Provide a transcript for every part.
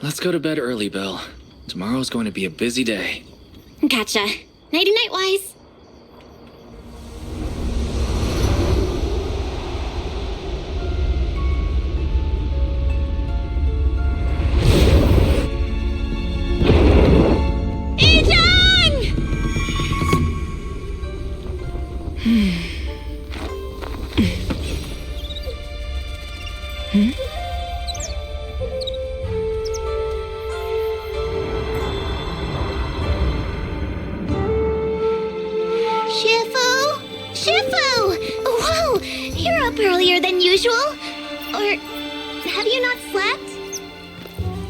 Let's go to bed early, Belle. Tomorrow's going to be a busy day. Gotcha. Nighty-night, Wise. Earlier than usual? Or have you not slept?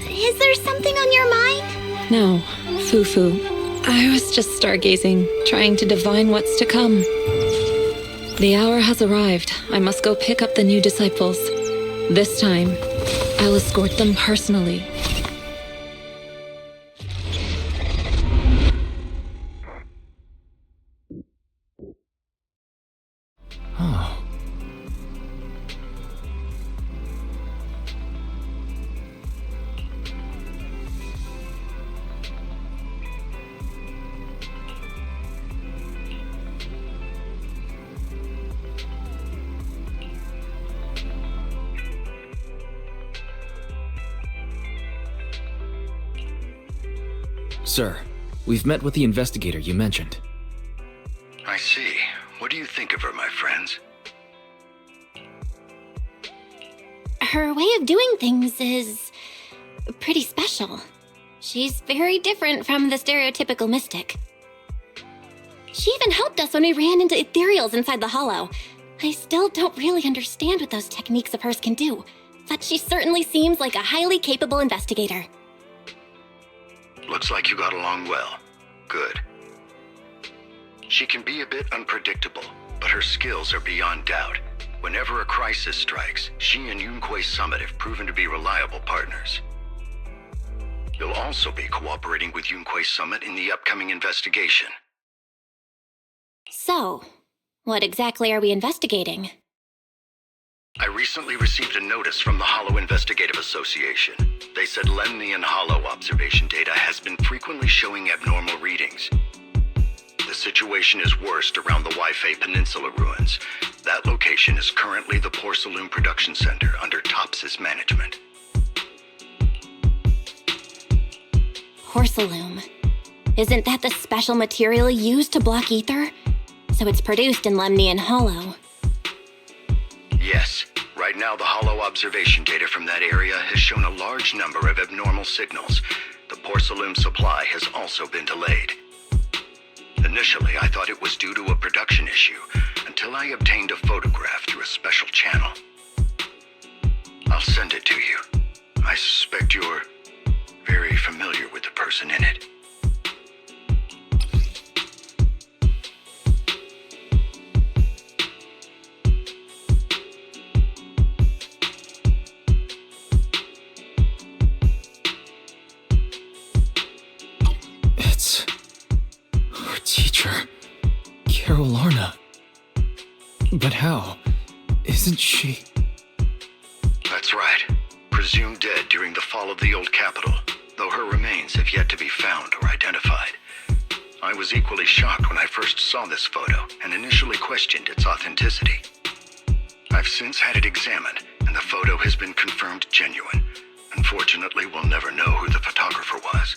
Is there something on your mind? No, foo-foo. I was just stargazing, trying to divine what's to come. The hour has arrived. I must go pick up the new disciples. This time, I'll escort them personally. Sir, we've met with the investigator you mentioned. I see. What do you think of her, my friends? Her way of doing things is pretty special. She's very different from the stereotypical mystic. She even helped us when we ran into ethereals inside the hollow. I still don't really understand what those techniques of hers can do, but she certainly seems like a highly capable investigator. Looks like you got along well. Good. She can be a bit unpredictable, but her skills are beyond doubt. Whenever a crisis strikes, she and Yunquei Summit have proven to be reliable partners. You'll also be cooperating with Yunquei Summit in the upcoming investigation. So, what exactly are we investigating? I recently received a notice from the Hollow Investigative Association. They said Lemnian Hollow observation data has been frequently showing abnormal readings. The situation is worst around the Waifei Peninsula ruins. That location is currently the Porcelain Production Center under Tops's management. Porcelain. Isn't that the special material used to block ether? So it's produced in Lemnian Hollow. Yes. Right now, the Hollow observation data from that area has shown a large number of abnormal signals. The porcelain supply has also been delayed. Initially, I thought it was due to a production issue, until I obtained a photograph through a special channel. I'll send it to you. I suspect you're very familiar with the person in it. It's our teacher, Carolarna. But how? Isn't she? That's right. Presumed dead during the fall of the old capital, though her remains have yet to be found or identified. I was equally shocked when I first saw this photo and initially questioned its authenticity. I've since had it examined, and the photo has been confirmed genuine. Unfortunately, we'll never know who the photographer was.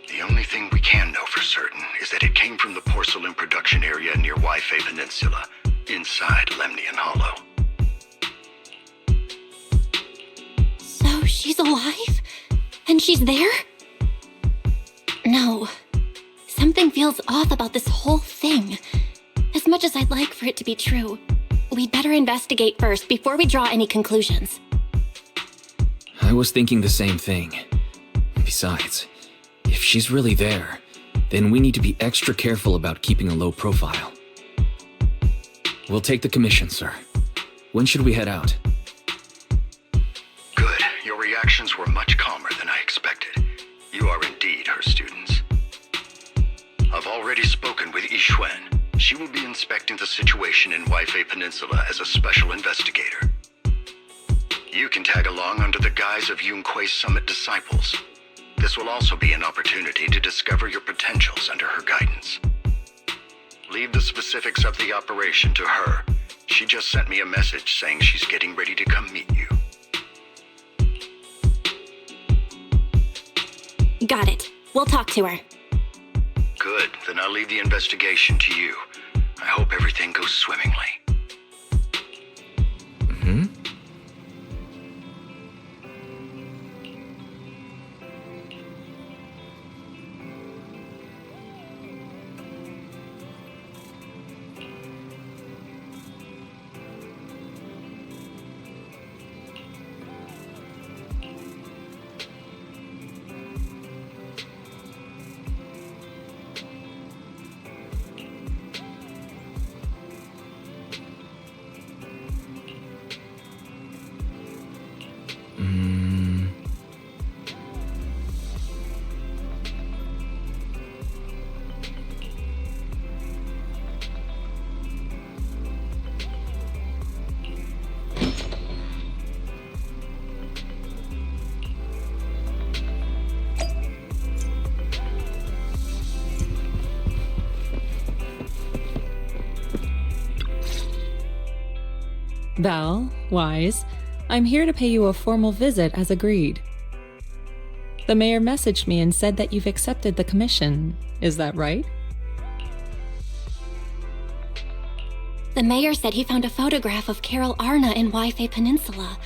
The only thing we can know for certain is that it came from the porcelain production area near Waifei Peninsula, inside Lemnian Hollow. So she's alive? And she's there? No. Something feels off about this whole thing. As much as I'd like for it to be true, we'd better investigate first before we draw any conclusions. I was thinking the same thing. Besides, if she's really there, then we need to be extra careful about keeping a low profile. We'll take the commission, sir. When should we head out? Good. Your reactions were much calmer than I expected. You are indeed her students. I've already spoken with Yixuan. She will be inspecting the situation in Waifei Peninsula as a special investigator. You can tag along under the guise of Yunquei Summit disciples. This will also be an opportunity to discover your potentials under her guidance. Leave the specifics of the operation to her. She just sent me a message saying she's getting ready to come meet you. Got it. We'll talk to her. Good, then I'll leave the investigation to you. I hope everything goes swimmingly. Mm-hmm. Belle, Wise, I'm here to pay you a formal visit as agreed. The mayor messaged me and said that you've accepted the commission. Is that right? The mayor said he found a photograph of Carol Arna in Waifei Peninsula.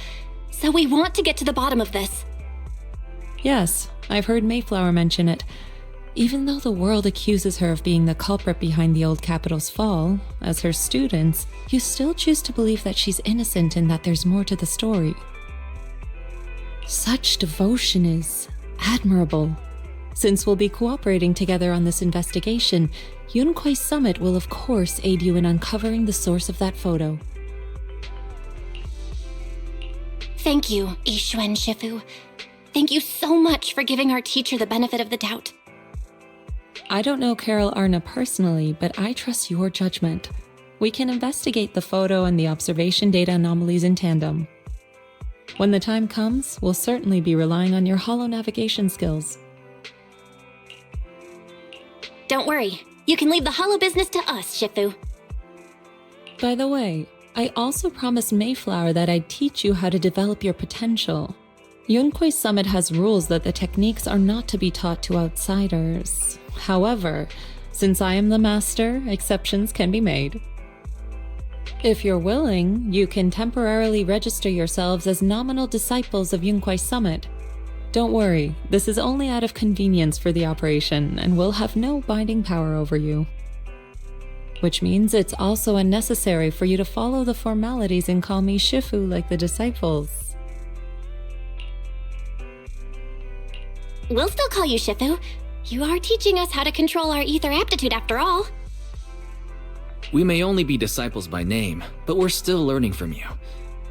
So we want to get to the bottom of this. Yes, I've heard Mayflower mention it. Even though the world accuses her of being the culprit behind the old capital's fall, as her students, you still choose to believe that she's innocent and that there's more to the story. Such devotion is admirable. Since we'll be cooperating together on this investigation, Yunquei Summit will of course aid you in uncovering the source of that photo. Thank you, Yixuan Shifu. Thank you so much for giving our teacher the benefit of the doubt. I don't know Carol Arna personally, but I trust your judgment. We can investigate the photo and the observation data anomalies in tandem. When the time comes, we'll certainly be relying on your holo navigation skills. Don't worry. You can leave the holo business to us, Shifu. By the way, I also promised Mayflower that I'd teach you how to develop your potential. Yunquei Summit has rules that the techniques are not to be taught to outsiders. However, since I am the master, exceptions can be made. If you're willing, you can temporarily register yourselves as nominal disciples of Yunquei Summit. Don't worry, this is only out of convenience for the operation and will have no binding power over you. Which means it's also unnecessary for you to follow the formalities and call me Shifu like the disciples. We'll still call you Shifu. You are teaching us how to control our ether aptitude after all. We may only be disciples by name, but we're still learning from you.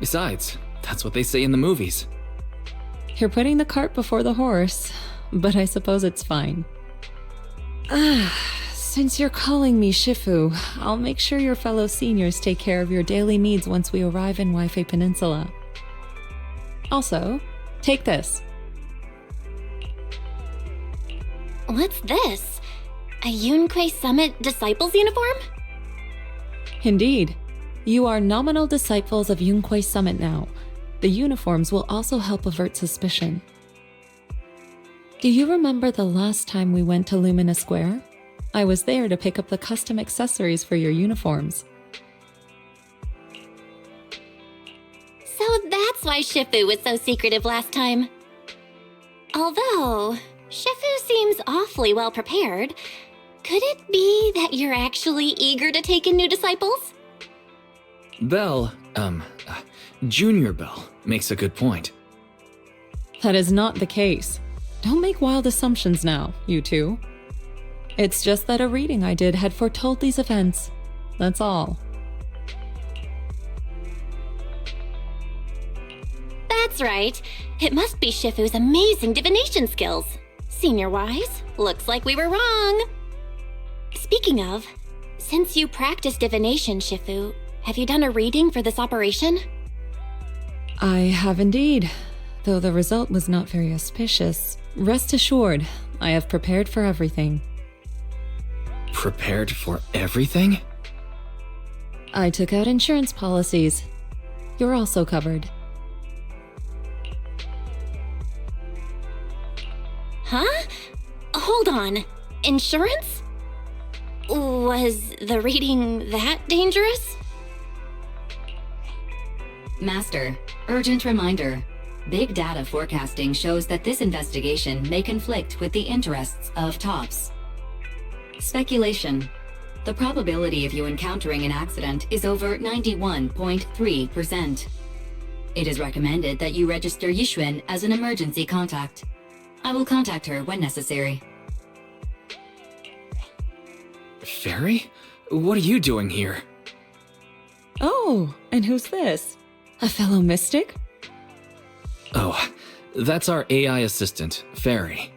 Besides, that's what they say in the movies. You're putting the cart before the horse, but I suppose it's fine. Since you're calling me Shifu, I'll make sure your fellow seniors take care of your daily needs once we arrive in Waifei Peninsula. Also, take this. What's this? A Yunquei Summit Disciples uniform? Indeed. You are nominal disciples of Yunquei Summit now. The uniforms will also help avert suspicion. Do you remember the last time we went to Lumina Square? I was there to pick up the custom accessories for your uniforms. So that's why Shifu was so secretive last time. Although, Shifu seems awfully well prepared. Could it be that you're actually eager to take in new disciples? Belle, Junior Belle, makes a good point. That is not the case. Don't make wild assumptions now, you two. It's just that a reading I did had foretold these events. That's all. That's right. It must be Shifu's amazing divination skills. Senior-wise, looks like we were wrong. Speaking of, since you practice divination, Shifu, have you done a reading for this operation? I have indeed, though the result was not very auspicious. Rest assured, I have prepared for everything. Prepared for everything? I took out insurance policies. You're also covered. Huh? Hold on. Insurance? Was the reading that dangerous? Master, urgent reminder. Big data forecasting shows that this investigation may conflict with the interests of TOPS. Speculation. The probability of you encountering an accident is over 91.3%. It is recommended that you register Yixuan as an emergency contact. I will contact her when necessary. Fairy? What are you doing here? Oh, and who's this? A fellow mystic? Oh, that's our AI assistant, Fairy.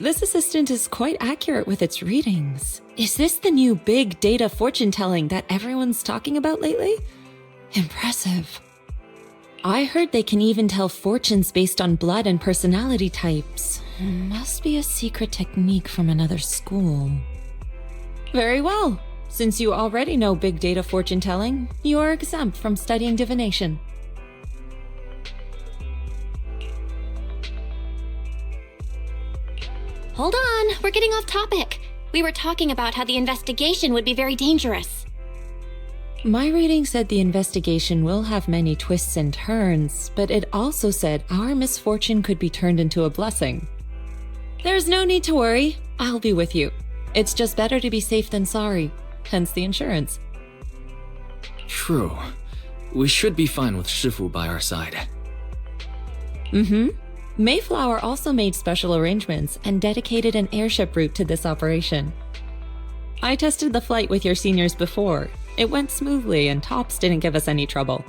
This assistant is quite accurate with its readings. Is this the new big data fortune telling that everyone's talking about lately? Impressive. I heard they can even tell fortunes based on blood and personality types. Must be a secret technique from another school. Very well. Since you already know big data fortune telling, you are exempt from studying divination. Hold on, we're getting off topic. We were talking about how the investigation would be very dangerous. My reading said the investigation will have many twists and turns, but it also said our misfortune could be turned into a blessing. There's no need to worry. I'll be with you. It's just better to be safe than sorry, hence the insurance. True. We should be fine with Shifu by our side. Mayflower also made special arrangements and dedicated an airship route to this operation. I tested the flight with your seniors before. It went smoothly and TOPS didn't give us any trouble.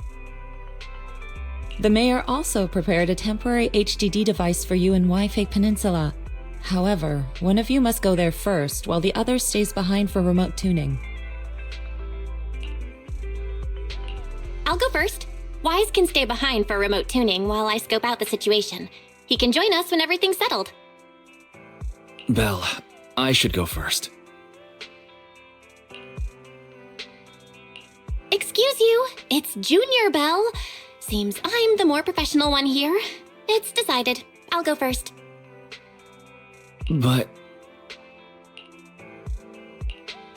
The mayor also prepared a temporary HDD device for you in Wi-Fi Peninsula. However, one of you must go there first while the other stays behind for remote tuning. I'll go first. Wise can stay behind for remote tuning while I scope out the situation. He can join us when everything's settled. Belle, I should go first. Excuse you, it's Junior Belle. Seems I'm the more professional one here. It's decided. I'll go first. But...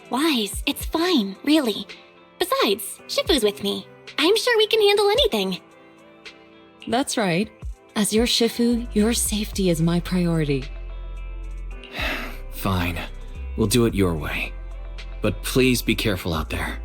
Wise, it's fine, really. Besides, Shifu's with me. I'm sure we can handle anything. That's right. As your Shifu, your safety is my priority. Fine. We'll do it your way. But please be careful out there.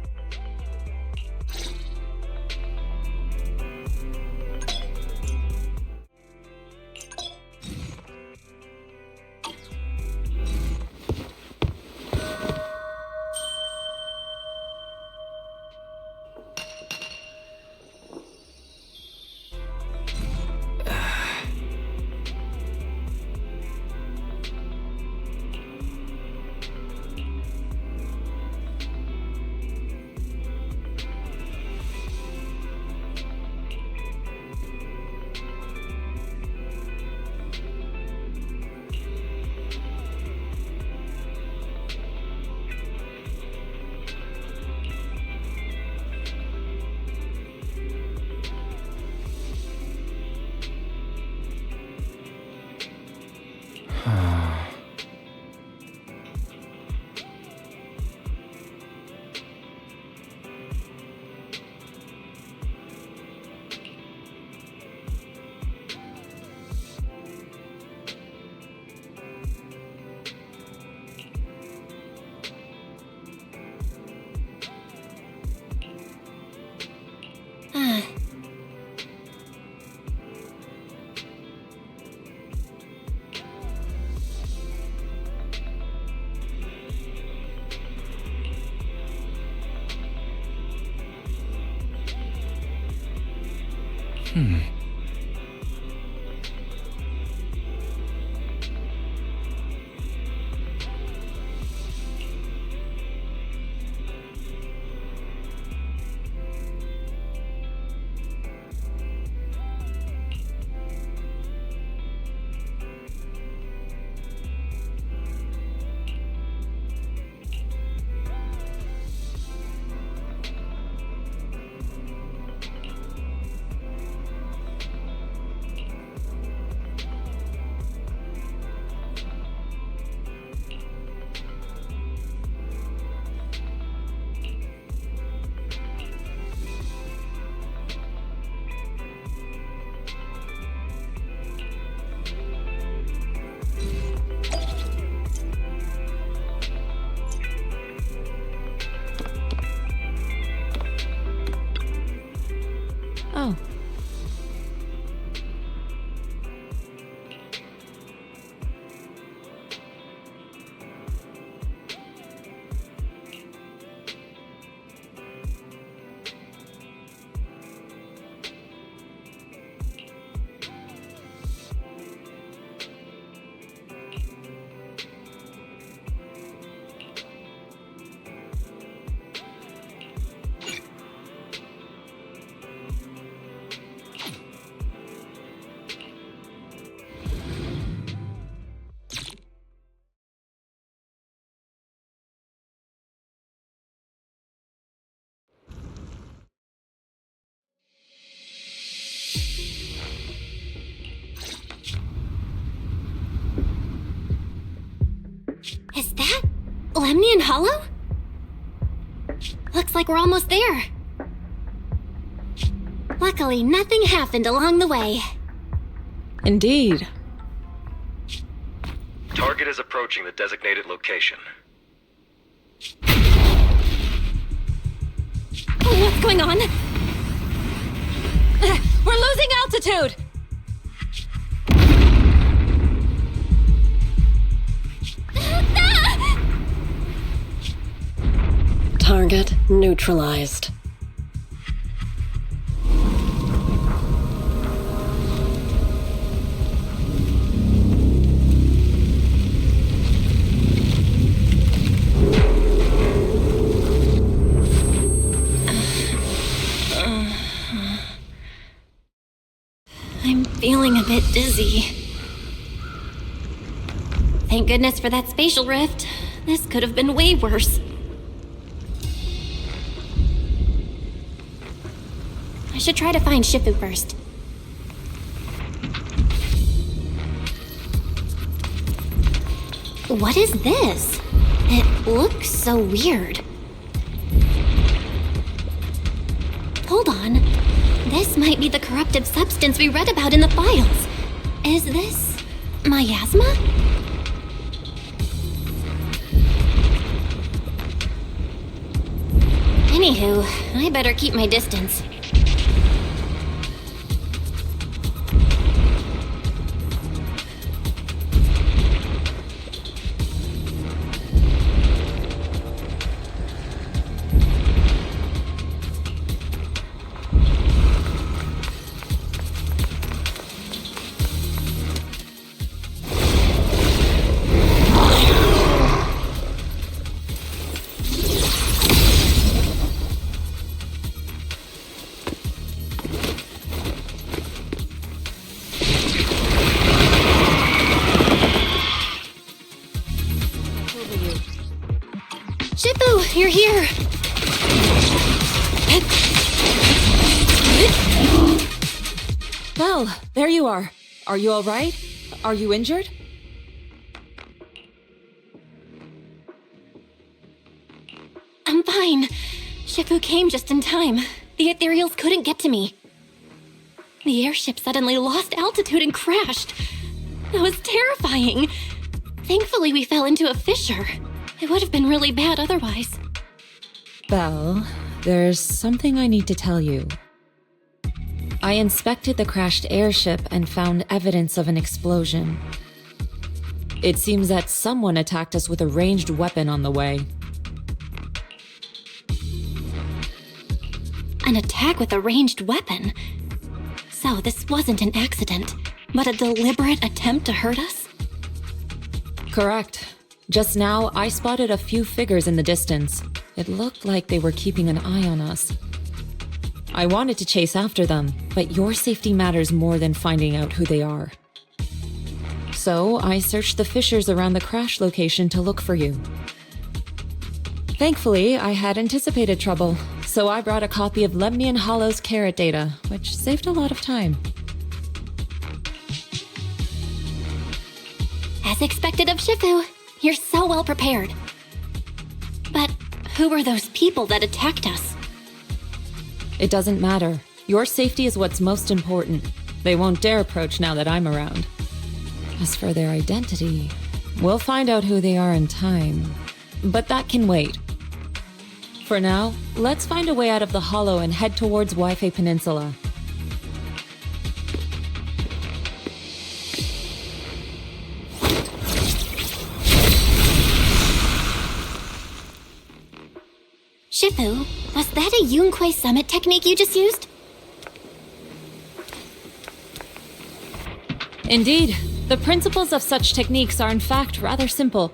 Oh. Is that Lemnian Hollow? Looks like we're almost there. Luckily, nothing happened along the way. Indeed. Target is approaching the designated location. What's going on? We're losing altitude! Target neutralized. I'm feeling a bit dizzy. Thank goodness for that spatial rift. This could have been way worse. I should try to find Shifu first. What is this? It looks so weird. Hold on. This might be the corruptive substance we read about in the files. Is this miasma? Anywho, I better keep my distance. Shifu, you're here! Belle, there you are. Are you all right? Are you injured? I'm fine. Shifu came just in time. The ethereals couldn't get to me. The airship suddenly lost altitude and crashed. That was terrifying. Thankfully, we fell into a fissure. It would have been really bad otherwise. Belle, there's something I need to tell you. I inspected the crashed airship and found evidence of an explosion. It seems that someone attacked us with a ranged weapon on the way. An attack with a ranged weapon? So this wasn't an accident, but a deliberate attempt to hurt us? Correct. Just now, I spotted a few figures in the distance. It looked like they were keeping an eye on us. I wanted to chase after them, but your safety matters more than finding out who they are. So I searched the fissures around the crash location to look for you. Thankfully, I had anticipated trouble, so I brought a copy of Lemnian Hollow's carrot data, which saved a lot of time. As expected of Shifu, you're so well prepared. But who were those people that attacked us? It doesn't matter. Your safety is what's most important. They won't dare approach now that I'm around. As for their identity, we'll find out who they are in time. But that can wait. For now, let's find a way out of the hollow and head towards Wi-Fi Peninsula. Shifu, was that a Yunquei Summit technique you just used? Indeed. The principles of such techniques are in fact rather simple.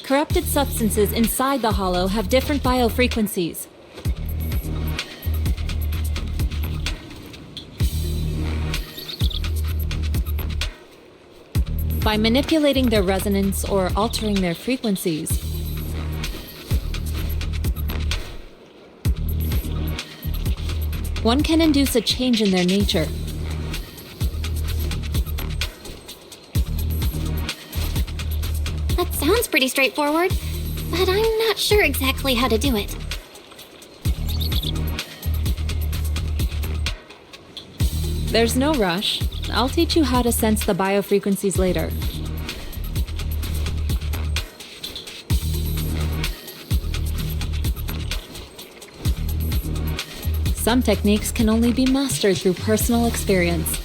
Corrupted substances inside the hollow have different biofrequencies. By manipulating their resonance or altering their frequencies, one can induce a change in their nature. That sounds pretty straightforward, but I'm not sure exactly how to do it. There's no rush. I'll teach you how to sense the biofrequencies later. Some techniques can only be mastered through personal experience.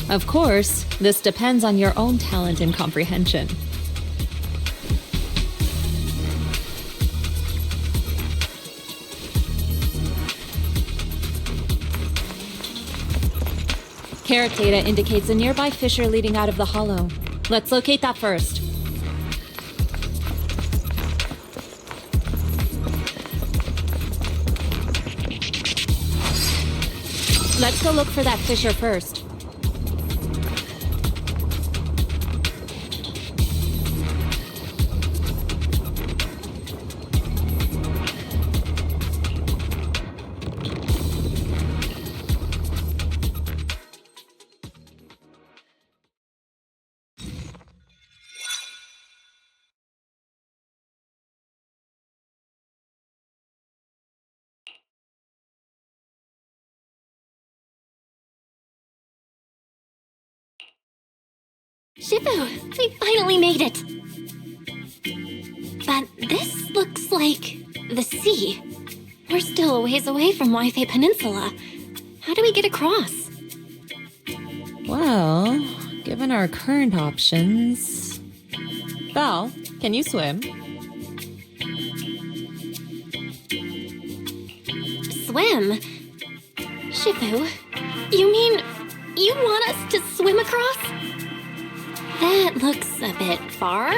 Of course, this depends on your own talent and comprehension. Carrot data indicates a nearby fissure leading out of the hollow. Let's locate that first. Let's go look for that fissure first. Shifu, we finally made it! But this looks like the sea. We're still a ways away from Wi-Fi Peninsula. How do we get across? Well, given our current options... Belle, can you swim? Swim? Shifu, you mean you want us to swim across? That looks a bit far.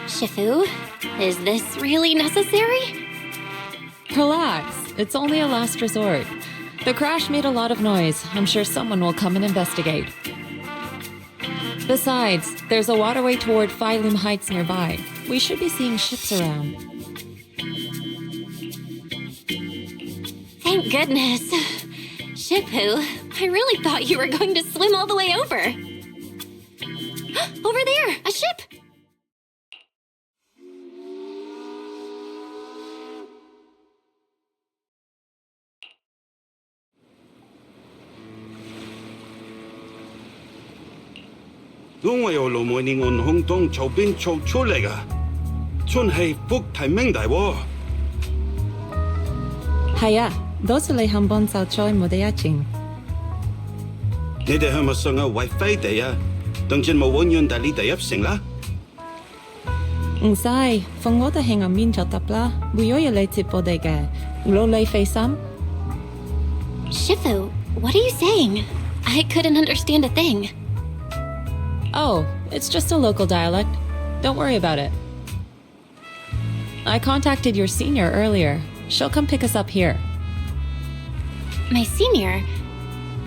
Shifu, is this really necessary? Relax, it's only a last resort. The crash made a lot of noise. I'm sure someone will come and investigate. Besides, there's a waterway toward Phylum Heights nearby. We should be seeing ships around. Thank goodness. Shifu, I really thought you were going to swim all the way over. Over there, a ship! Đúng rồi, lô mỗi年按空洞周邊做出嚟噶，真係福提明大喎。係啊，多謝你肯幫手再冇得一陣。你哋係咪上嘅 WiFi 地啊？等陣冇揾完大呢第一成啦。唔使，放我哋喺入面就得啦，會有嘢嚟接我哋嘅，攞你費心。Shifu, what are you saying? I couldn't understand a thing. Oh, it's just a local dialect. Don't worry about it. I contacted your senior earlier. She'll come pick us up here. My senior?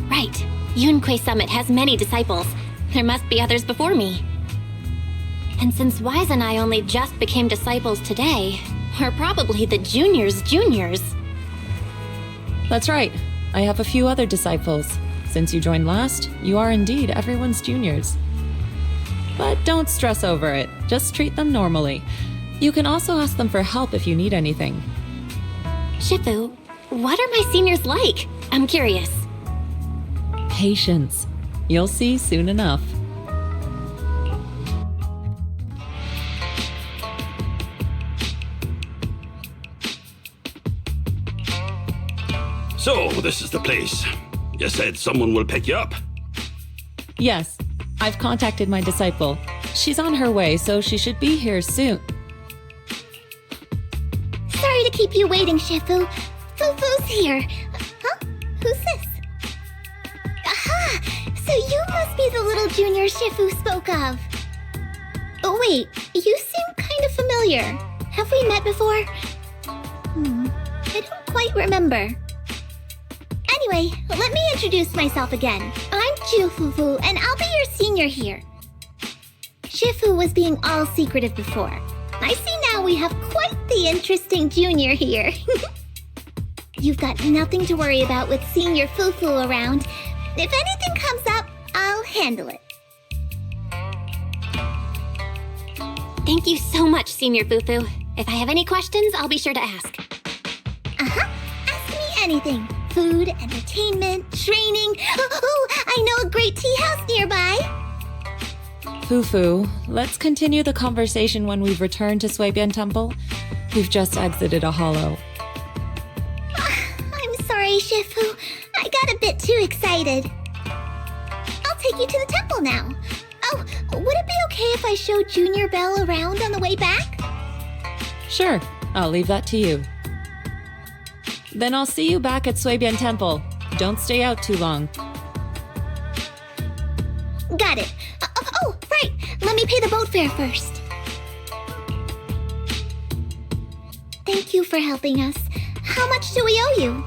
Right. Yunkui Summit has many disciples. There must be others before me. And since Wise and I only just became disciples today, we're probably the juniors' juniors. That's right. I have a few other disciples. Since you joined last, you are indeed everyone's juniors. But don't stress over it. Just treat them normally. You can also ask them for help if you need anything. Shifu, what are my seniors like? I'm curious. Patience. You'll see soon enough. So, this is the place. You said someone will pick you up. Yes, I've contacted my disciple. She's on her way, so she should be here soon. Sorry to keep you waiting, Shifu. Fufu's here. Huh? Who's this? Aha! So you must be the little junior Shifu spoke of. Oh, wait. You seem kind of familiar. Have we met before? I don't quite remember. Anyway, let me introduce myself again. I'm Fufu, and I'll be your senior here. Shifu was being all secretive before. I see now we have quite the interesting junior here. You've got nothing to worry about with senior Fufu around. If anything comes up, I'll handle it. Thank you so much, Senior Butuh. If I have any questions, I'll be sure to ask. Ask me anything. Food, entertainment, training. Oh, I know a great tea house nearby. Fufu, let's continue the conversation when we've returned to Suibian Temple. We've just exited a hollow. I'm sorry, Shifu. I got a bit too excited. I'll take you to the temple now. Oh, would it be okay if I showed Junior Belle around on the way back? Sure, I'll leave that to you. Then I'll see you back at Suibian Temple. Don't stay out too long. Got it. Oh, right. Let me pay the boat fare first. Thank you for helping us. How much do we owe you?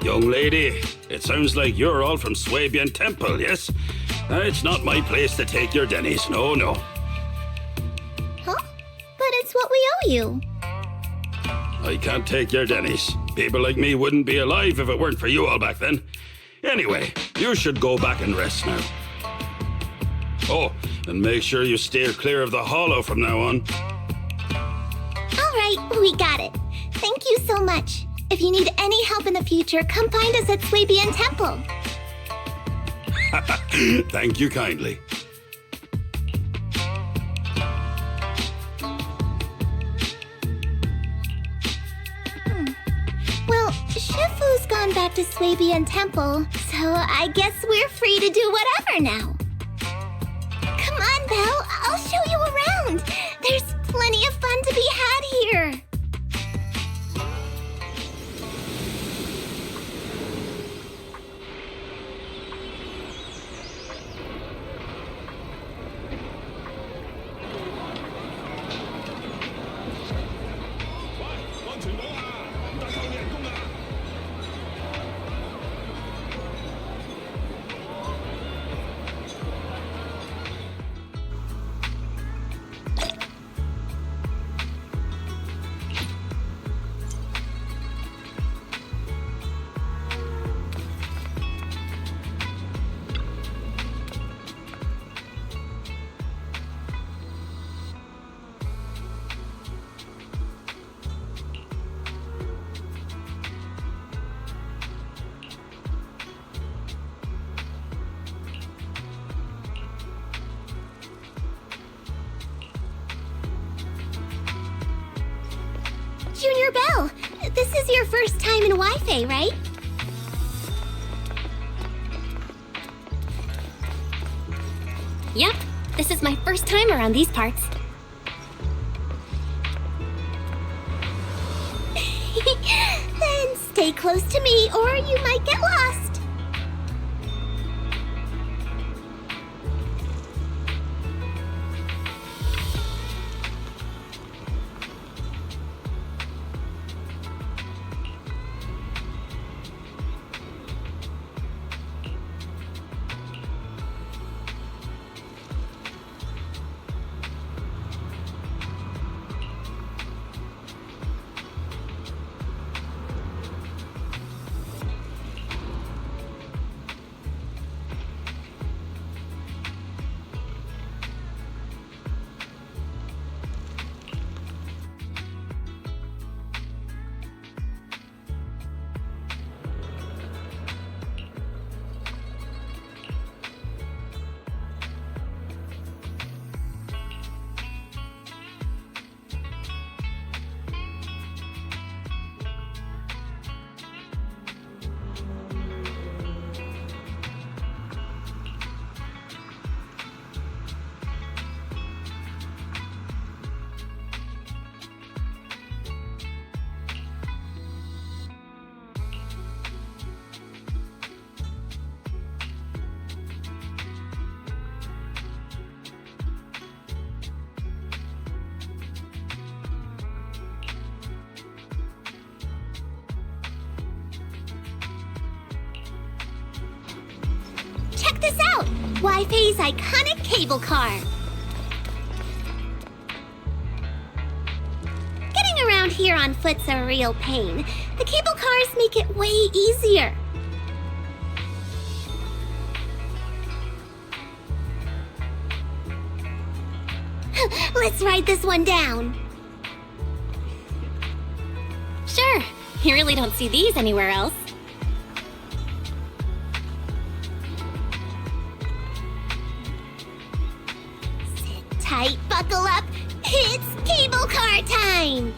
Young lady, it sounds like you're all from Suibian Temple, yes? It's not my place to take your dennies, no. Huh? But it's what we owe you. I can't take your dennies. People like me wouldn't be alive if it weren't for you all back then. Anyway, you should go back and rest now. Oh, and make sure you steer clear of the hollow from now on. All right, we got it. Thank you so much. If you need any help in the future, come find us at Suibian Temple. Thank you kindly. Well, Shifu's gone back to Suibian Temple, so I guess we're free to do whatever now. Come on, Belle, I'll show you around. There's plenty of fun to be had here. Junior Belle, this is your first time in Wi-Fi, right? Yep, this is my first time around these parts. Then stay close to me or you might get lost. Check this out! Wi-Fi's iconic cable car. Getting around here on foot's a real pain. The cable cars make it way easier. Let's ride this one down. Sure, you really don't see these anywhere else. Sit tight, buckle up. It's cable car time!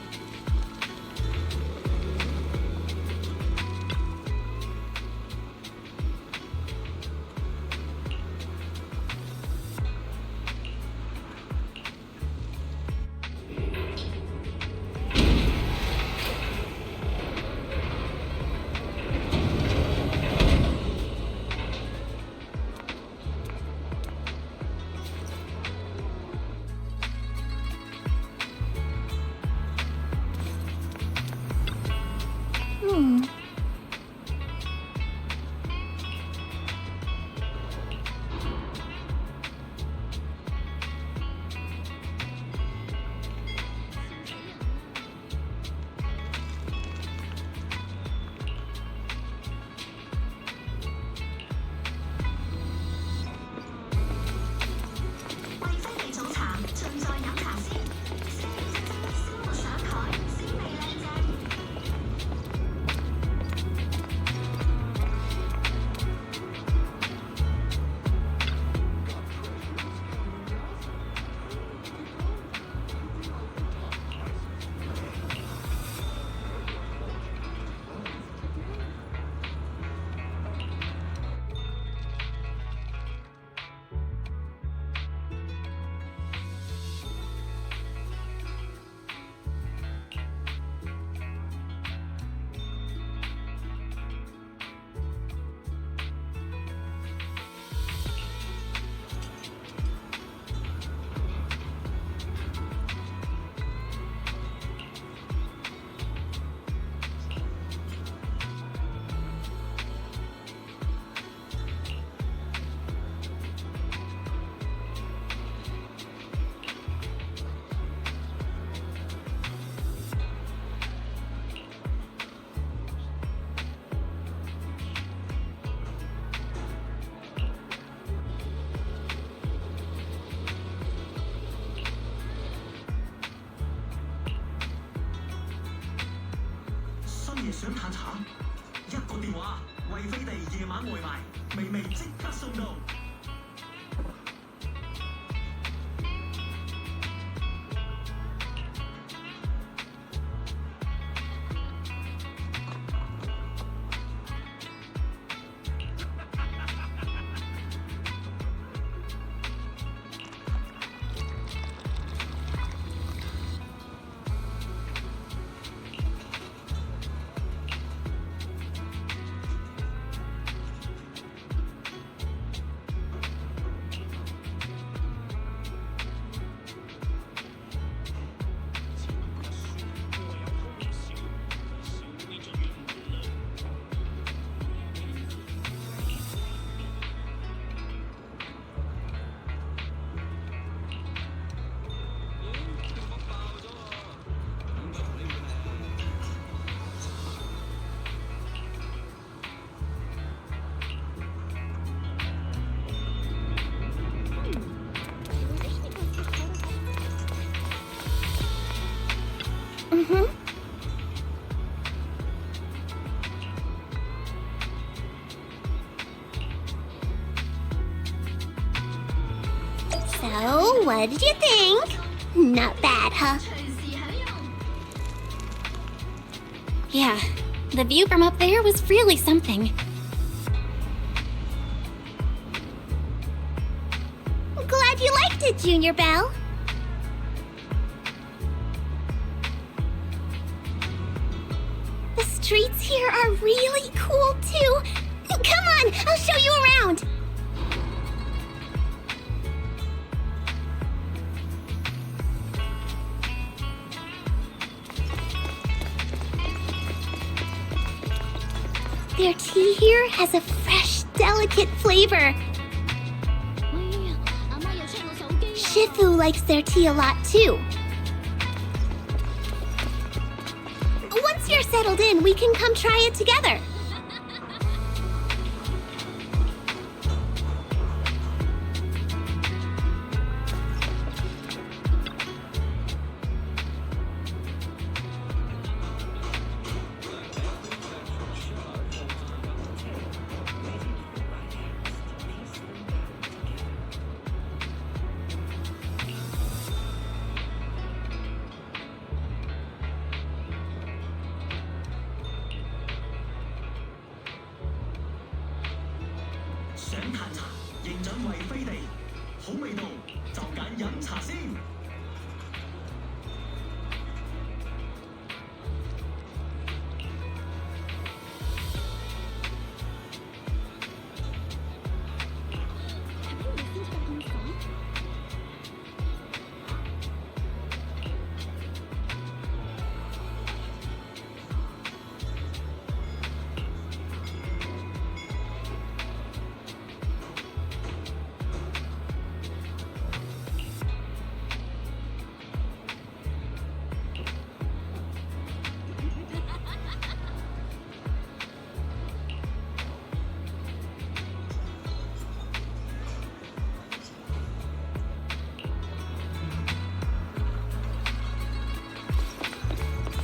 So, what did you think? Not bad, huh? Yeah, the view from up there was really something. Glad you liked it, Junior Belle. The streets here are really cool, too. Come on, I'll show you around. Their tea here has a fresh, delicate flavor. Shifu likes their tea a lot too. Once you're settled in, we can come try it together.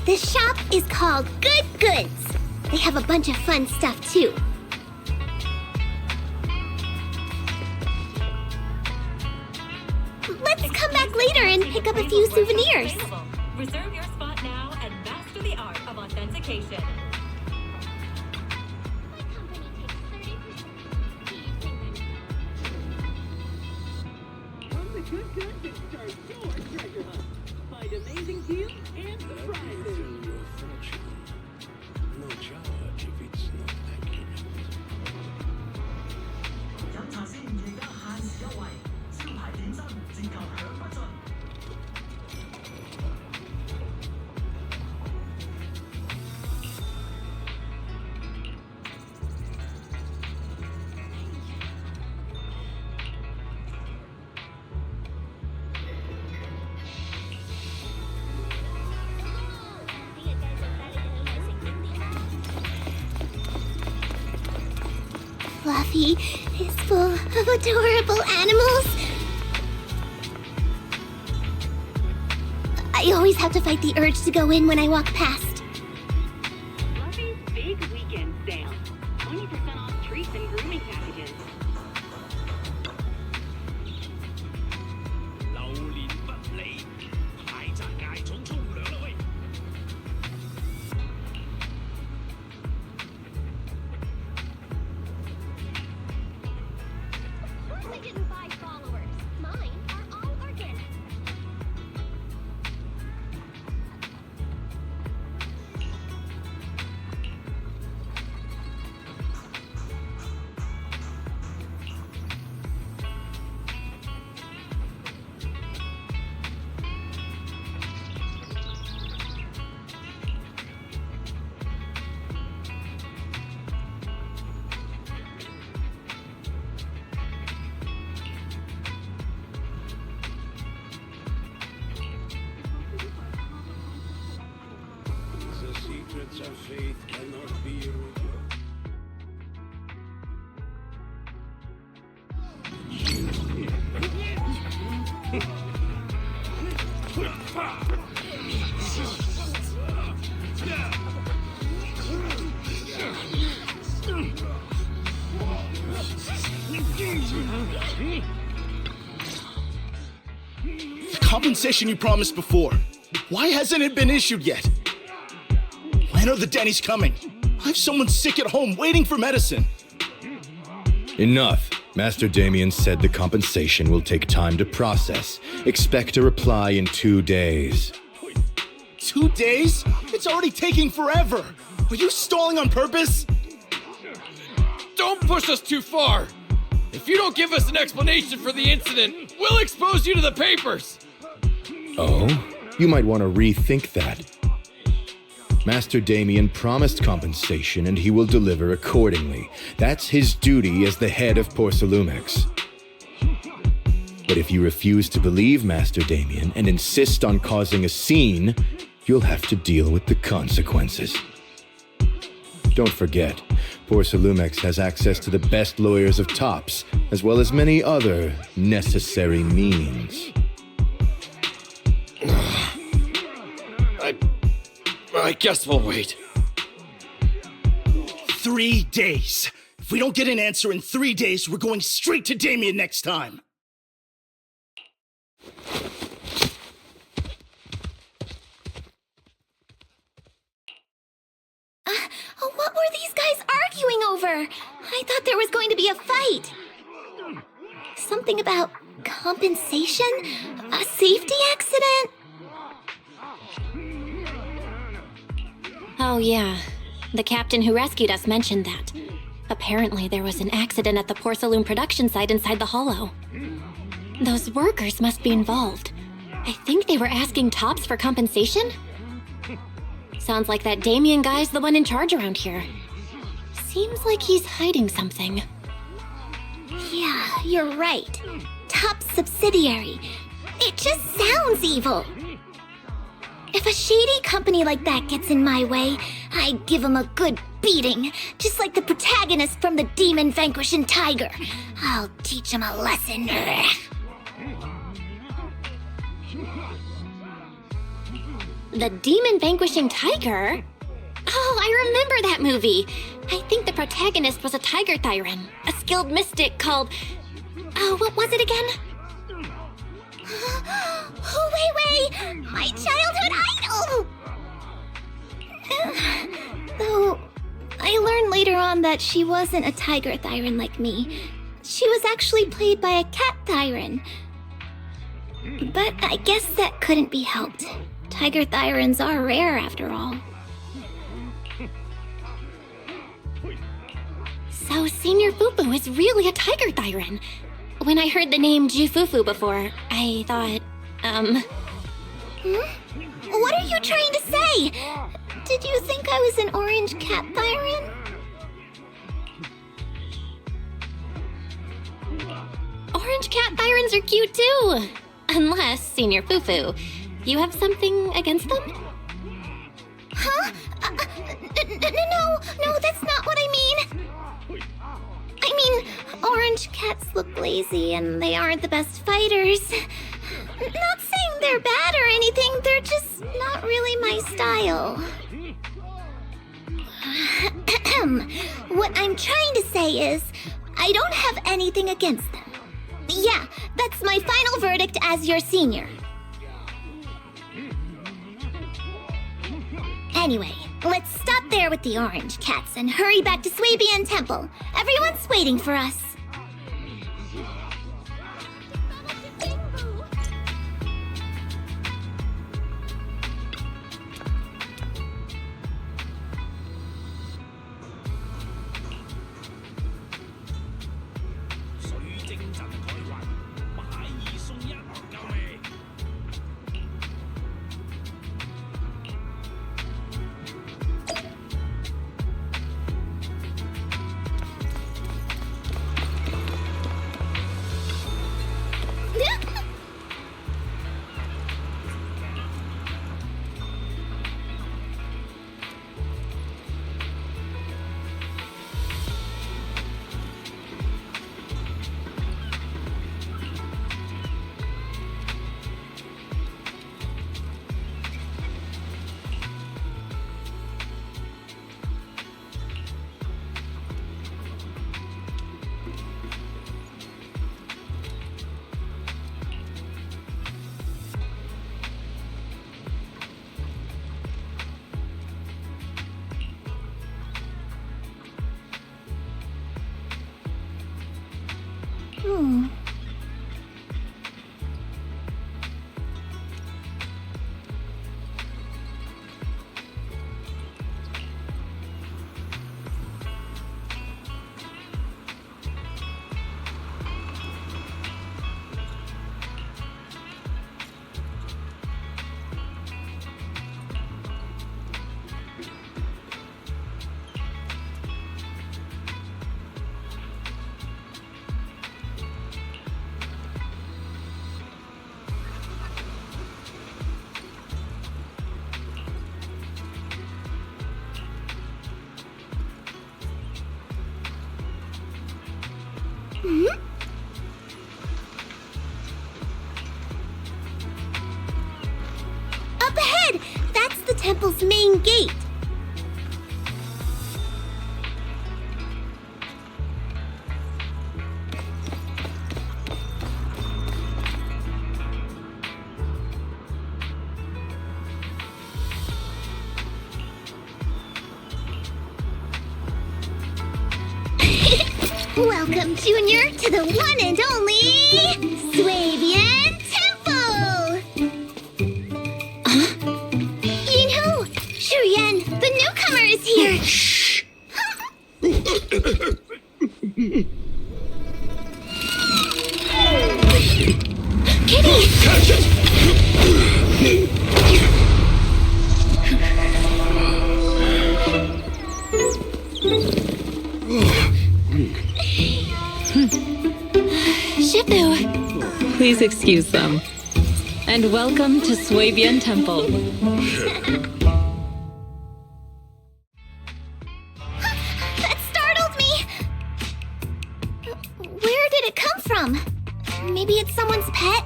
This shop is called Good Goods. They have a bunch of fun stuff too. Let's come back later and pick up a few souvenirs. Reserve your spot now and master the art of authentication. Come to Good Goods and start your treasure hunt. Find amazing deals and surprises. No charge if it's not accurate. 飲茶先，而家限時優惠，招牌點心折扣享不盡。Fluffy is full of adorable animals. I always have to fight the urge to go in when I walk past. Fluffy's big weekend sale. 20% off treats and grooming packages. 榴蓮不理，太宅界重沖涼啦喂！ I didn't buy followers. Mine are all organic. The secrets of faith cannot be revealed. compensation you promised before. Why hasn't it been issued yet? When are the Denny's coming? I have someone sick at home waiting for medicine. Enough. Master Damien said the compensation will take time to process. Expect a reply in 2 days. 2 days? It's already taking forever. Are you stalling on purpose? Don't push us too far. If you don't give us an explanation for the incident, we'll expose you to the papers. Oh? You might want to rethink that. Master Damien promised compensation and he will deliver accordingly. That's his duty as the head of Porcelumex. But if you refuse to believe Master Damien and insist on causing a scene, you'll have to deal with the consequences. Don't forget, Porcelumex has access to the best lawyers of Tops, as well as many other necessary means. I guess we'll wait. 3 days. If we don't get an answer in 3 days, we're going straight to Damien next time. What were these guys arguing over? I thought there was going to be a fight. Something about compensation? A safety accident? Oh, yeah. The captain who rescued us mentioned that. Apparently, there was an accident at the Porcelain production site inside the Hollow. Those workers must be involved. I think they were asking Tops for compensation? Sounds like that Damien guy's the one in charge around here. Seems like he's hiding something. Yeah, you're right. Top subsidiary. It just sounds evil. If a shady company like that gets in my way, I give them a good beating, just like the protagonist from the Demon Vanquishing Tiger. I'll teach them a lesson. The Demon Vanquishing Tiger? Oh, I remember that movie. I think the protagonist was a tiger thyran, a skilled mystic called... Oh, what was it again? Oh, wait! My childhood idol! Though, I learned later on that she wasn't a tiger thyran like me. She was actually played by a cat thyran. But I guess that couldn't be helped. Tiger thyrans are rare after all. So Senior Fufu is really a tiger thyran. When I heard the name Jufufu before, I thought, What are you trying to say? Did you think I was an orange cat thyran? Orange cat thyrans are cute too. Unless, Senior Fufu, you have something against them? Huh? No, that's not what I mean. I mean, orange cats look lazy and they aren't the best fighters. Not saying they're bad or anything, they're just not really my style. What I'm trying to say is, I don't have anything against them. Yeah, that's my final verdict as your senior. Anyway, let's stop there with the orange cats and hurry back to Swabian Temple. Everyone's waiting for us. temple's main gate. Welcome, Junior, to the one and only Swabian Temple! Yinhu! Shuyan, the newcomer is here! Shh! Kitty! Catch it! Shifu! Please excuse them. And welcome to Swabian Temple. That startled me! Where did it come from? Maybe it's someone's pet?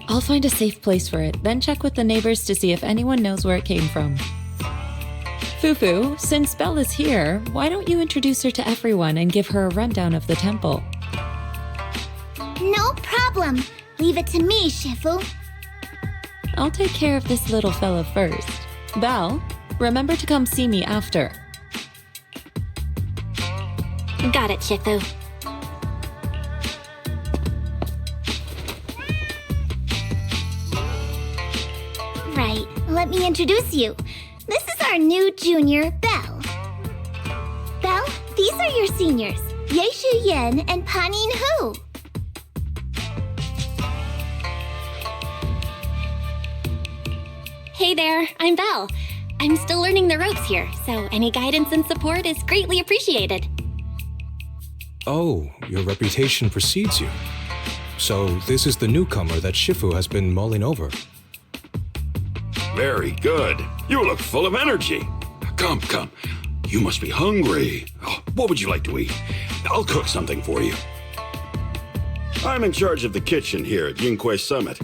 I'll find a safe place for it, then check with the neighbors to see if anyone knows where it came from. Fufu, since Belle is here, why don't you introduce her to everyone and give her a rundown of the temple? No problem. Leave it to me, Shifu. I'll take care of this little fella first. Belle, remember to come see me after. Got it, Shifu. Right, let me introduce you. This is our new junior, Belle. Belle, these are your seniors, Yeishu Yen and Panin Hu. Hey there, I'm Belle. I'm still learning the ropes here, so any guidance and support is greatly appreciated. Oh, your reputation precedes you. So this is the newcomer that Shifu has been mulling over. Very good. You look full of energy. Come, come. You must be hungry. Oh, what would you like to eat? I'll cook something for you. I'm in charge of the kitchen here at Yingque Summit.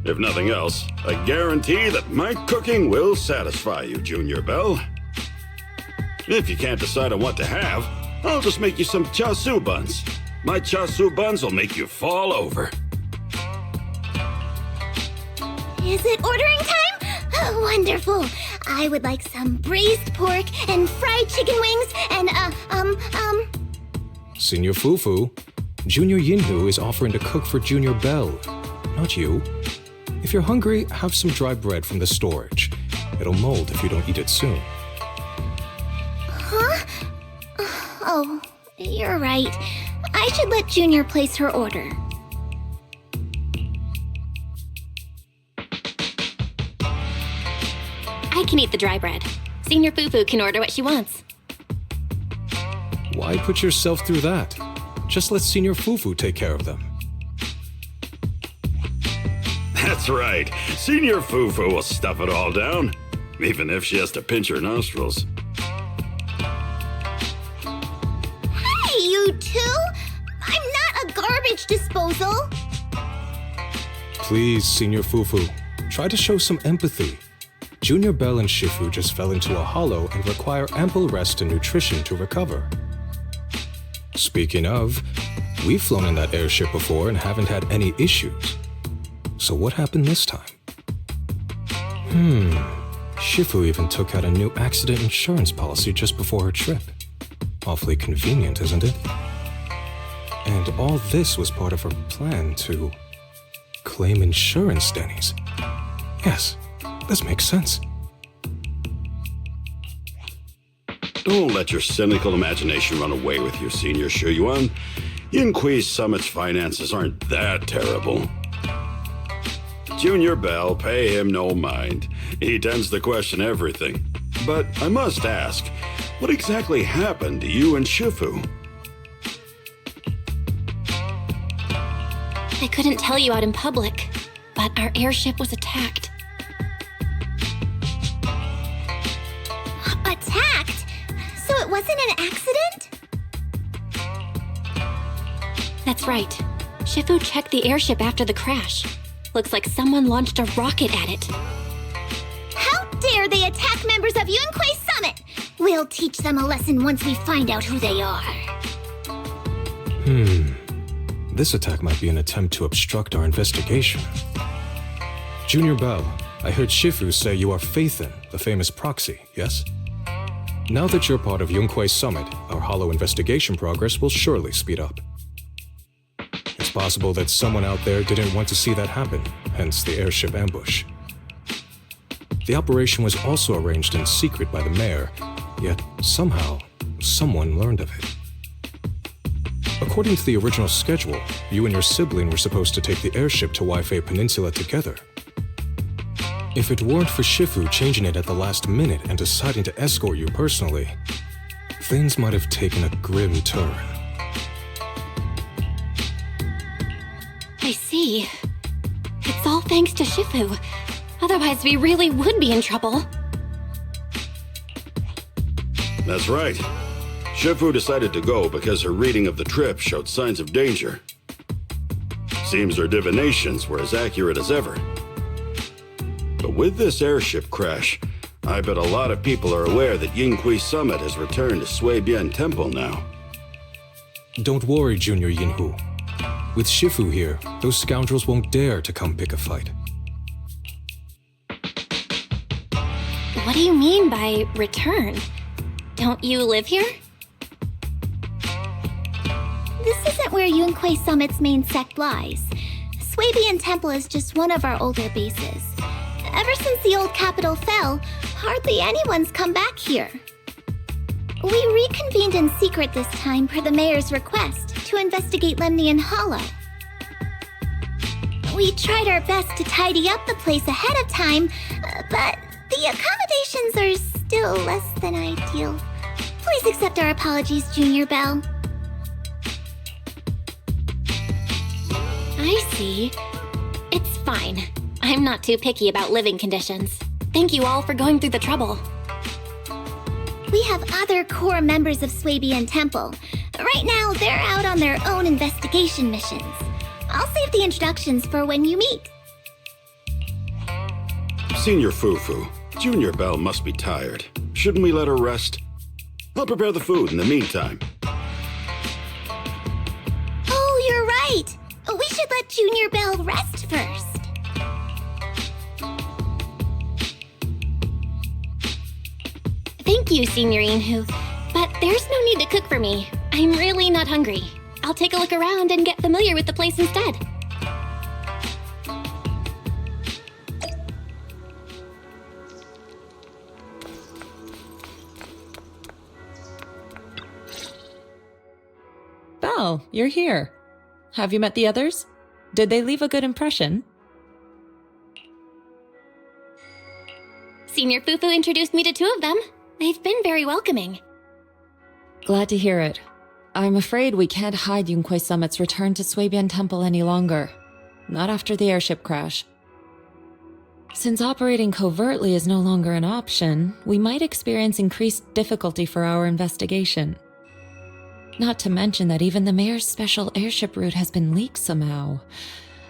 If nothing else, I guarantee that my cooking will satisfy you, Junior Belle. If you can't decide on what to have, I'll just make you some chasu buns. My chasu buns will make you fall over. Is it ordering time? Oh, wonderful. I would like some braised pork and fried chicken wings and, Senior Fufu, Junior Yinhu is offering to cook for Junior Belle, not you. If you're hungry, have some dry bread from the storage. It'll mold if you don't eat it soon. Huh? Oh, you're right. I should let Junior place her order. I can eat the dry bread. Senior Fufu can order what she wants. Why put yourself through that? Just let Senior Fufu take care of them. That's right. Senior Fufu will stuff it all down, even if she has to pinch her nostrils. Hey, you two! I'm not a garbage disposal! Please, Senior Fufu, try to show some empathy. Junior Belle and Shifu just fell into a hollow and require ample rest and nutrition to recover. Speaking of, we've flown in that airship before and haven't had any issues. So what happened this time? Shifu even took out a new accident insurance policy just before her trip. Awfully convenient, isn't it? And all this was part of her plan to claim insurance dennies. Yes, this makes sense. Don't let your cynical imagination run away with you, Senior Shuyuan. Yingque Summit's finances aren't that terrible. Junior Belle, pay him no mind. He tends to question everything. But I must ask, what exactly happened to you and Shifu? I couldn't tell you out in public, but our airship was attacked. Attacked? So it wasn't an accident? That's right. Shifu checked the airship after the crash. Looks like someone launched a rocket at it. How dare they attack members of Yunquei Summit! We'll teach them a lesson once we find out who they are. This attack might be an attempt to obstruct our investigation. Junior Belle, I heard Shifu say you are Faithin, the famous proxy, yes? Now that you're part of Yunquei Summit, our hollow investigation progress will surely speed up. It's possible that someone out there didn't want to see that happen, hence the airship ambush. The operation was also arranged in secret by the mayor, yet somehow, someone learned of it. According to the original schedule, you and your sibling were supposed to take the airship to Waifei Peninsula together. If it weren't for Shifu changing it at the last minute and deciding to escort you personally, things might have taken a grim turn. I see. It's all thanks to Shifu. Otherwise, we really would be in trouble. That's right. Shifu decided to go because her reading of the trip showed signs of danger. Seems her divinations were as accurate as ever. But with this airship crash, I bet a lot of people are aware that Yunquei Summit has returned to Suibian Temple now. Don't worry, Junior Yinhu. With Shifu here, those scoundrels won't dare to come pick a fight. What do you mean by return? Don't you live here? This isn't where Yunquei Summit's main sect lies. Suibian Temple is just one of our older bases. Ever since the old capital fell, hardly anyone's come back here. We reconvened in secret this time per the mayor's request to investigate Lemnian Hollow. We tried our best to tidy up the place ahead of time, but the accommodations are still less than ideal. Please accept our apologies, Junior Belle. I see. It's fine. I'm not too picky about living conditions. Thank you all for going through the trouble. We have other core members of Suibian Temple. Right now, they're out on their own investigation missions. I'll save the introductions for when you meet. Senior Fufu, Junior Belle must be tired. Shouldn't we let her rest? I'll prepare the food in the meantime. Oh, you're right. We should let Junior Belle rest first. Thank you, Senior Yinhu. But there's no need to cook for me. I'm really not hungry. I'll take a look around and get familiar with the place instead. Belle, you're here. Have you met the others? Did they leave a good impression? Senior Fufu introduced me to two of them. They've been very welcoming. Glad to hear it. I'm afraid we can't hide Yunquei Summit's return to Suibian Temple any longer. Not after the airship crash. Since operating covertly is no longer an option, we might experience increased difficulty for our investigation. Not to mention that even the mayor's special airship route has been leaked somehow.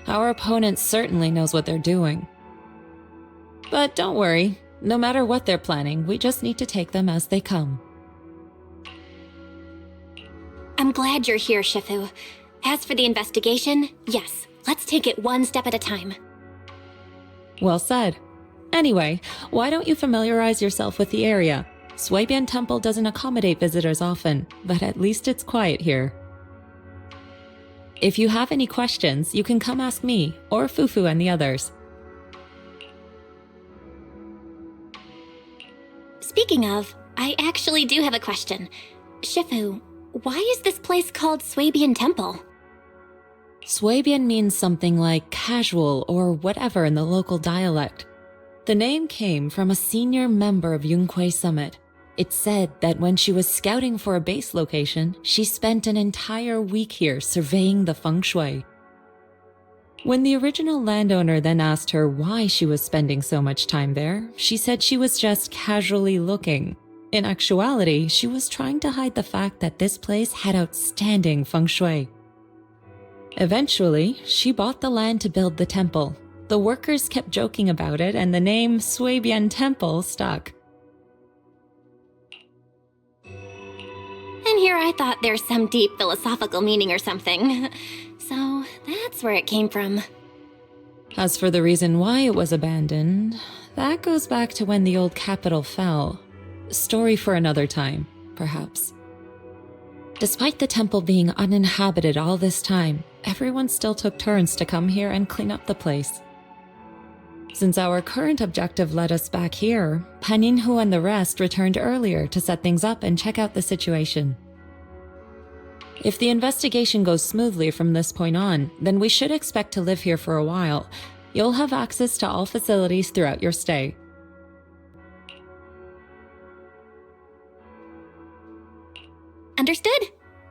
Our opponent certainly knows what they're doing. But don't worry, no matter what they're planning, we just need to take them as they come. I'm glad you're here, Shifu. As for the investigation, yes, let's take it one step at a time. Well said. Anyway, why don't you familiarize yourself with the area? Suibian Temple doesn't accommodate visitors often, but at least it's quiet here. If you have any questions, you can come ask me, or Fufu and the others. Speaking of, I actually do have a question. Shifu, why is this place called Suibian Temple? Suibian means something like casual or whatever in the local dialect. The name came from a senior member of Yunquei Summit. It's said that when she was scouting for a base location, she spent an entire week here surveying the feng shui. When the original landowner then asked her why she was spending so much time there, she said she was just casually looking. In actuality, she was trying to hide the fact that this place had outstanding feng shui. Eventually, she bought the land to build the temple. The workers kept joking about it, and the name Suibian Temple stuck. And here I thought there's some deep philosophical meaning or something. So that's where it came from. As for the reason why it was abandoned, that goes back to when the old capital fell. Story for another time, perhaps. Despite the temple being uninhabited all this time, everyone still took turns to come here and clean up the place. Since our current objective led us back here, Paninhu and the rest returned earlier to set things up and check out the situation. If the investigation goes smoothly from this point on, then we should expect to live here for a while. You'll have access to all facilities throughout your stay. Understood?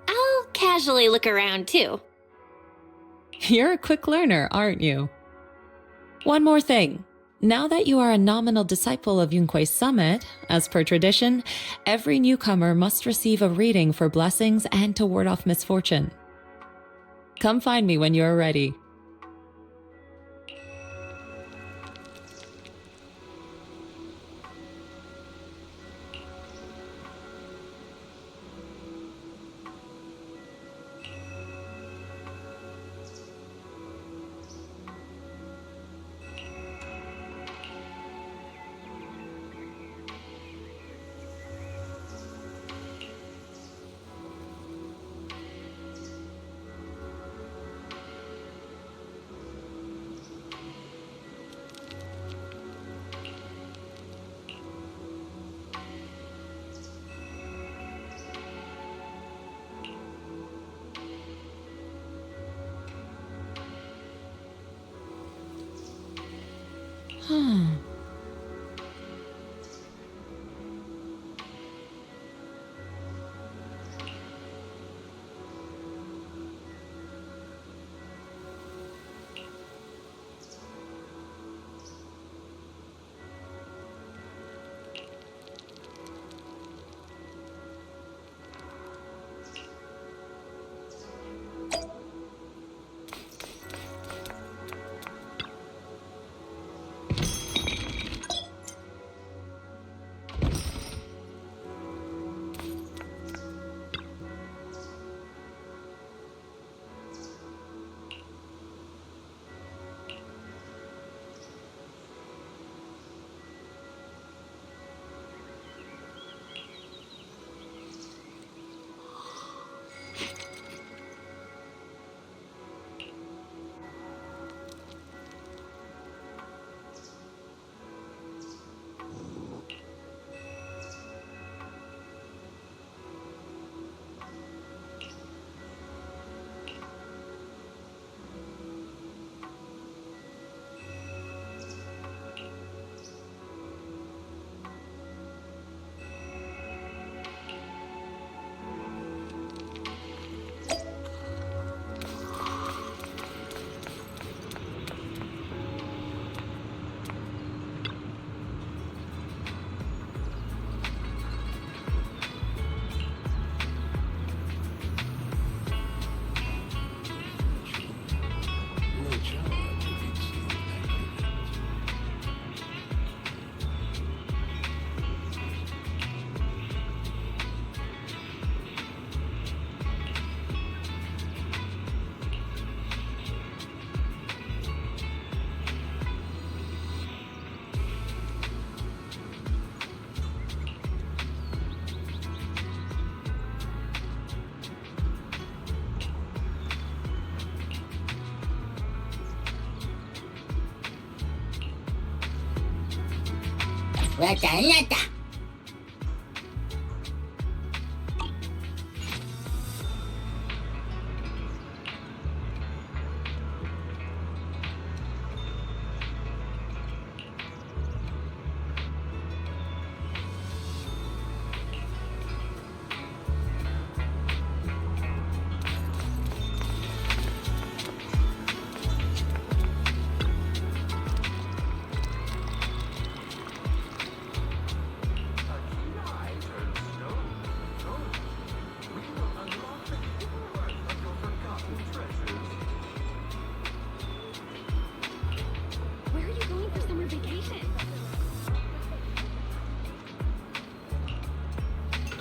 I'll casually look around too. You're a quick learner, aren't you? One more thing. Now that you are a nominal disciple of Yunque's summit, as per tradition, every newcomer must receive a reading for blessings and to ward off misfortune. Come find me when you are ready.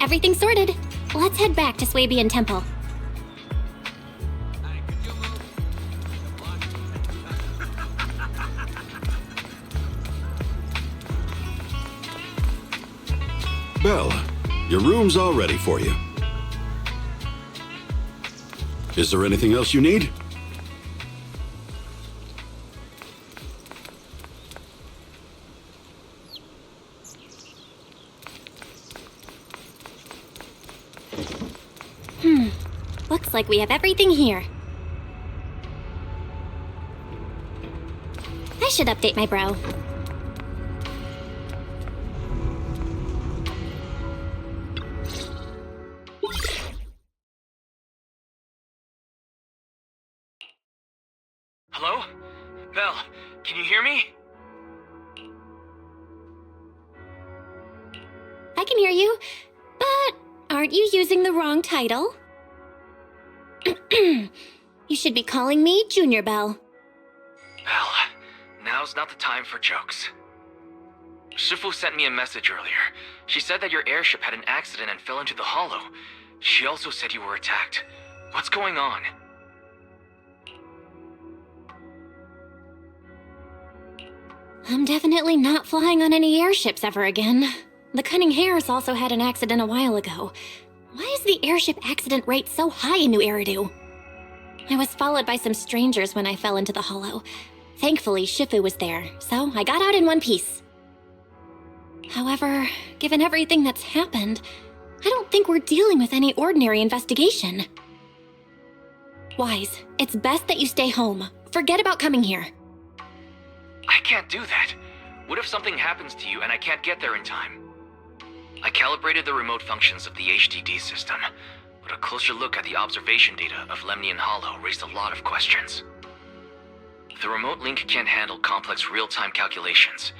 everything sorted. Let's head back to Swabian Temple. Belle, your room's all ready for you. Is there anything else you need? Looks like we have everything here. I should update my bro. Hello? Belle, can you hear me? I can hear you, but aren't you using the wrong title? You should be calling me Junior Belle. Belle, now's not the time for jokes. Shifu sent me a message earlier. She said that your airship had an accident and fell into the hollow. She also said you were attacked. What's going on? I'm definitely not flying on any airships ever again. The Cunning Hares also had an accident a while ago. Why is the airship accident rate so high in New Eridu? I was followed by some strangers when I fell into the hollow. Thankfully, Shifu was there, so I got out in one piece. However, given everything that's happened, I don't think we're dealing with any ordinary investigation. Wise, it's best that you stay home. Forget about coming here. I can't do that. What if something happens to you and I can't get there in time? I calibrated the remote functions of the HDD system, but a closer look at the observation data of Lemnian Hollow raised a lot of questions. The remote link can't handle complex real-time calculations.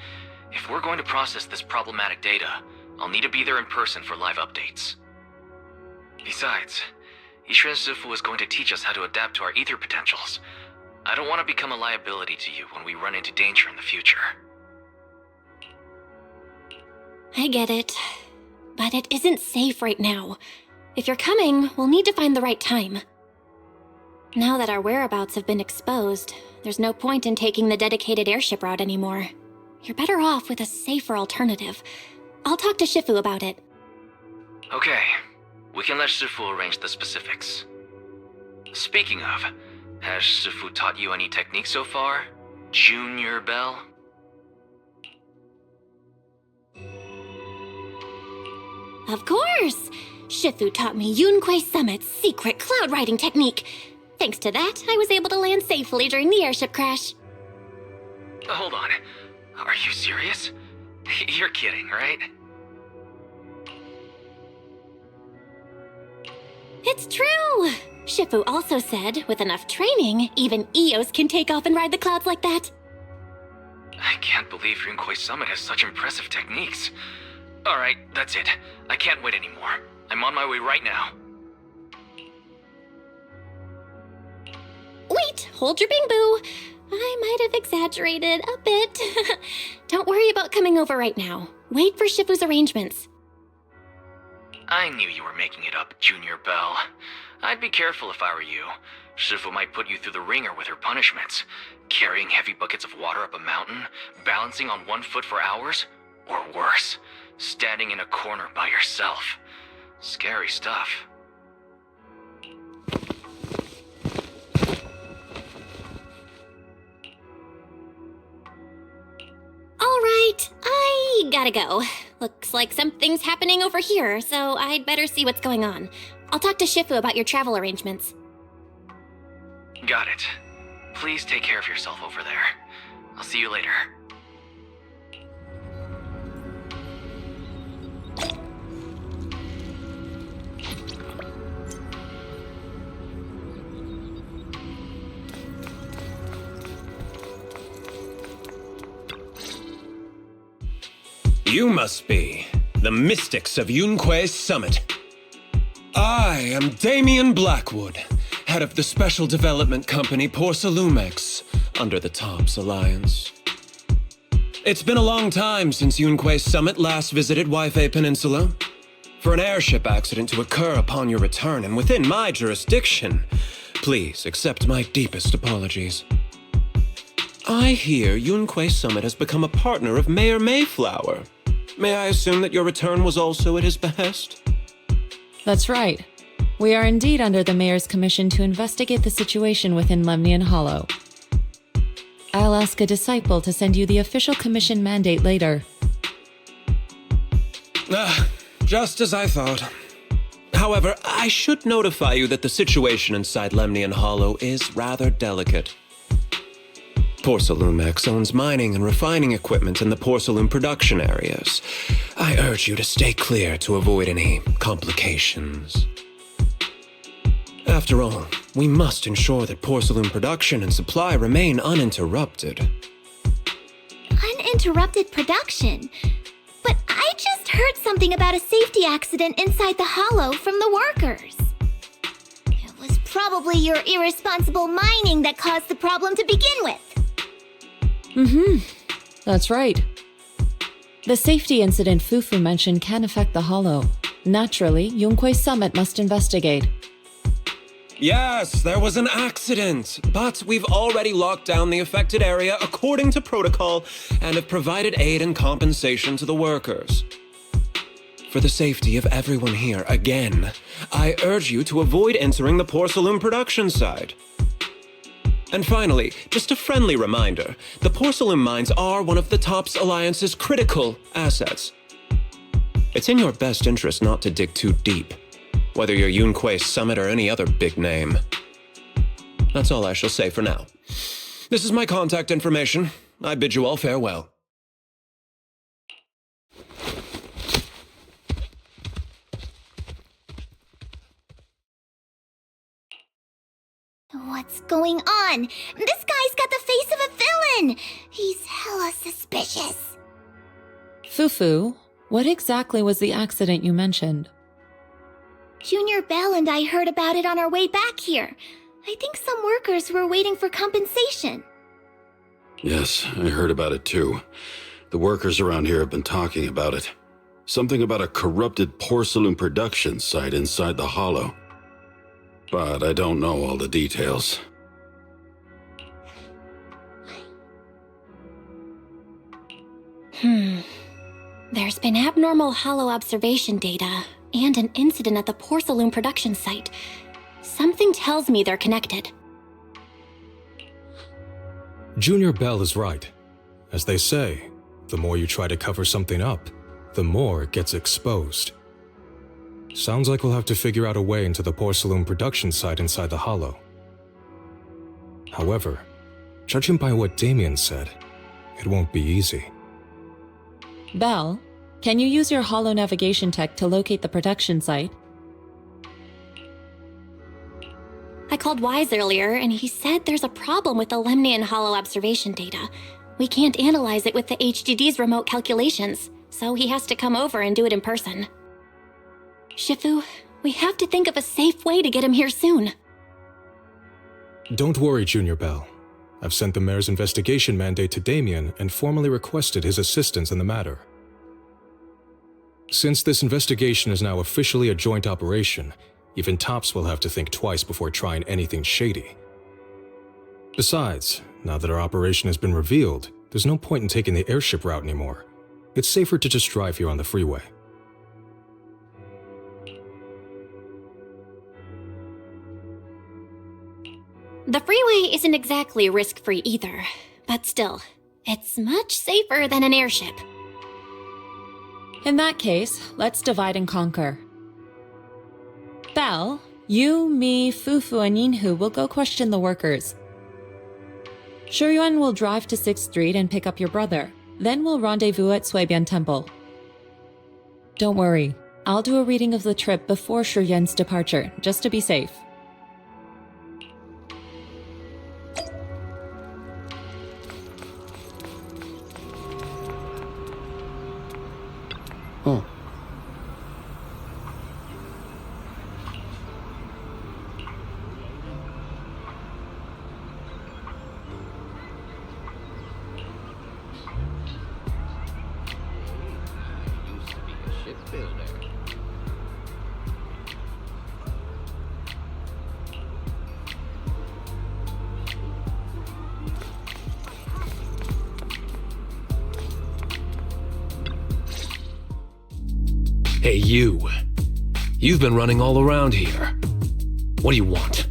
If we're going to process this problematic data, I'll need to be there in person for live updates. Besides, Ishren Sifu is going to teach us how to adapt to our ether potentials. I don't want to become a liability to you when we run into danger in the future. I get it, but it isn't safe right now. If you're coming, we'll need to find the right time. Now that our whereabouts have been exposed, there's no point in taking the dedicated airship route anymore. You're better off with a safer alternative. I'll talk to Shifu about it. Okay, we can let Shifu arrange the specifics. Speaking of, has Shifu taught you any techniques so far, Junior Belle? Of course! Shifu taught me Yunquei Summit's secret cloud riding technique. Thanks to that, I was able to land safely during the airship crash. Hold on. Are you serious? You're kidding, right? It's true! Shifu also said, with enough training, even Eos can take off and ride the clouds like that. I can't believe Yunquei Summit has such impressive techniques. Alright, that's it. I can't wait anymore. I'm on my way right now. Wait, hold your bing boo. I might have exaggerated a bit. Don't worry about coming over right now. Wait for Shifu's arrangements. I knew you were making it up, Junior Belle. I'd be careful if I were you. Shifu might put you through the ringer with her punishments. Carrying heavy buckets of water up a mountain, balancing on one foot for hours, or worse, standing in a corner by yourself. Scary stuff. Alright, I gotta go. Looks like something's happening over here, so I'd better see what's going on. I'll talk to Shifu about your travel arrangements. Got it. Please take care of yourself over there. I'll see you later. You must be the mystics of Yunquei's Summit. I am Damien Blackwood, head of the Special Development Company Porcelumex, under the Tops Alliance. It's been a long time since Yunquei's Summit last visited Waifei Peninsula. For an airship accident to occur upon your return and within my jurisdiction, please accept my deepest apologies. I hear Yunquei Summit has become a partner of Mayor Mayflower. May I assume that your return was also at his behest? That's right. We are indeed under the Mayor's commission to investigate the situation within Lemnian Hollow. I'll ask a disciple to send you the official commission mandate later. Just as I thought. However, I should notify you that the situation inside Lemnian Hollow is rather delicate. Porcelalumex owns mining and refining equipment in the porcelain production areas. I urge you to stay clear to avoid any complications. After all, we must ensure that porcelain production and supply remain uninterrupted. Uninterrupted production? But I just heard something about a safety accident inside the hollow from the workers. It was probably your irresponsible mining that caused the problem to begin with. That's right. The safety incident Fufu mentioned can affect the hollow. Naturally, Yunquei Summit must investigate. Yes, there was an accident, but we've already locked down the affected area according to protocol and have provided aid and compensation to the workers. For the safety of everyone here, again, I urge you to avoid entering the porcelain production site. And finally, just a friendly reminder, the porcelain mines are one of the TOPS Alliance's critical assets. It's in your best interest not to dig too deep, whether you're Yunquei Summit or any other big name. That's all I shall say for now. This is my contact information. I bid you all farewell. What's going on? This guy's got the face of a villain! He's hella suspicious. Fufu, what exactly was the accident you mentioned? Junior Belle and I heard about it on our way back here. I think some workers were waiting for compensation. Yes, I heard about it too. The workers around here have been talking about it. Something about a corrupted porcelain production site inside the hollow. But I don't know all the details. There's been abnormal hollow observation data and an incident at the porcelain production site. Something tells me they're connected. Junior Belle is right. As they say, the more you try to cover something up, the more it gets exposed. Sounds like we'll have to figure out a way into the porcelain production site inside the hollow. However, judging by what Damien said, it won't be easy. Belle, can you use your hollow navigation tech to locate the production site? I called Wise earlier, and he said there's a problem with the Lemnian hollow observation data. We can't analyze it with the HDD's remote calculations, so he has to come over and do it in person. Shifu, we have to think of a safe way to get him here soon. Don't worry, Junior Belle. I've sent the mayor's investigation mandate to Damien and formally requested his assistance in the matter. Since this investigation is now officially a joint operation, even TOPS will have to think twice before trying anything shady. Besides, now that our operation has been revealed, there's no point in taking the airship route anymore. It's safer to just drive here on the freeway. The freeway isn't exactly risk-free either, but still, it's much safer than an airship. In that case, let's divide and conquer. Belle, you, me, Fufu, and Yinhu will go question the workers. Shuyuan will drive to 6th Street and pick up your brother. Then we'll rendezvous at Suibian Temple. Don't worry, I'll do a reading of the trip before Shuyuan's departure, just to be safe. Oh. Hey, you. You've been running all around here. What do you want?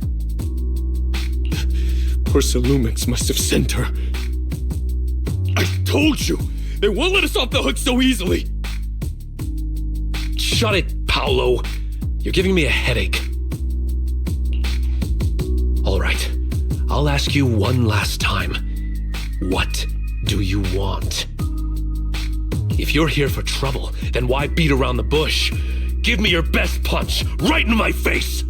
Porsalumix must have sent her. I told you! They won't let us off the hook so easily! Shut it, Paolo. You're giving me a headache. All right. I'll ask you one last time. What do you want? If you're here for trouble, then why beat around the bush? Give me your best punch, right in my face!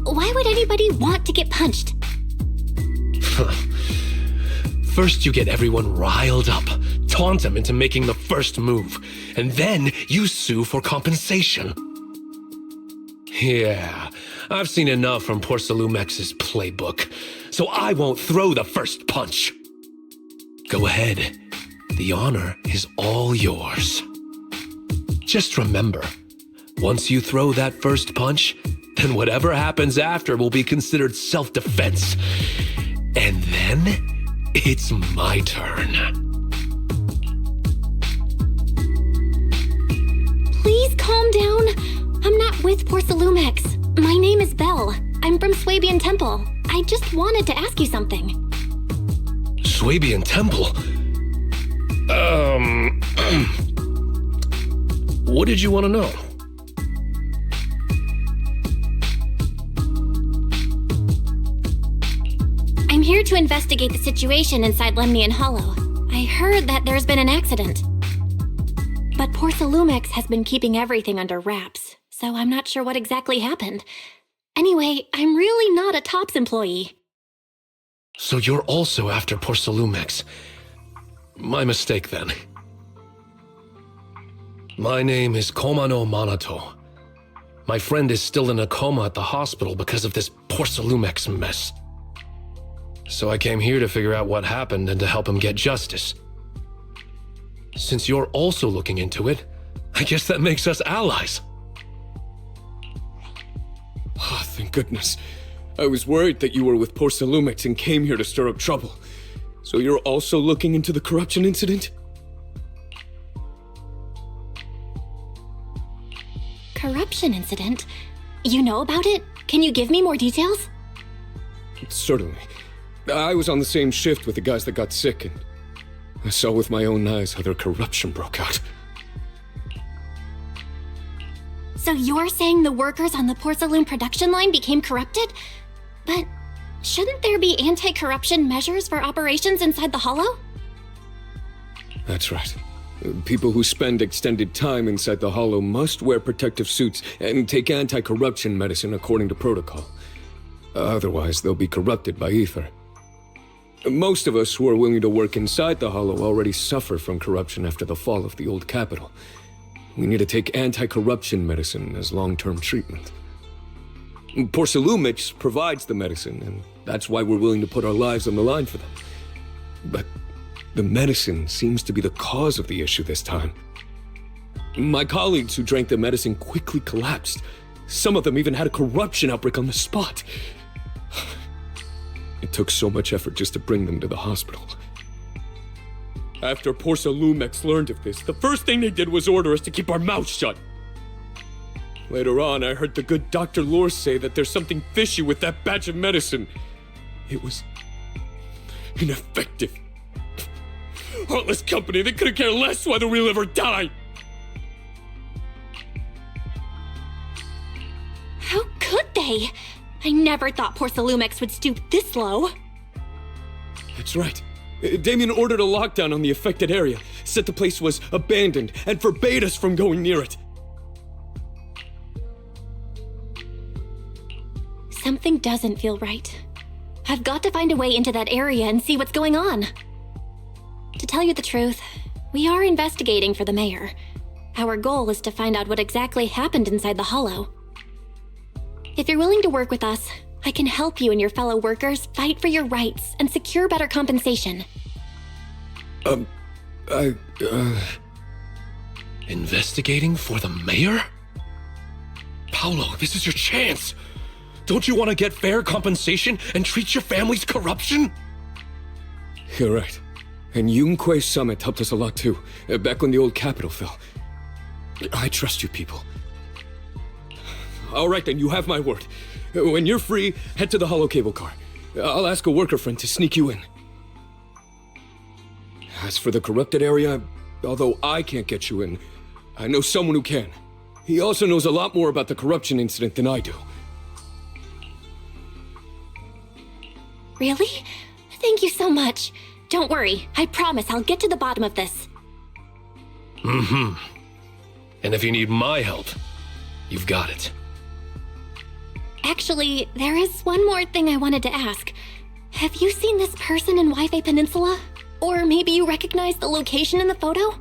Why would anybody want to get punched? First you get everyone riled up, taunt them into making the first move, and then you sue for compensation. Yeah, I've seen enough from Porsalumex's playbook, so I won't throw the first punch. Go ahead. The honor is all yours. Just remember, once you throw that first punch, then whatever happens after will be considered self-defense. And then, it's my turn. Please calm down. I'm not with Porsalumex. My name is Belle. I'm from Swabian Temple. I just wanted to ask you something. Swabian Temple? What did you want to know? I'm here to investigate the situation inside Lemnian Hollow. I heard that there's been an accident. But Porsalumex has been keeping everything under wraps, so I'm not sure what exactly happened. Anyway, I'm really not a TOPS employee. So you're also after Porsalumex. My mistake, then. My name is Komano Manato. My friend is still in a coma at the hospital because of this Porsalumex mess. So I came here to figure out what happened and to help him get justice. Since you're also looking into it, I guess that makes us allies. Oh, thank goodness. I was worried that you were with Porsalumix and came here to stir up trouble. So you're also looking into the corruption incident? Corruption incident? You know about it? Can you give me more details? Certainly. I was on the same shift with the guys that got sick, and I saw with my own eyes how their corruption broke out. So you're saying the workers on the Porcelain production line became corrupted? But shouldn't there be anti-corruption measures for operations inside the Hollow? That's right. People who spend extended time inside the Hollow must wear protective suits and take anti-corruption medicine according to protocol. Otherwise, they'll be corrupted by ether. Most of us who are willing to work inside the Hollow already suffer from corruption after the fall of the old capital. We need to take anti-corruption medicine as long-term treatment. Porsalumix provides the medicine, and that's why we're willing to put our lives on the line for them. But the medicine seems to be the cause of the issue this time. My colleagues who drank the medicine quickly collapsed. Some of them even had a corruption outbreak on the spot. It took so much effort just to bring them to the hospital. After Porsalumix learned of this, the first thing they did was order us to keep our mouths shut. Later on, I heard the good Dr. Lore say that there's something fishy with that batch of medicine. It was ineffective. Heartless company, they couldn't care less whether we live or die. How could they? I never thought Porsalumix would stoop this low. That's right. Damien ordered a lockdown on the affected area, said the place was abandoned, and forbade us from going near it. Something doesn't feel right. I've got to find a way into that area and see what's going on. To tell you the truth, we are investigating for the mayor. Our goal is to find out what exactly happened inside the Hollow. If you're willing to work with us, I can help you and your fellow workers fight for your rights and secure better compensation. Investigating for the mayor? Paolo, this is your chance. Don't you want to get fair compensation and treat your family's corruption? You're right. And Yunque Summit helped us a lot too, back when the old capital fell. I trust you people. All right then, you have my word. When you're free, head to the hollow cable car. I'll ask a worker friend to sneak you in. As for the corrupted area, although I can't get you in, I know someone who can. He also knows a lot more about the corruption incident than I do. Really? Thank you so much. Don't worry, I promise I'll get to the bottom of this. Mm-hmm. And if you need my help, you've got it. Actually, there is one more thing I wanted to ask. Have you seen this person in Wi-Fi Peninsula? Or maybe you recognize the location in the photo?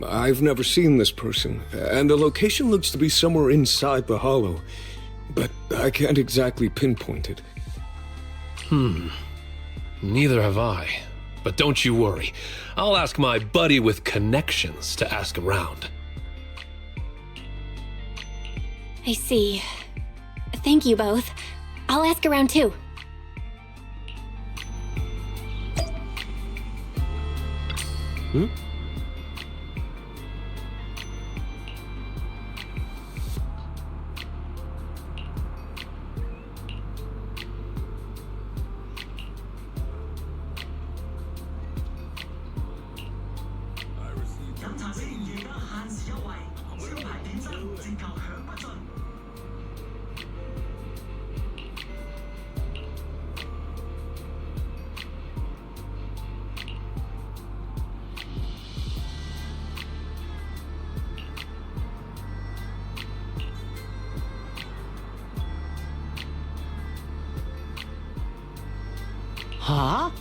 I've never seen this person, and the location looks to be somewhere inside the hollow, but I can't exactly pinpoint it. Neither have I. But don't you worry. I'll ask my buddy with connections to ask around. I see. Thank you both. I'll ask around too. Huh?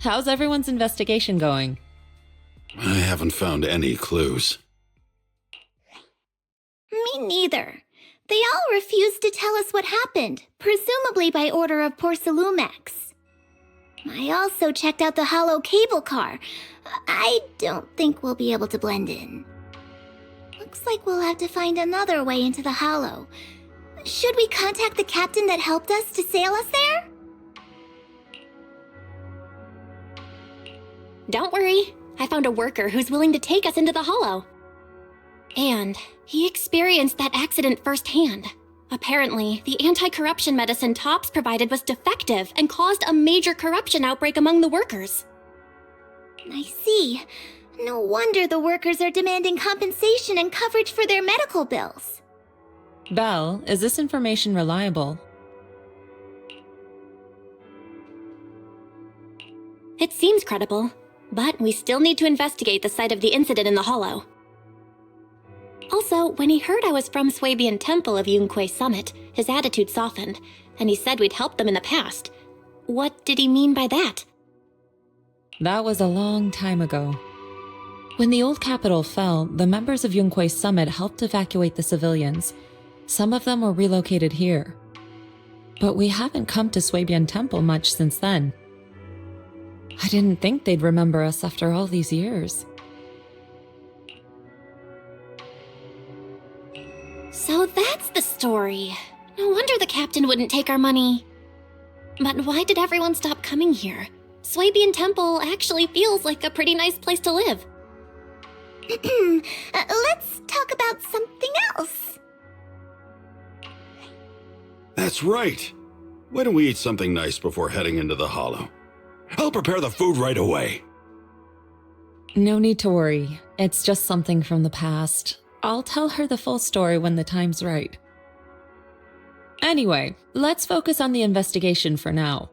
How's everyone's investigation going? I haven't found any clues. Me neither. They all refused to tell us what happened, presumably by order of Porcelumex. I also checked out the hollow cable car. I don't think we'll be able to blend in. Looks like we'll have to find another way into the hollow. Should we contact the captain that helped us to sail us there? Don't worry. I found a worker who's willing to take us into the hollow. And he experienced that accident firsthand. Apparently, the anti-corruption medicine Tops provided was defective and caused a major corruption outbreak among the workers. I see. No wonder the workers are demanding compensation and coverage for their medical bills. Belle, is this information reliable? It seems credible, but we still need to investigate the site of the incident in the hollow. Also, when he heard I was from Swabian Temple of Yunque Summit, his attitude softened, and he said we'd helped them in the past. What did he mean by that? That was a long time ago. When the old capital fell, the members of Yunque Summit helped evacuate the civilians. Some of them were relocated here. But we haven't come to Swabian Temple much since then. I didn't think they'd remember us after all these years. So that's the story. No wonder the captain wouldn't take our money. But why did everyone stop coming here? Swabian Temple actually feels like a pretty nice place to live. Let's talk about something else. That's right. Why don't we eat something nice before heading into the hollow? I'll prepare the food right away. No need to worry. It's just something from the past. I'll tell her the full story when the time's right. Anyway, let's focus on the investigation for now.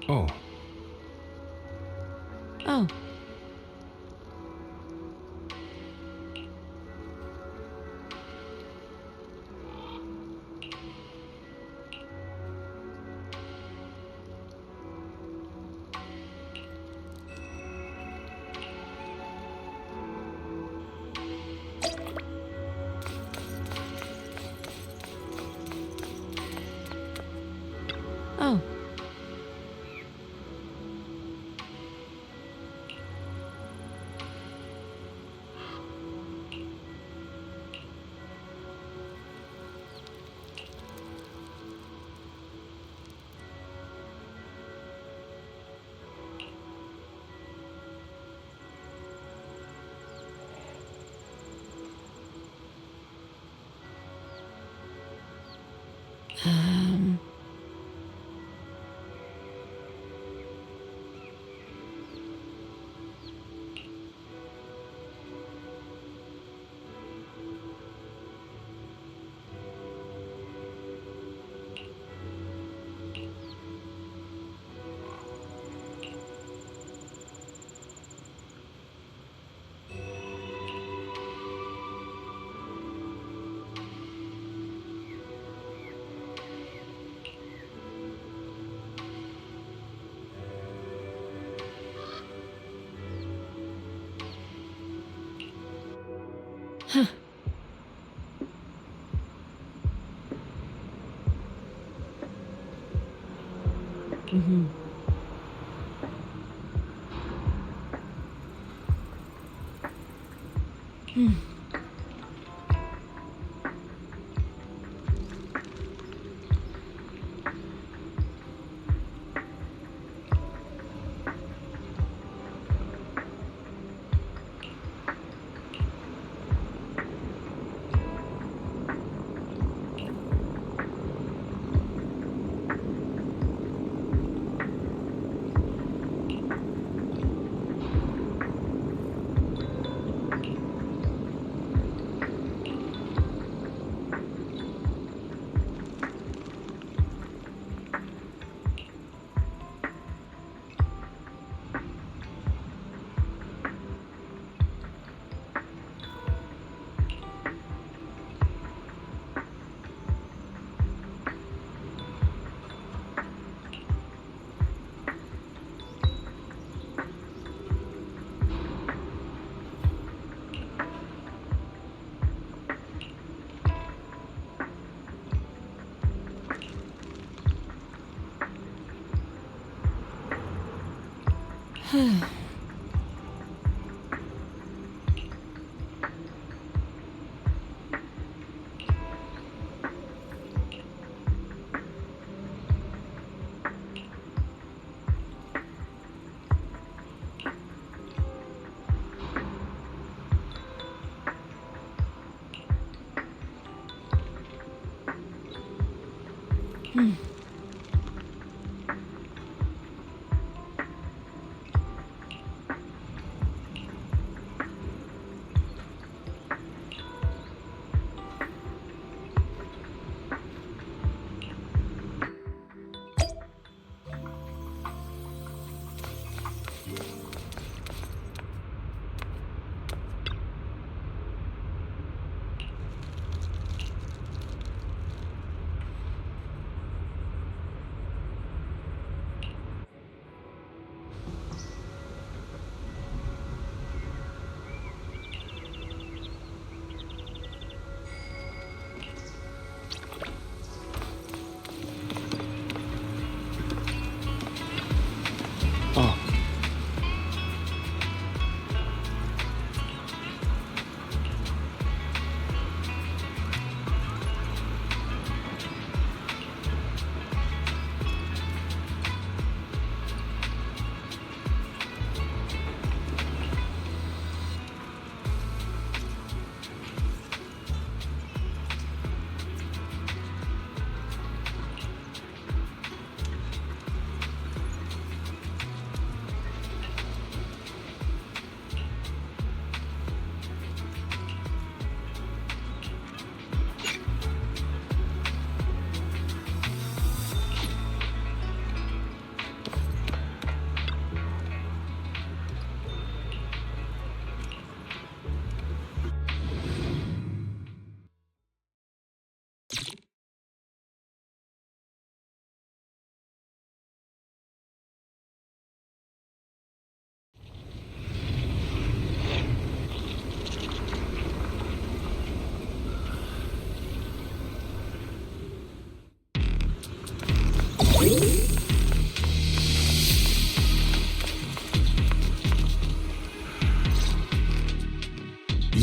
Oh. Oh. Oh. Huh. Mm-hmm. Hmm.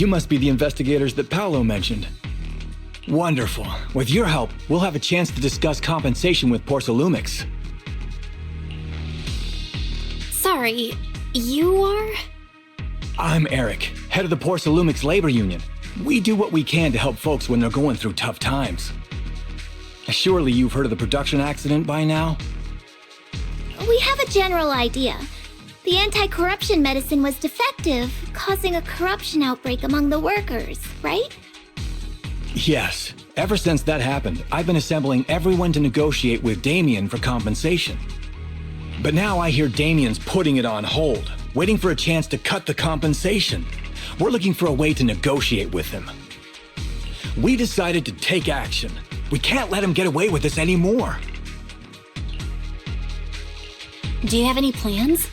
You must be the investigators that Paolo mentioned. Wonderful. With your help, we'll have a chance to discuss compensation with Porsalumix. Sorry, you are? I'm Eric, head of the Porsalumix Labor Union. We do what we can to help folks when they're going through tough times. Surely you've heard of the production accident by now? We have a general idea. The anti-corruption medicine was defective, causing a corruption outbreak among the workers, right? Yes. Ever since that happened, I've been assembling everyone to negotiate with Damien for compensation. But now I hear Damien's putting it on hold, waiting for a chance to cut the compensation. We're looking for a way to negotiate with him. We decided to take action. We can't let him get away with this anymore. Do you have any plans?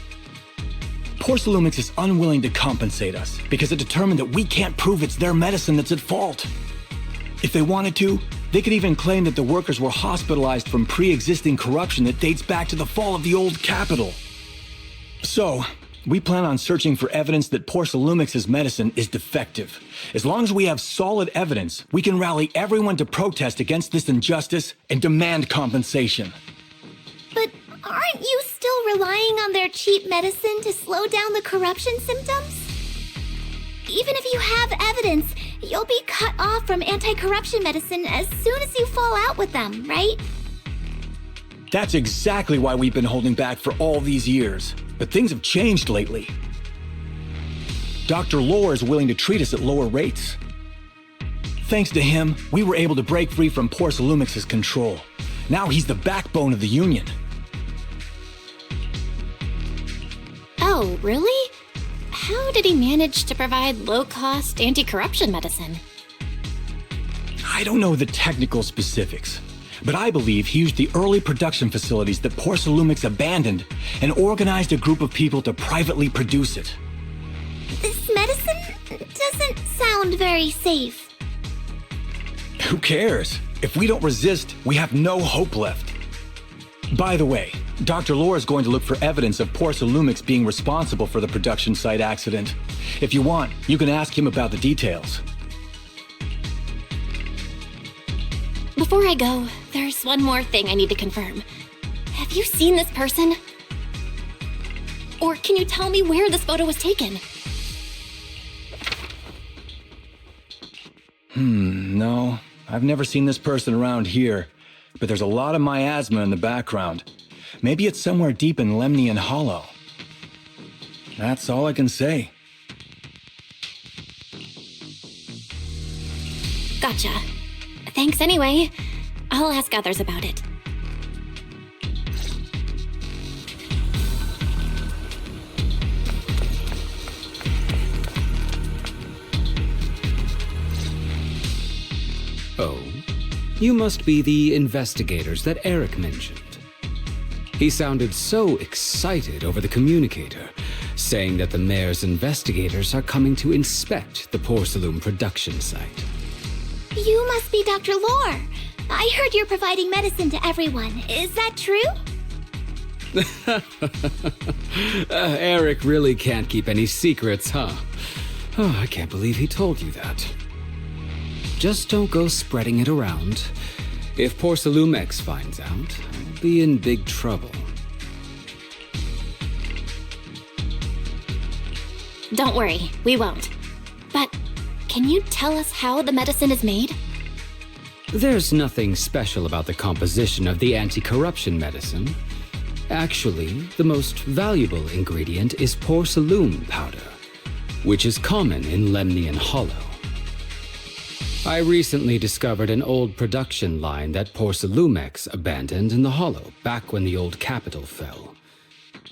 Porsalumix is unwilling to compensate us because it determined that we can't prove it's their medicine that's at fault. If they wanted to, they could even claim that the workers were hospitalized from pre-existing corruption that dates back to the fall of the old capital. So, we plan on searching for evidence that Porsalumix's medicine is defective. As long as we have solid evidence, we can rally everyone to protest against this injustice and demand compensation. But aren't you still relying on their cheap medicine to slow down the corruption symptoms? Even if you have evidence, you'll be cut off from anti-corruption medicine as soon as you fall out with them, right? That's exactly why we've been holding back for all these years. But things have changed lately. Dr. Lore is willing to treat us at lower rates. Thanks to him, we were able to break free from Porsalumix's control. Now he's the backbone of the Union. Oh, really? How did he manage to provide low-cost anti-corruption medicine? I don't know the technical specifics, but I believe he used the early production facilities that Porsalumix abandoned and organized a group of people to privately produce it. This medicine doesn't sound very safe. Who cares? If we don't resist, we have no hope left. By the way, Dr. Lore is going to look for evidence of Porsalumix being responsible for the production site accident. If you want, you can ask him about the details. Before I go, there's one more thing I need to confirm. Have you seen this person? Or can you tell me where this photo was taken? No. I've never seen this person around here, but there's a lot of miasma in the background. Maybe it's somewhere deep in Lemnian Hollow. That's all I can say. Gotcha. Thanks anyway. I'll ask others about it. Oh, you must be the investigators that Eric mentioned. He sounded so excited over the communicator, saying that the mayor's investigators are coming to inspect the Porsalum production site. You must be Dr. Lore. I heard you're providing medicine to everyone. Is that true? Eric really can't keep any secrets, huh? Oh, I can't believe he told you that. Just don't go spreading it around. If Porsalumix finds out, I'll be in big trouble. Don't worry, we won't. But can you tell us how the medicine is made? There's nothing special about the composition of the anti-corruption medicine. Actually, the most valuable ingredient is Porsalum powder, which is common in Lemnian Hollow. I recently discovered an old production line that Porsalumix abandoned in the Hollow back when the old capital fell.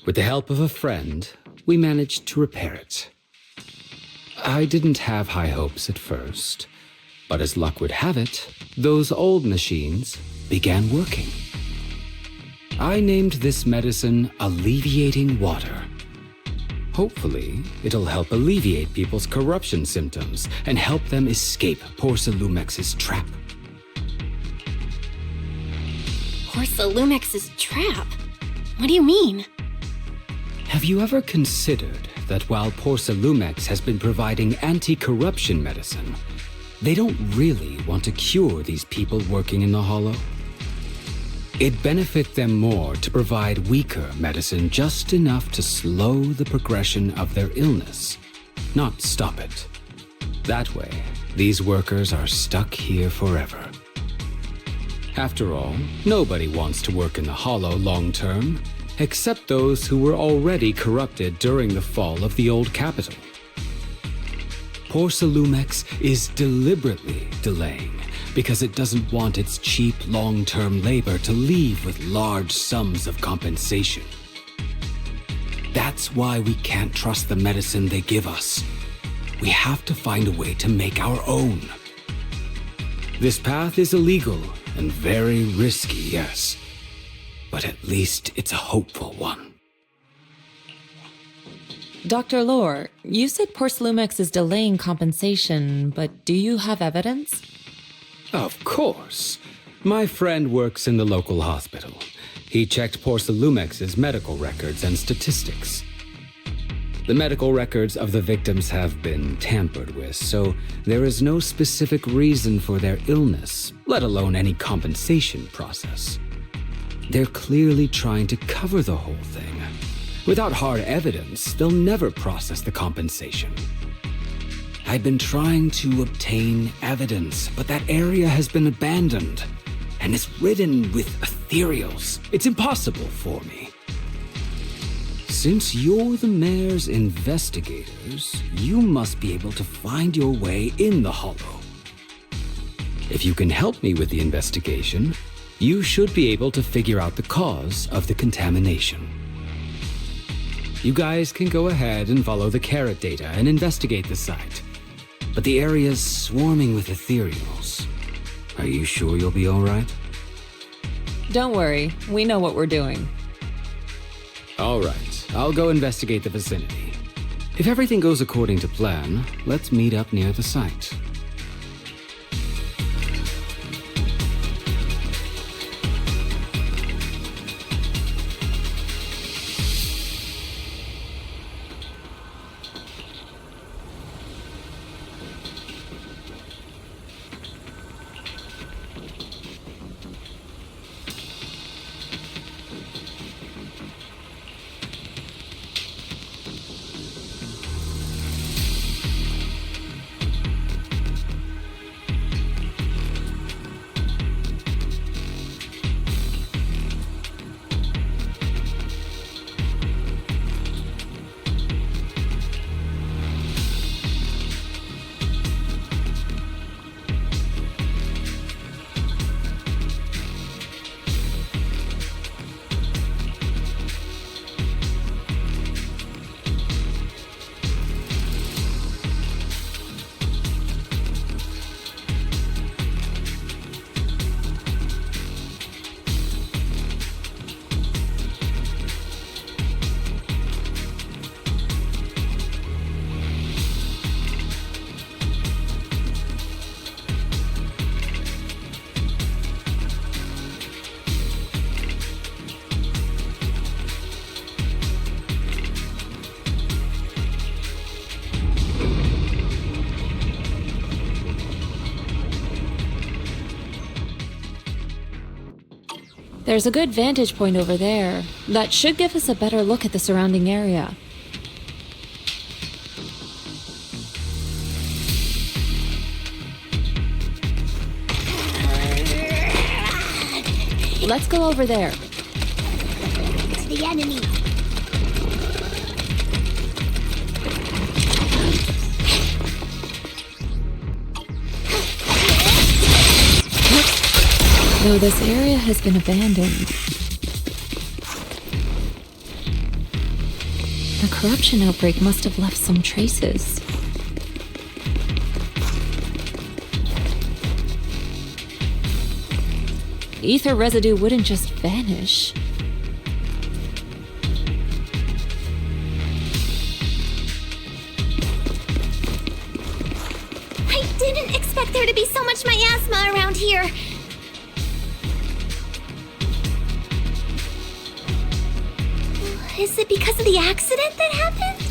With the help of a friend, we managed to repair it. I didn't have high hopes at first, but as luck would have it, those old machines began working. I named this medicine Alleviating Water. Hopefully, it'll help alleviate people's corruption symptoms and help them escape Porsalumix's trap. Porsalumix's trap? What do you mean? Have you ever considered that while Porcelumex has been providing anti-corruption medicine, they don't really want to cure these people working in the Hollow. It'd benefit them more to provide weaker medicine just enough to slow the progression of their illness, not stop it. That way, these workers are stuck here forever. After all, nobody wants to work in the Hollow long term, except those who were already corrupted during the fall of the old capital. Porcelumex is deliberately delaying because it doesn't want its cheap long-term labor to leave with large sums of compensation. That's why we can't trust the medicine they give us. We have to find a way to make our own. This path is illegal and very risky, yes, but at least it's a hopeful one. Dr. Lore, you said Porcelumex is delaying compensation, but do you have evidence? Of course. My friend works in the local hospital. He checked Porcelumex's medical records and statistics. The medical records of the victims have been tampered with, so there is no specific reason for their illness, let alone any compensation process. They're clearly trying to cover the whole thing. Without hard evidence, they'll never process the compensation. I've been trying to obtain evidence, but that area has been abandoned, and it's ridden with ethereals. It's impossible for me. Since you're the mayor's investigators, you must be able to find your way in the Hollow. If you can help me with the investigation, you should be able to figure out the cause of the contamination. You guys can go ahead and follow the carrot data and investigate the site. But the area's swarming with ethereals. Are you sure you'll be all right? Don't worry, we know what we're doing. All right, I'll go investigate the vicinity. If everything goes according to plan, let's meet up near the site. There's a good vantage point over there. That should give us a better look at the surrounding area. Let's go over there. To the enemy. Though this area has been abandoned, the corruption outbreak must have left some traces. Ether residue wouldn't just vanish. I didn't expect there to be so much miasma around here. Is it because of the accident that happened?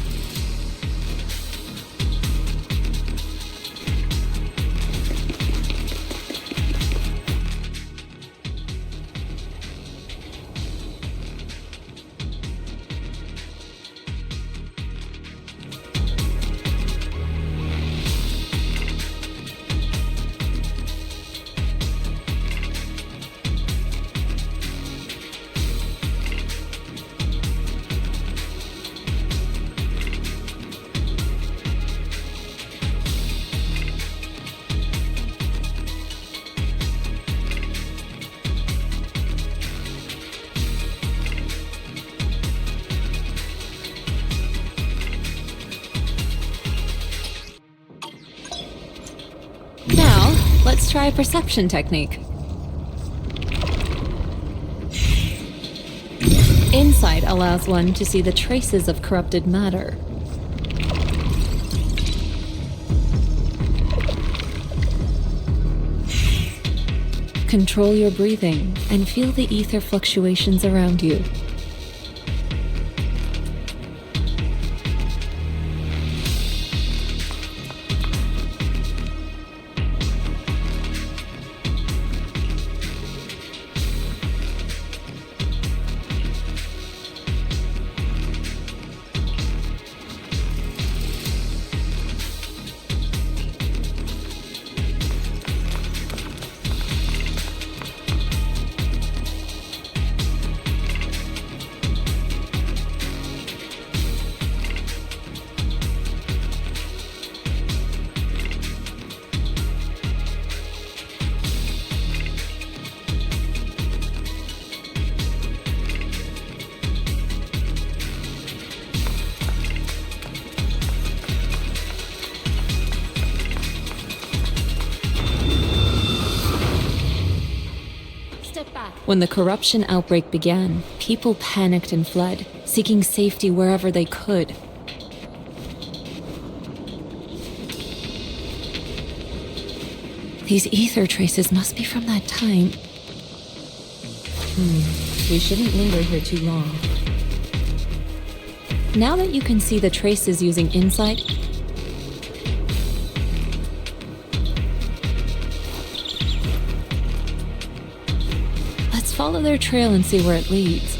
try a perception technique. Insight allows one to see the traces of corrupted matter. Control your breathing and feel the ether fluctuations around you. When the corruption outbreak began, people panicked and fled, seeking safety wherever they could. These ether traces must be from that time. We shouldn't linger here too long. Now that you can see the traces using insight, follow their trail and see where it leads.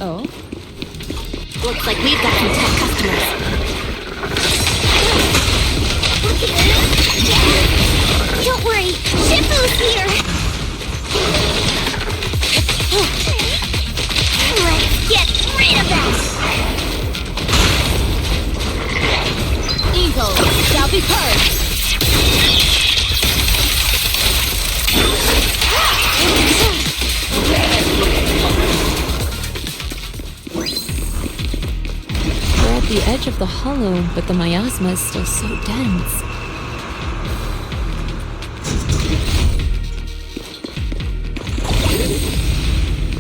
Oh? Looks like we've got some tech customers. Don't worry, Shifu's here! Let's get rid of that! Evil shall be purged! We're at the edge of the hollow, but the miasma is still so dense.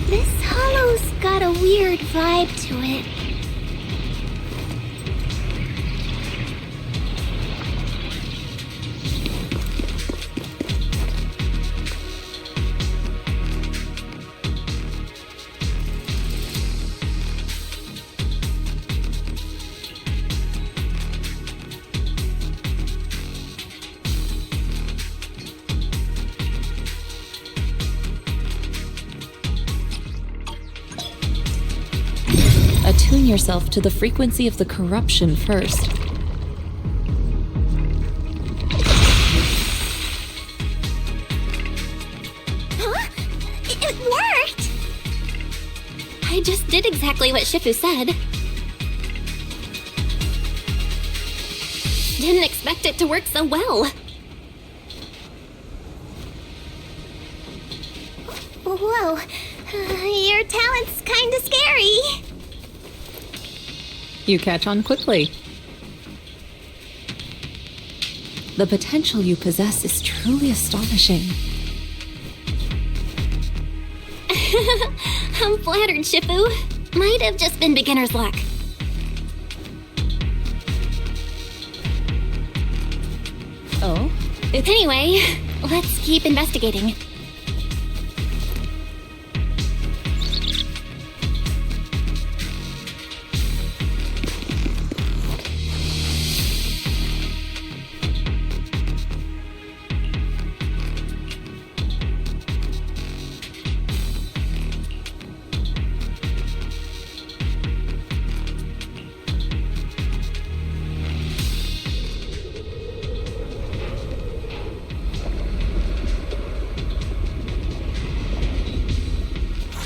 This hollow's got a weird vibe to it. attune yourself to the frequency of the corruption first. Huh? It worked! I just did exactly what Shifu said. Didn't expect it to work so well. Whoa, your talent's kinda scary. You catch on quickly. The potential you possess is truly astonishing. I'm flattered, Shifu. Might have just been beginner's luck. Oh? Anyway, let's keep investigating.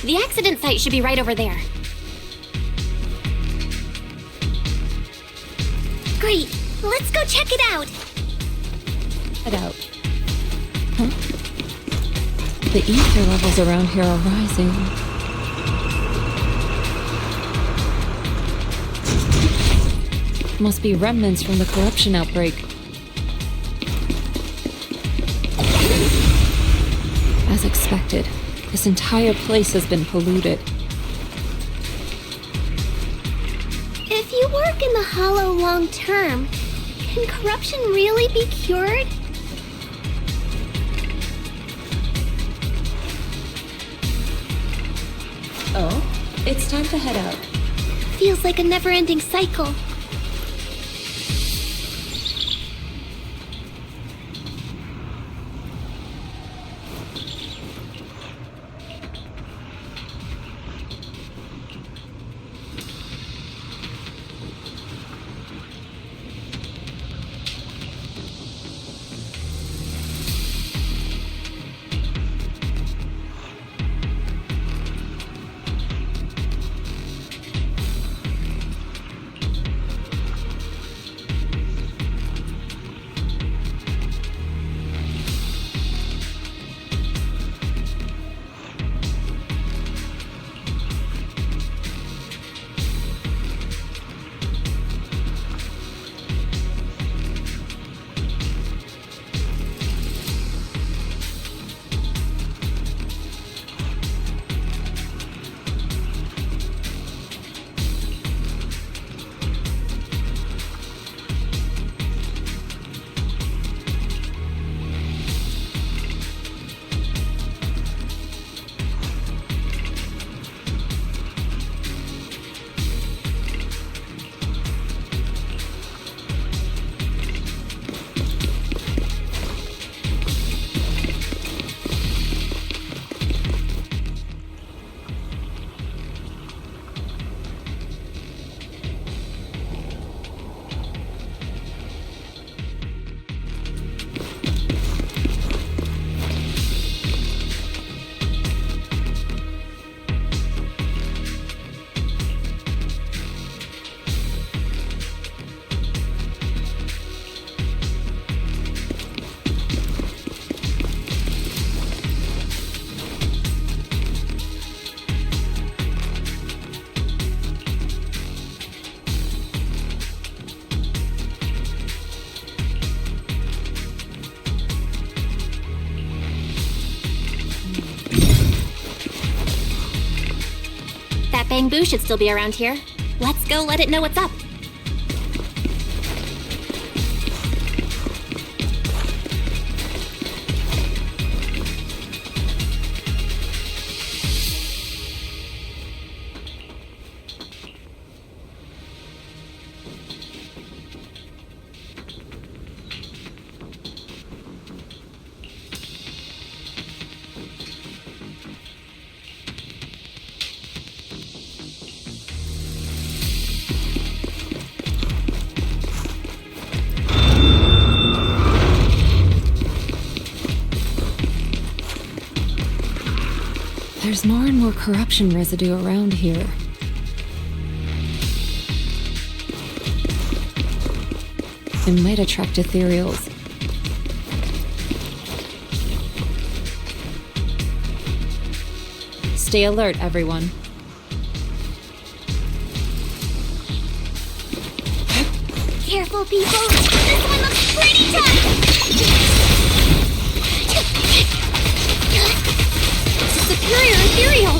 The accident site should be right over there. Great, let's go check it out. Head out. Huh? The ether levels around here are rising. Must be remnants from the corruption outbreak. As expected, this entire place has been polluted. If you work in the Hollow long term, can corruption really be cured? Oh, it's time to head out. Feels like a never-ending cycle. That bamboo should still be around here. Let's go let it know what's up. There's more and more corruption residue around here. It might attract ethereals. Stay alert, everyone. Careful, people! This one looks pretty tough! Superior ethereal!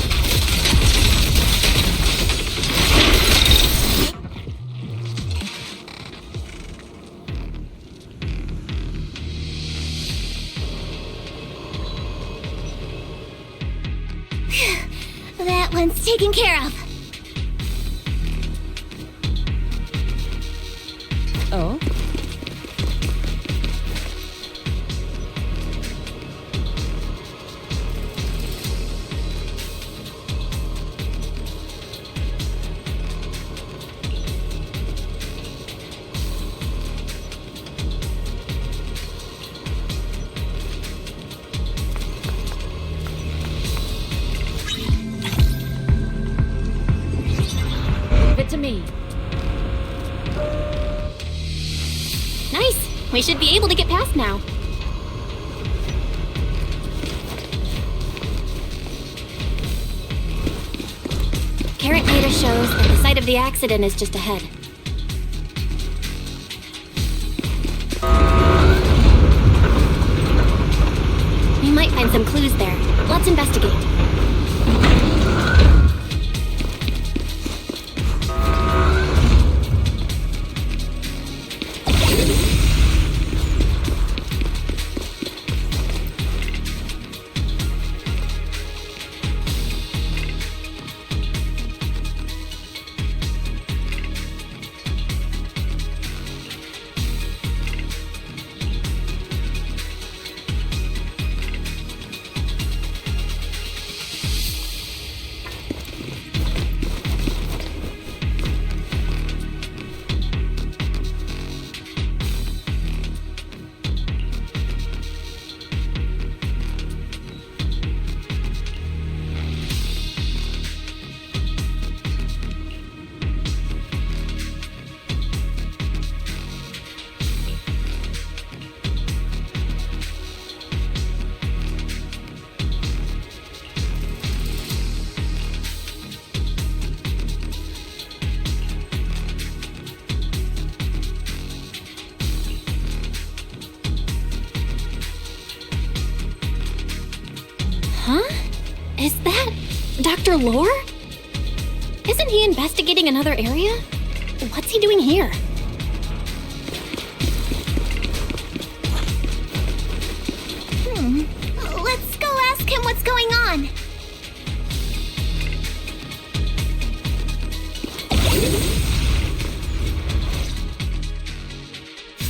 That one's taken care of. Oh? Leave it to me. Nice! We should be able to get past now. Carrot data shows that the site of the accident is just ahead. We might find some clues there. Let's investigate. Huh? Is that Dr. Lore? Isn't he investigating another area? What's he doing here? Let's go ask him what's going on.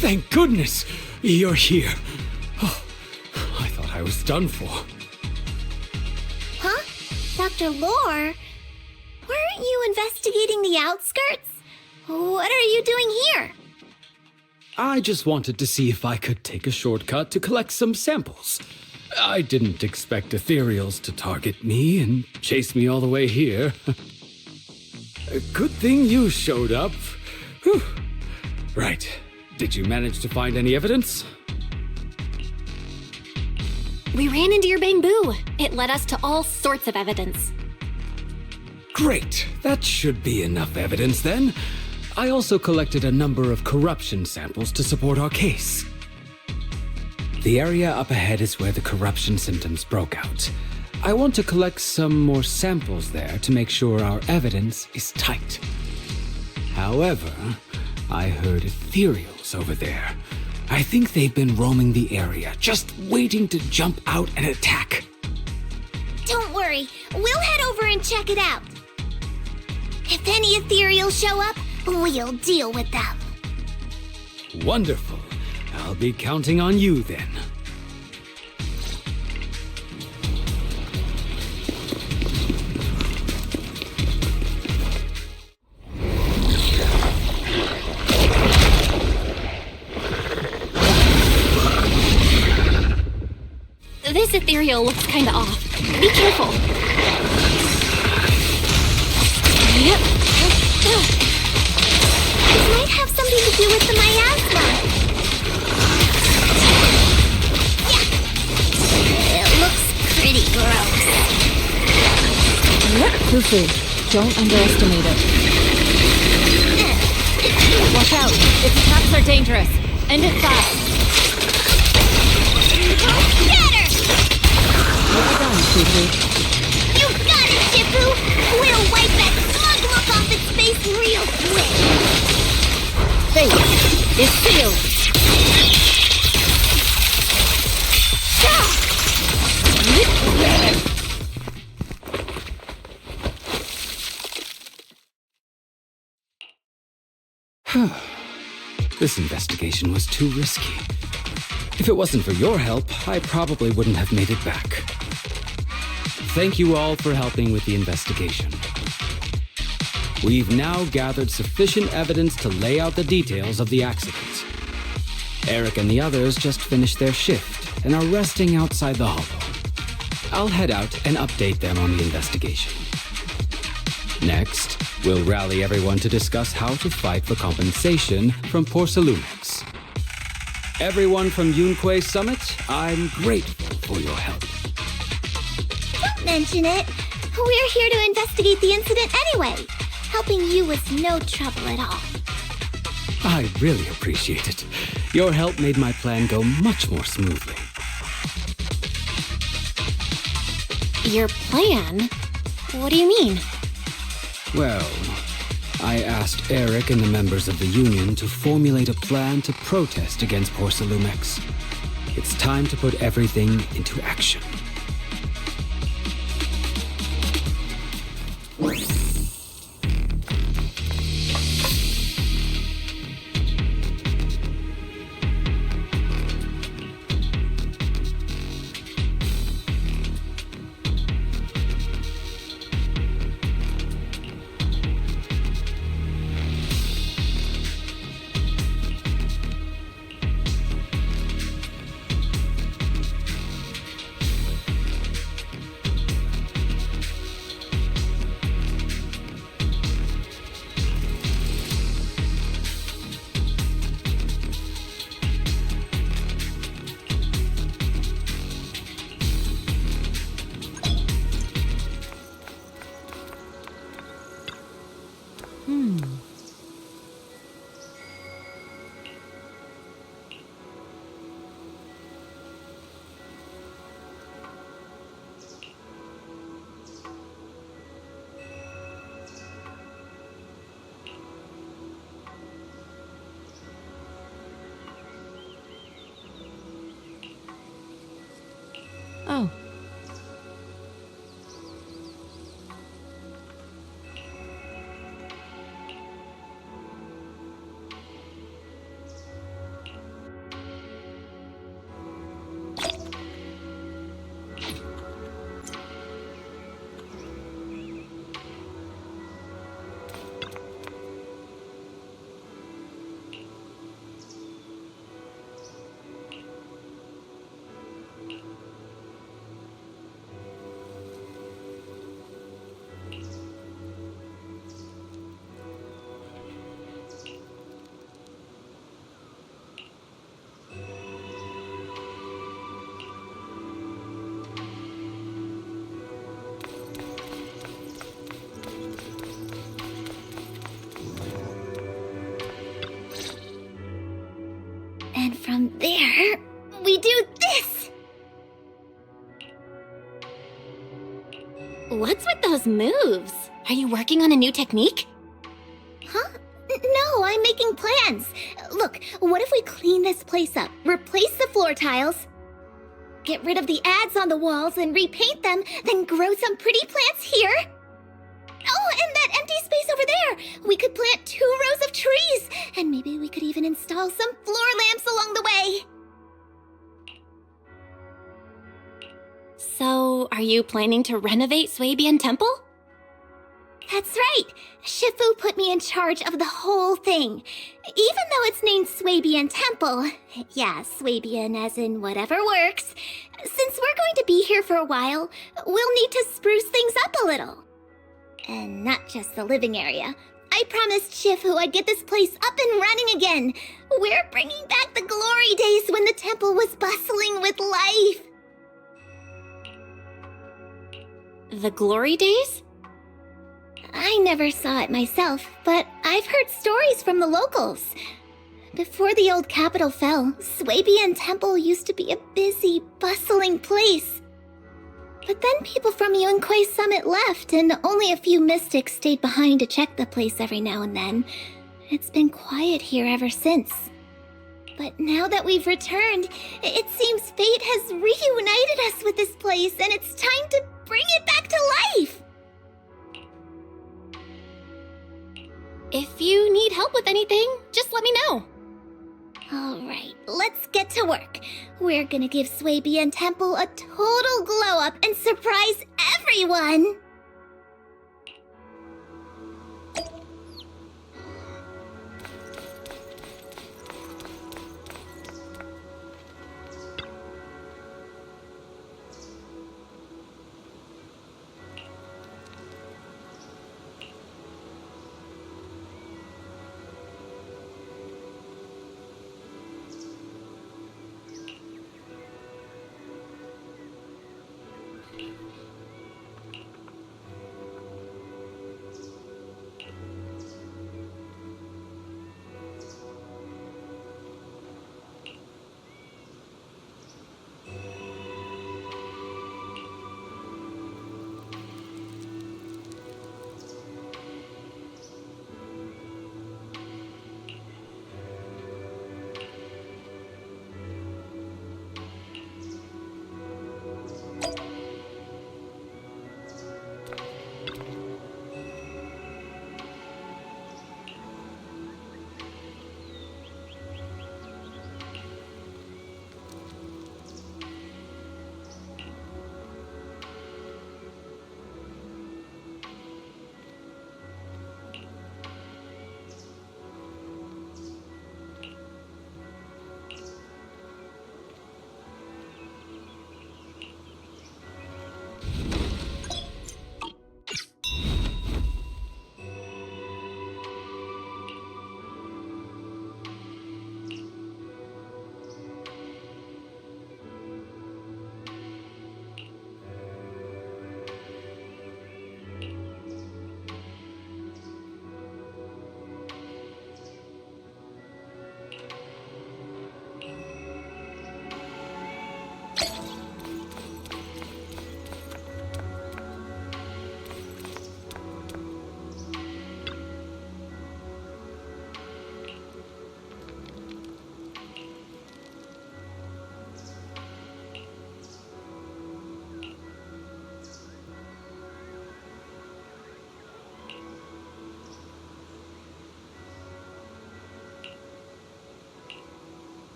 Thank goodness you're here. Oh, I thought I was done for. Huh? Dr. Lore? Weren't you investigating the outskirts? What are you doing here? I just wanted to see if I could take a shortcut to collect some samples. I didn't expect ethereals to target me and chase me all the way here. Good thing you showed up. Whew. Right. Did you manage to find any evidence? We ran into your bamboo. It led us to all sorts of evidence. Great. That should be enough evidence then. I also collected a number of corruption samples to support our case. The area up ahead is where the corruption symptoms broke out. I want to collect some more samples there to make sure our evidence is tight. However, I heard ethereals over there. I think they've been roaming the area, just waiting to jump out and attack. Don't worry, we'll head over and check it out. If any ethereals show up, we'll deal with them. Wonderful. I'll be counting on you then. This ethereal looks kinda off. Be careful. Yep. It might have something to do with the miasma. Yeah. It looks pretty gross. Yep, Fufu. Don't underestimate it. Watch out! Its attacks are dangerous. End it fast. Get her! Well done, Fufu. You got it, Shifu! We'll wipe that smug look off its face real quick! Fate is sealed. This investigation was too risky. If it wasn't for your help, I probably wouldn't have made it back. Thank you all for helping with the investigation. We've now gathered sufficient evidence to lay out the details of the accident. Eric and the others just finished their shift and are resting outside the hollow. I'll head out and update them on the investigation. Next, we'll rally everyone to discuss how to fight for compensation from Porcelumex. Everyone from Yunque Summit, I'm grateful for your help. Don't mention it. We're here to investigate the incident anyway. Helping you was no trouble at all. I really appreciate it. Your help made my plan go much more smoothly. Your plan? What do you mean? Well, I asked Eric and the members of the Union to formulate a plan to protest against Porcelumex. It's time to put everything into action. Oh. And from there, we do this! What's with those moves? Are you working on a new technique? Huh? No, I'm making plans. Look, what if we clean this place up, replace the floor tiles, get rid of the ads on the walls and repaint them, then grow some pretty plants here? Oh, and that empty space over there! We could plant 2 rows of trees, and maybe we could even install some floor lamps along the way. So, are you planning to renovate Swabian Temple? That's right. Shifu put me in charge of the whole thing. Even though it's named Swabian Temple. Yeah, Swabian as in whatever works. Since we're going to be here for a while, we'll need to spruce things up a little. And not just the living area. I promised Shifu I'd get this place up and running again. We're bringing back the glory days when the temple was bustling with life. The glory days? I never saw it myself, but I've heard stories from the locals. Before the old capital fell, Swabian Temple used to be a busy, bustling place. But then people from Yunquei Summit left, and only a few mystics stayed behind to check the place every now and then. It's been quiet here ever since. But now that we've returned, it seems fate has reunited us with this place, and it's time to bring it back to life! If you need help with anything, just let me know. Alright, let's get to work. We're gonna give Swabian Temple a total glow-up and surprise everyone!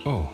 Oh.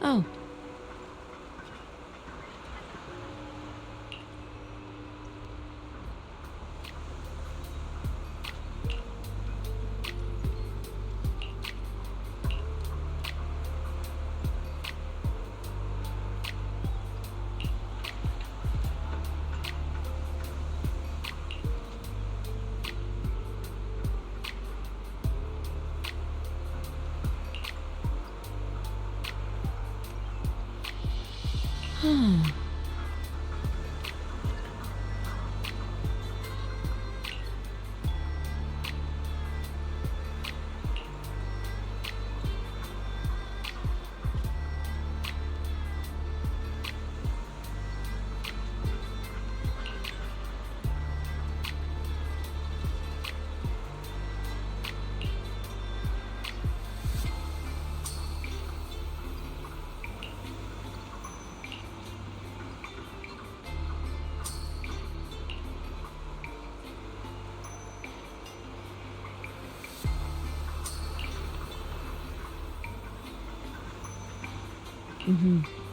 Oh. Mm-hmm.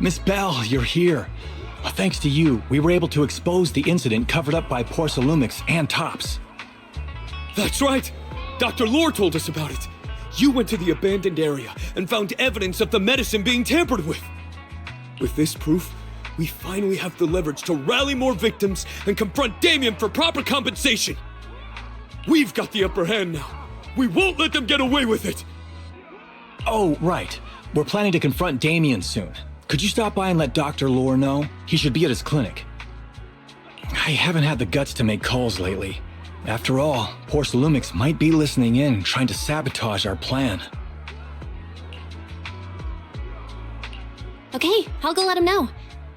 Miss Belle, you're here. Thanks to you, we were able to expose the incident covered up by Porcelumix and Tops. That's right! Dr. Lore told us about it. You went to the abandoned area and found evidence of the medicine being tampered with. With this proof, we finally have the leverage to rally more victims and confront Damien for proper compensation. We've got the upper hand now. We won't let them get away with it. Oh, right. We're planning to confront Damien soon. Could you stop by and let Dr. Lore know? He should be at his clinic. I haven't had the guts to make calls lately. After all, Porcelumix might be listening in, trying to sabotage our plan. Okay, I'll go let him know.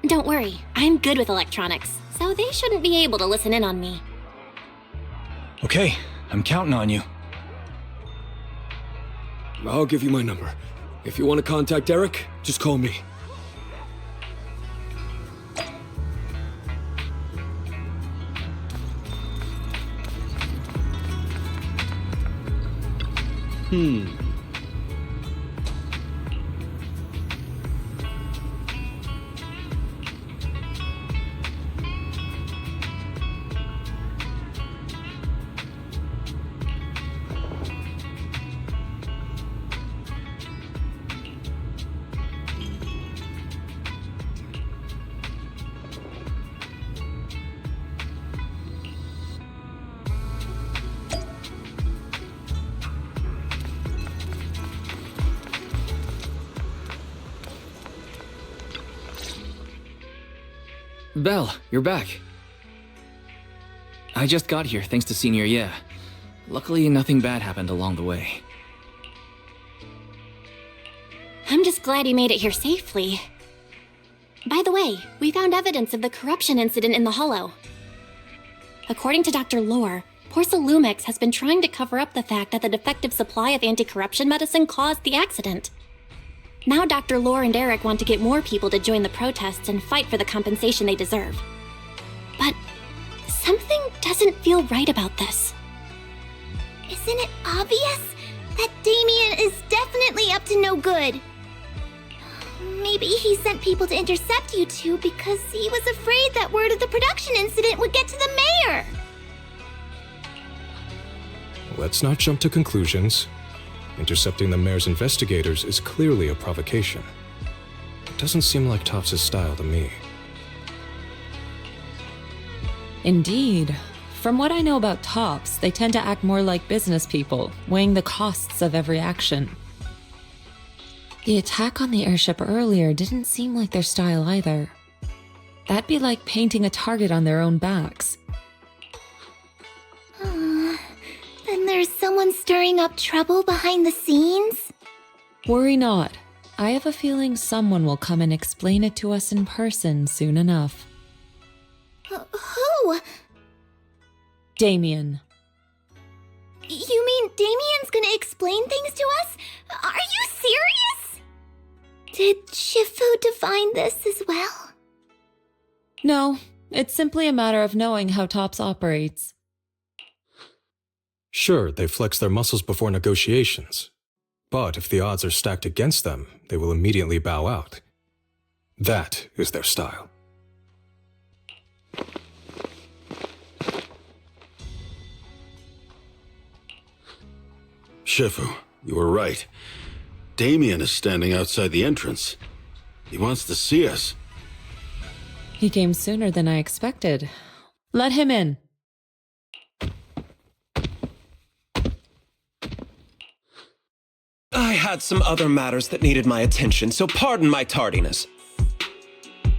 Don't worry, I'm good with electronics, so they shouldn't be able to listen in on me. Okay, I'm counting on you. I'll give you my number. If you want to contact Eric, just call me. Belle, you're back. I just got here thanks to Senior Ye. Luckily, nothing bad happened along the way. I'm just glad you made it here safely. By the way, we found evidence of the corruption incident in the Hollow. According to Dr. Lore, Porcelumix has been trying to cover up the fact that the defective supply of anti-corruption medicine caused the accident. Now Dr. Lore and Eric want to get more people to join the protests and fight for the compensation they deserve. But something doesn't feel right about this. Isn't it obvious that Damien is definitely up to no good? Maybe he sent people to intercept you two because he was afraid that word of the production incident would get to the mayor. Let's not jump to conclusions. Intercepting the mayor's investigators is clearly a provocation. It doesn't seem like Topps' style to me. Indeed. From what I know about Topps, they tend to act more like business people, weighing the costs of every action. The attack on the airship earlier didn't seem like their style either. That'd be like painting a target on their own backs. Then there's someone stirring up trouble behind the scenes? Worry not. I have a feeling someone will come and explain it to us in person soon enough. Who? Damien. You mean Damien's gonna explain things to us? Are you serious? Did Shifu divine this as well? No, it's simply a matter of knowing how Topps operates. Sure, they flex their muscles before negotiations. But if the odds are stacked against them, they will immediately bow out. That is their style. Shifu, you were right. Damien is standing outside the entrance. He wants to see us. He came sooner than I expected. Let him in. I had some other matters that needed my attention, so pardon my tardiness.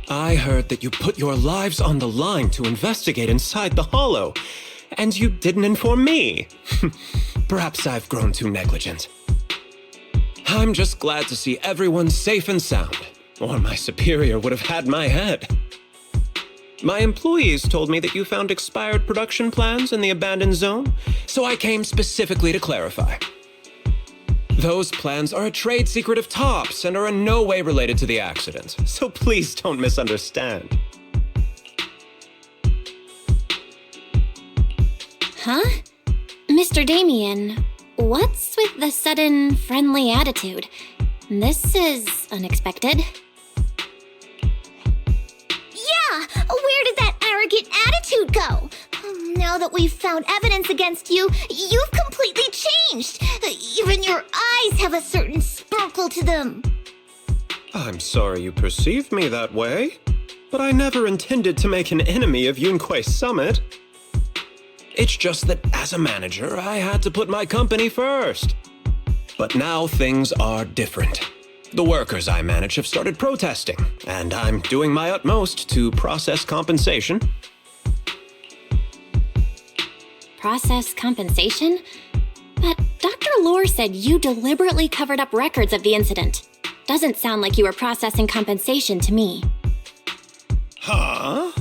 I heard that you put your lives on the line to investigate inside the Hollow, and you didn't inform me. Perhaps I've grown too negligent. I'm just glad to see everyone safe and sound, or my superior would have had my head. My employees told me that you found expired production plans in the abandoned zone, so I came specifically to clarify. Those plans are a trade secret of Topps and are in no way related to the accident, so please don't misunderstand. Huh? Mr. Damien, what's with the sudden friendly attitude? This is unexpected. Yeah! Where did that arrogant attitude go? Now that we've found evidence against you, you've completely changed. Even your eyes have a certain sparkle to them. I'm sorry you perceive me that way, but I never intended to make an enemy of Yunquei Summit. It's just that as a manager, I had to put my company first. But now things are different. The workers I manage have started protesting, and I'm doing my utmost to process compensation. Process compensation? But Dr. Lore said you deliberately covered up records of the incident. Doesn't sound like you were processing compensation to me. Huh?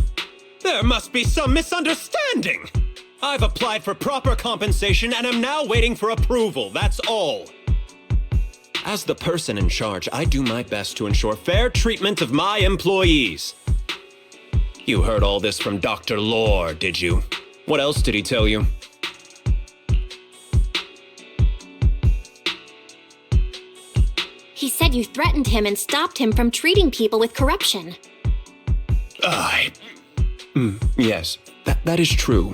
There must be some misunderstanding. I've applied for proper compensation and am now waiting for approval, that's all. As the person in charge, I do my best to ensure fair treatment of my employees. You heard all this from Dr. Lore, did you? What else did he tell you? He said you threatened him and stopped him from treating people with corruption. Yes, that is true.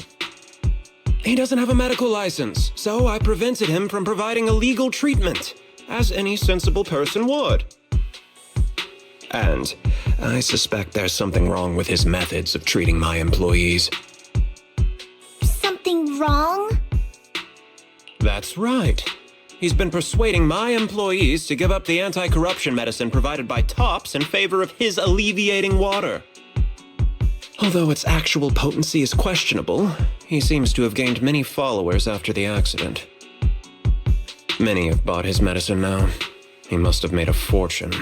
He doesn't have a medical license, so I prevented him from providing a legal treatment, as any sensible person would. And I suspect there's something wrong with his methods of treating my employees. Something wrong? That's right. He's been persuading my employees to give up the anti-corruption medicine provided by Tops in favor of his alleviating water. Although its actual potency is questionable, he seems to have gained many followers after the accident. Many have bought his medicine now. He must have made a fortune.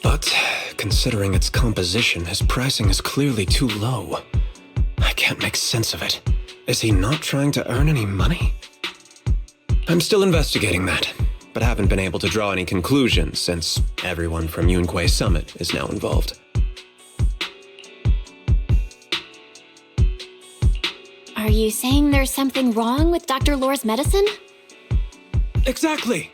But considering its composition, his pricing is clearly too low. I can't make sense of it. Is he not trying to earn any money? I'm still investigating that, but haven't been able to draw any conclusions since everyone from Yunquei Summit is now involved. Are you saying there's something wrong with Dr. Lore's medicine? Exactly!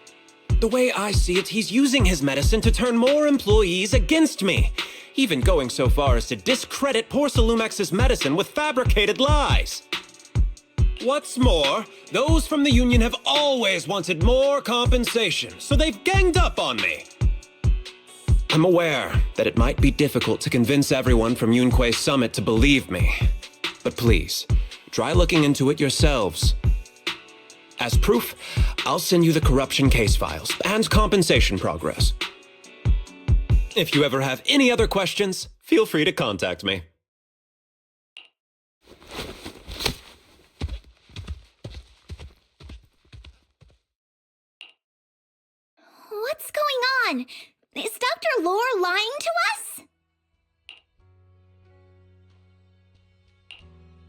The way I see it, he's using his medicine to turn more employees against me, even going so far as to discredit Porcelumex's medicine with fabricated lies. What's more, those from the union have always wanted more compensation, so they've ganged up on me. I'm aware that it might be difficult to convince everyone from Yunquei Summit to believe me, but please, try looking into it yourselves. As proof, I'll send you the corruption case files and compensation progress. If you ever have any other questions, feel free to contact me. What's going on? Is Dr. Lore lying to us?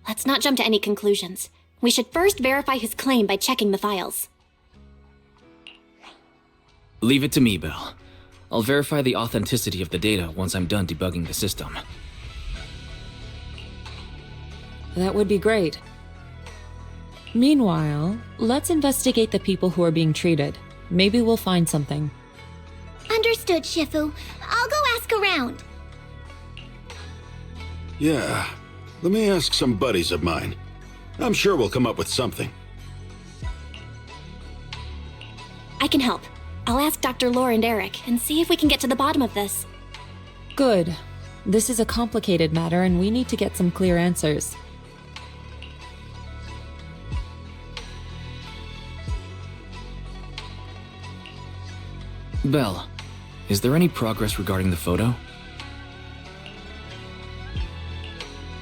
Let's not jump to any conclusions. We should first verify his claim by checking the files. Leave it to me, Belle. I'll verify the authenticity of the data once I'm done debugging the system. That would be great. Meanwhile, let's investigate the people who are being treated. Maybe we'll find something. Understood, Shifu. I'll go ask around. Yeah, let me ask some buddies of mine. I'm sure we'll come up with something. I can help. I'll ask Dr. Lore and Eric and see if we can get to the bottom of this. Good. This is a complicated matter and we need to get some clear answers. Belle, is there any progress regarding the photo?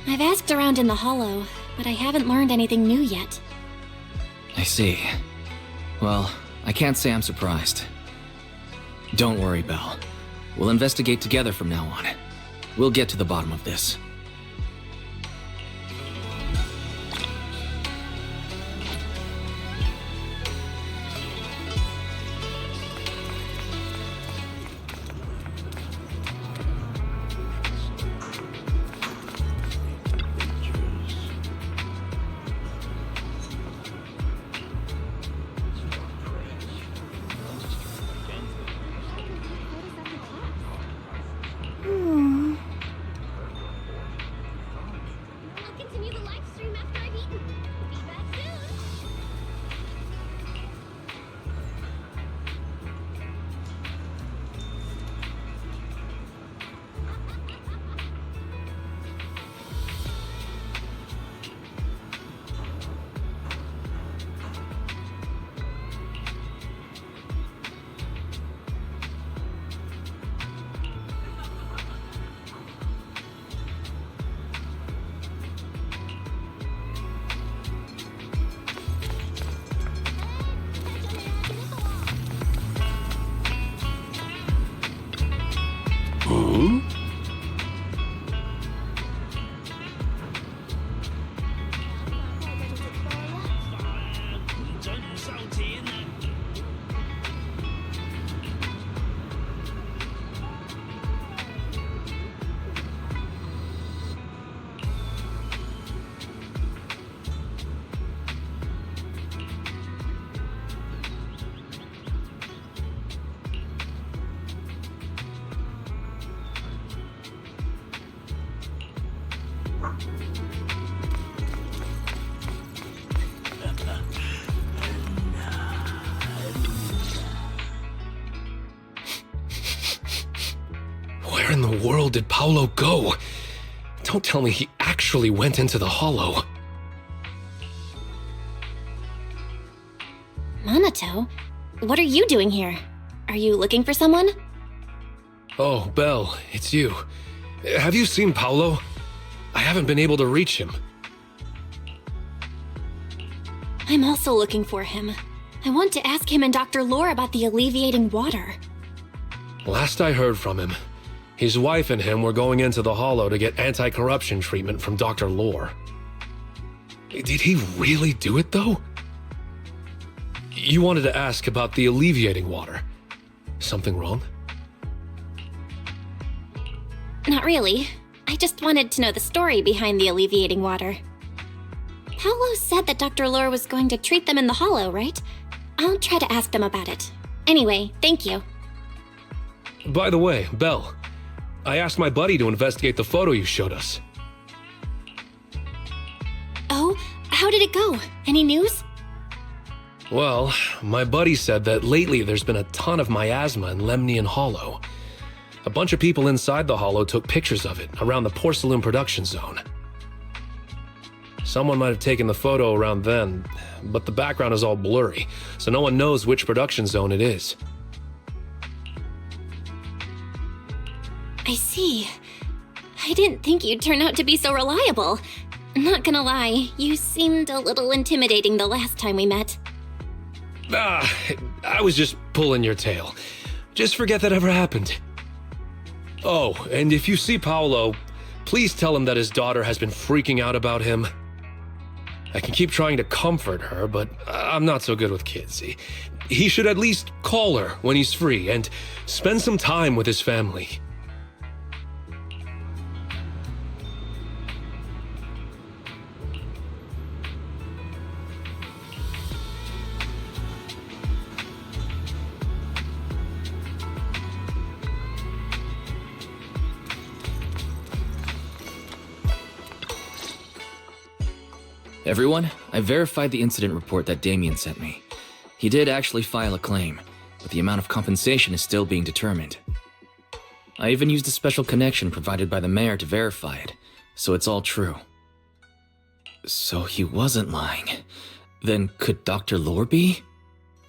I've asked around in the Hollow, but I haven't learned anything new yet. I see. Well, I can't say I'm surprised. Don't worry, Belle. We'll investigate together from now on. We'll get to the bottom of this. Where in the world did Paolo go? Don't tell me he actually went into the hollow. Minato, what are you doing here? Are you looking for someone? Oh, Belle, it's you. Have you seen Paolo? I haven't been able to reach him. I'm also looking for him. I want to ask him and Dr. Lore about the alleviating water. Last I heard from him, his wife and him were going into the hollow to get anti-corruption treatment from Dr. Lore. Did he really do it, though? You wanted to ask about the alleviating water. Something wrong? Not really. I just wanted to know the story behind the alleviating water. Paolo said that Dr. Lore was going to treat them in the hollow, right? I'll try to ask them about it. Anyway, thank you. By the way, Belle, I asked my buddy to investigate the photo you showed us. Oh, how did it go? Any news? Well, my buddy said that lately there's been a ton of miasma in Lemnian Hollow. A bunch of people inside the hollow took pictures of it around the Porcelain production zone. Someone might have taken the photo around then, but the background is all blurry, so no one knows which production zone it is. I see. I didn't think you'd turn out to be so reliable. Not gonna lie, you seemed a little intimidating the last time we met. I was just pulling your tail. Just forget that ever happened. Oh, and if you see Paolo, please tell him that his daughter has been freaking out about him. I can keep trying to comfort her, but I'm not so good with kids. He should at least call her when he's free and spend some time with his family. Everyone, I verified the incident report that Damien sent me. He did actually file a claim, but the amount of compensation is still being determined. I even used a special connection provided by the mayor to verify it, so it's all true. So he wasn't lying. Then could Dr. Lore be?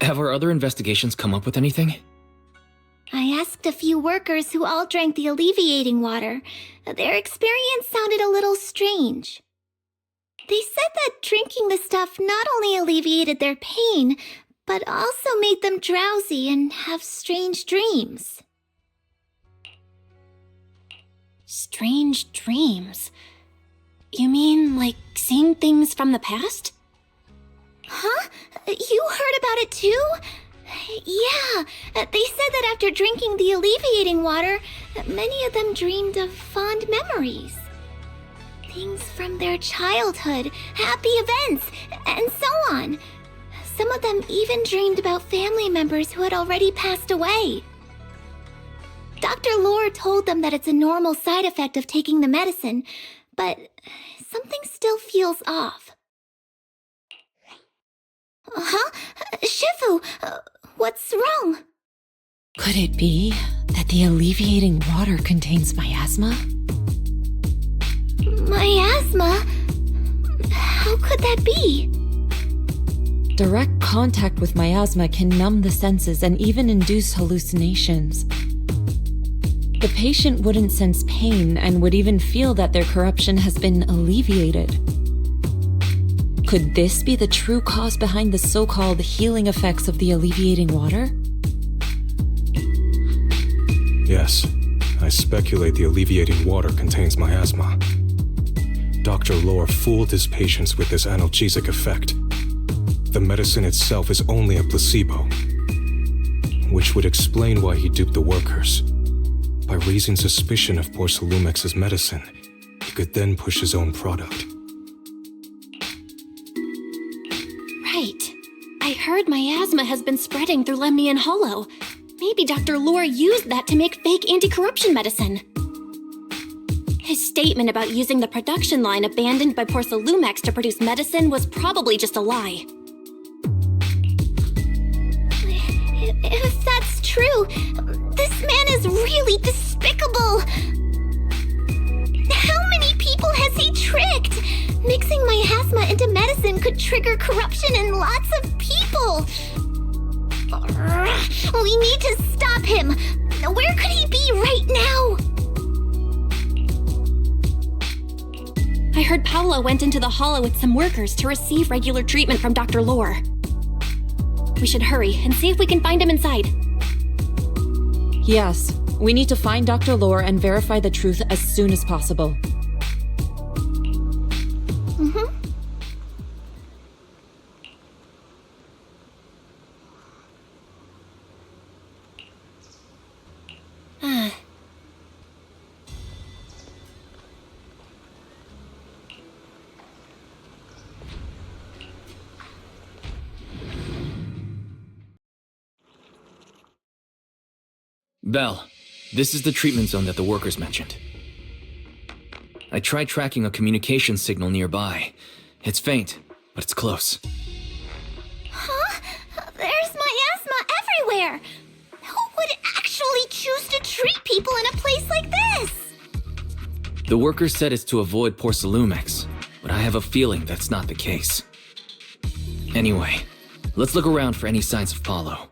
Have our other investigations come up with anything? I asked a few workers who all drank the alleviating water. Their experience sounded a little strange. They said that drinking the stuff not only alleviated their pain, but also made them drowsy and have strange dreams. Strange dreams? You mean like seeing things from the past? Huh? You heard about it too? Yeah, they said that after drinking the alleviating water, many of them dreamed of fond memories. Things from their childhood, happy events, and so on. Some of them even dreamed about family members who had already passed away. Dr. Lore told them that it's a normal side effect of taking the medicine, but something still feels off. Huh? Shifu, what's wrong? Could it be that the alleviating water contains miasma? Miasma? How could that be? Direct contact with miasma can numb the senses and even induce hallucinations. The patient wouldn't sense pain and would even feel that their corruption has been alleviated. Could this be the true cause behind the so-called healing effects of the alleviating water? Yes, I speculate the alleviating water contains miasma. Dr. Lore fooled his patients with this analgesic effect. The medicine itself is only a placebo, which would explain why he duped the workers. By raising suspicion of Porcelumex's medicine, he could then push his own product. Right. I heard miasma has been spreading through Lemnian Hollow. Maybe Dr. Lore used that to make fake anti-corruption medicine. his statement about using the production line abandoned by Porcelumex to produce medicine was probably just a lie. If that's true, this man is really despicable. How many people has he tricked? Mixing miasma into medicine could trigger corruption in lots of people. We need to stop him. Where could he be right now? I heard Paolo went into the hollow with some workers to receive regular treatment from Dr. Lore. We should hurry and see if we can find him inside. Yes, we need to find Dr. Lore and verify the truth as soon as possible. Belle, this is the treatment zone that the workers mentioned. I tried tracking a communication signal nearby. It's faint, but it's close. Huh? There's miasma everywhere! Who would actually choose to treat people in a place like this? The workers said it's to avoid Porcelumex, but I have a feeling that's not the case. Anyway, let's look around for any signs of Paolo.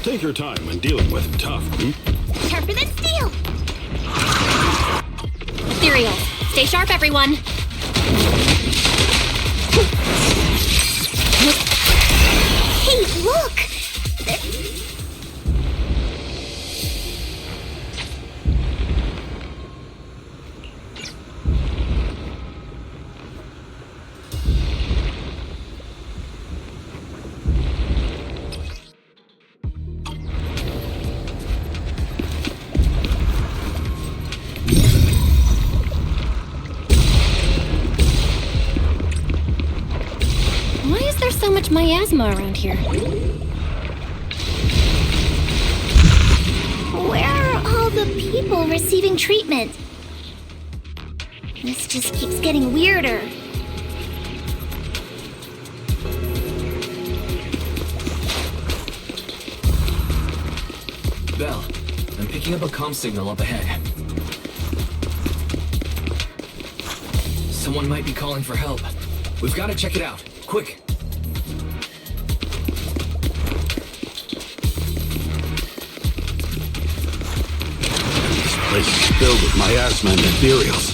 Take your time when dealing with tough. Sharper than steel! Ethereal, stay sharp, everyone! Hey, look! Why is there so much miasma around here? Where are all the people receiving treatment? This just keeps getting weirder. Belle, I'm picking up a comm signal up ahead. Someone might be calling for help. We've got to check it out. Quick! This place is filled with miasma and ethereals.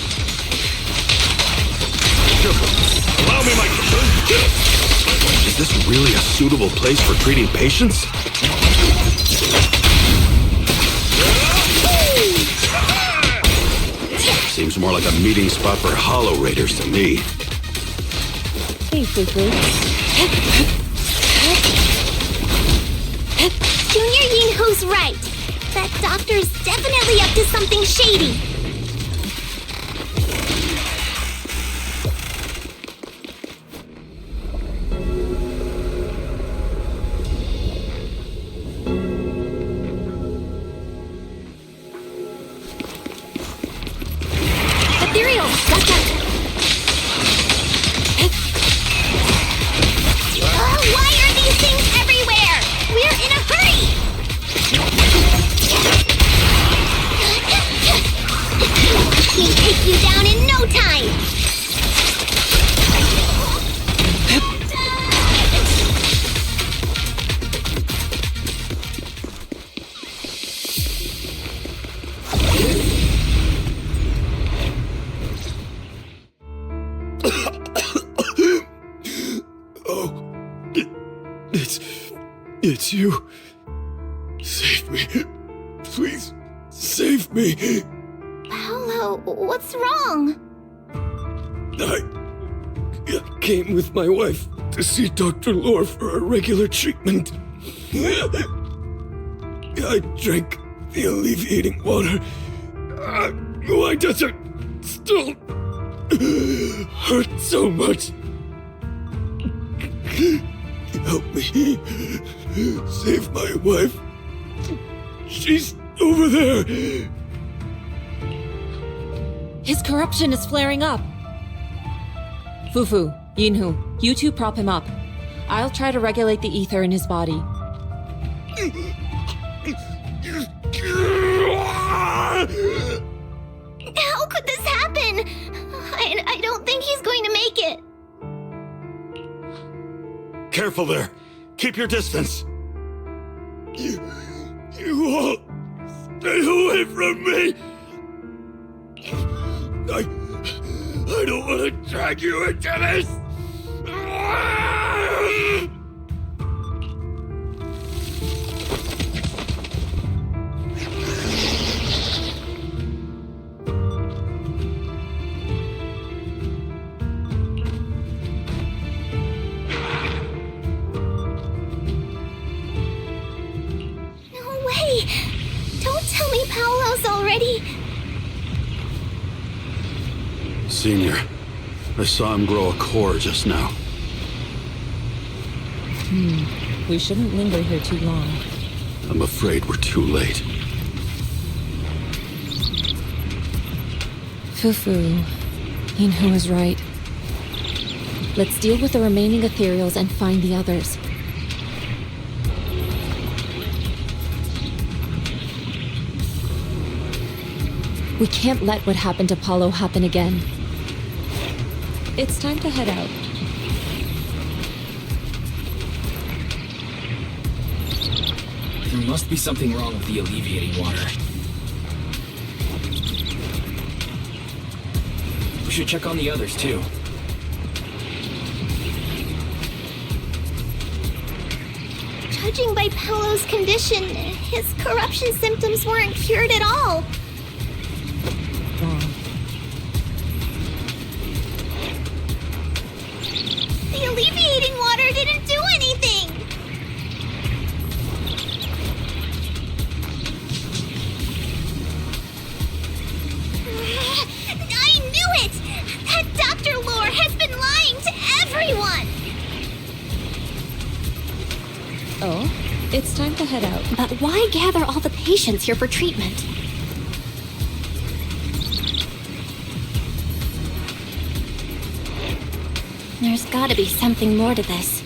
Allow me, my... Is this really a suitable place for treating patients? Seems more like a meeting spot for Hollow Raiders to me. Hey, Fufu. Junior Yinghu's right. That doctor's definitely up to something shady. Ethereal, watch out! Why are these things everywhere? We're in a hurry! He'll take you down in no time! It's you. Save me. Please, save me. Paolo, what's wrong? I came with my wife to see Dr. Lore for a regular treatment. I drank the alleviating water. Why does it still hurt so much. Help me. Save my wife. She's over there. His corruption is flaring up. Fufu, Yinhu, you two prop him up. I'll try to regulate the ether in his body. How could this happen? I don't think he's going to make it. Careful there. Keep your distance. You all stay away from me. I don't want to drag you into this. Already? Senior, I saw him grow a core just now. We shouldn't linger here too long. I'm afraid we're too late. Fufu, Yinhu is right. Let's deal with the remaining ethereals and find the others. We can't let what happened to Paulo happen again. It's time to head out. There must be something wrong with the alleviating water. We should check on the others, too. Judging by Paulo's condition, his corruption symptoms weren't cured at all. The alleviating water didn't do anything! I knew it! That Dr. Lore has been lying to everyone! Oh, it's time to head out. But why gather all the patients here for treatment? There's gotta be something more to this.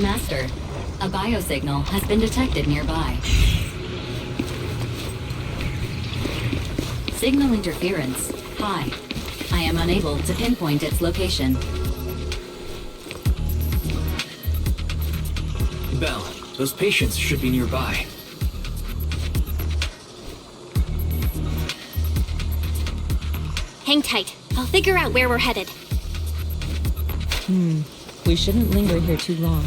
Master, a biosignal has been detected nearby. Signal interference high. I am unable to pinpoint its location. Belle, those patients should be nearby. Hang tight. I'll figure out where we're headed. We shouldn't linger here too long.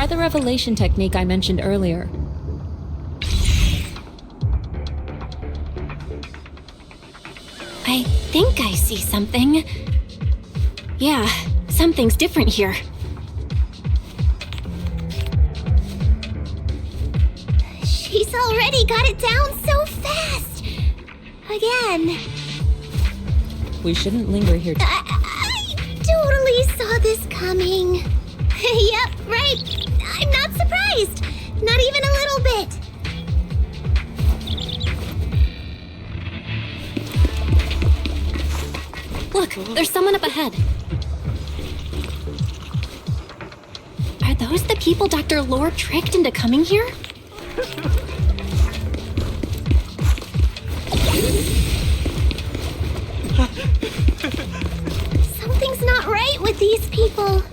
Try the revelation technique I mentioned earlier. I think I see something. Yeah, something's different here. She's already got it down so fast! Again. We shouldn't linger here. I totally saw this coming. Yep, right. I'm not surprised. Not even a little bit. Look, there's someone up ahead. Are those the people Dr. Lore tricked into coming here? Something's not right with these people.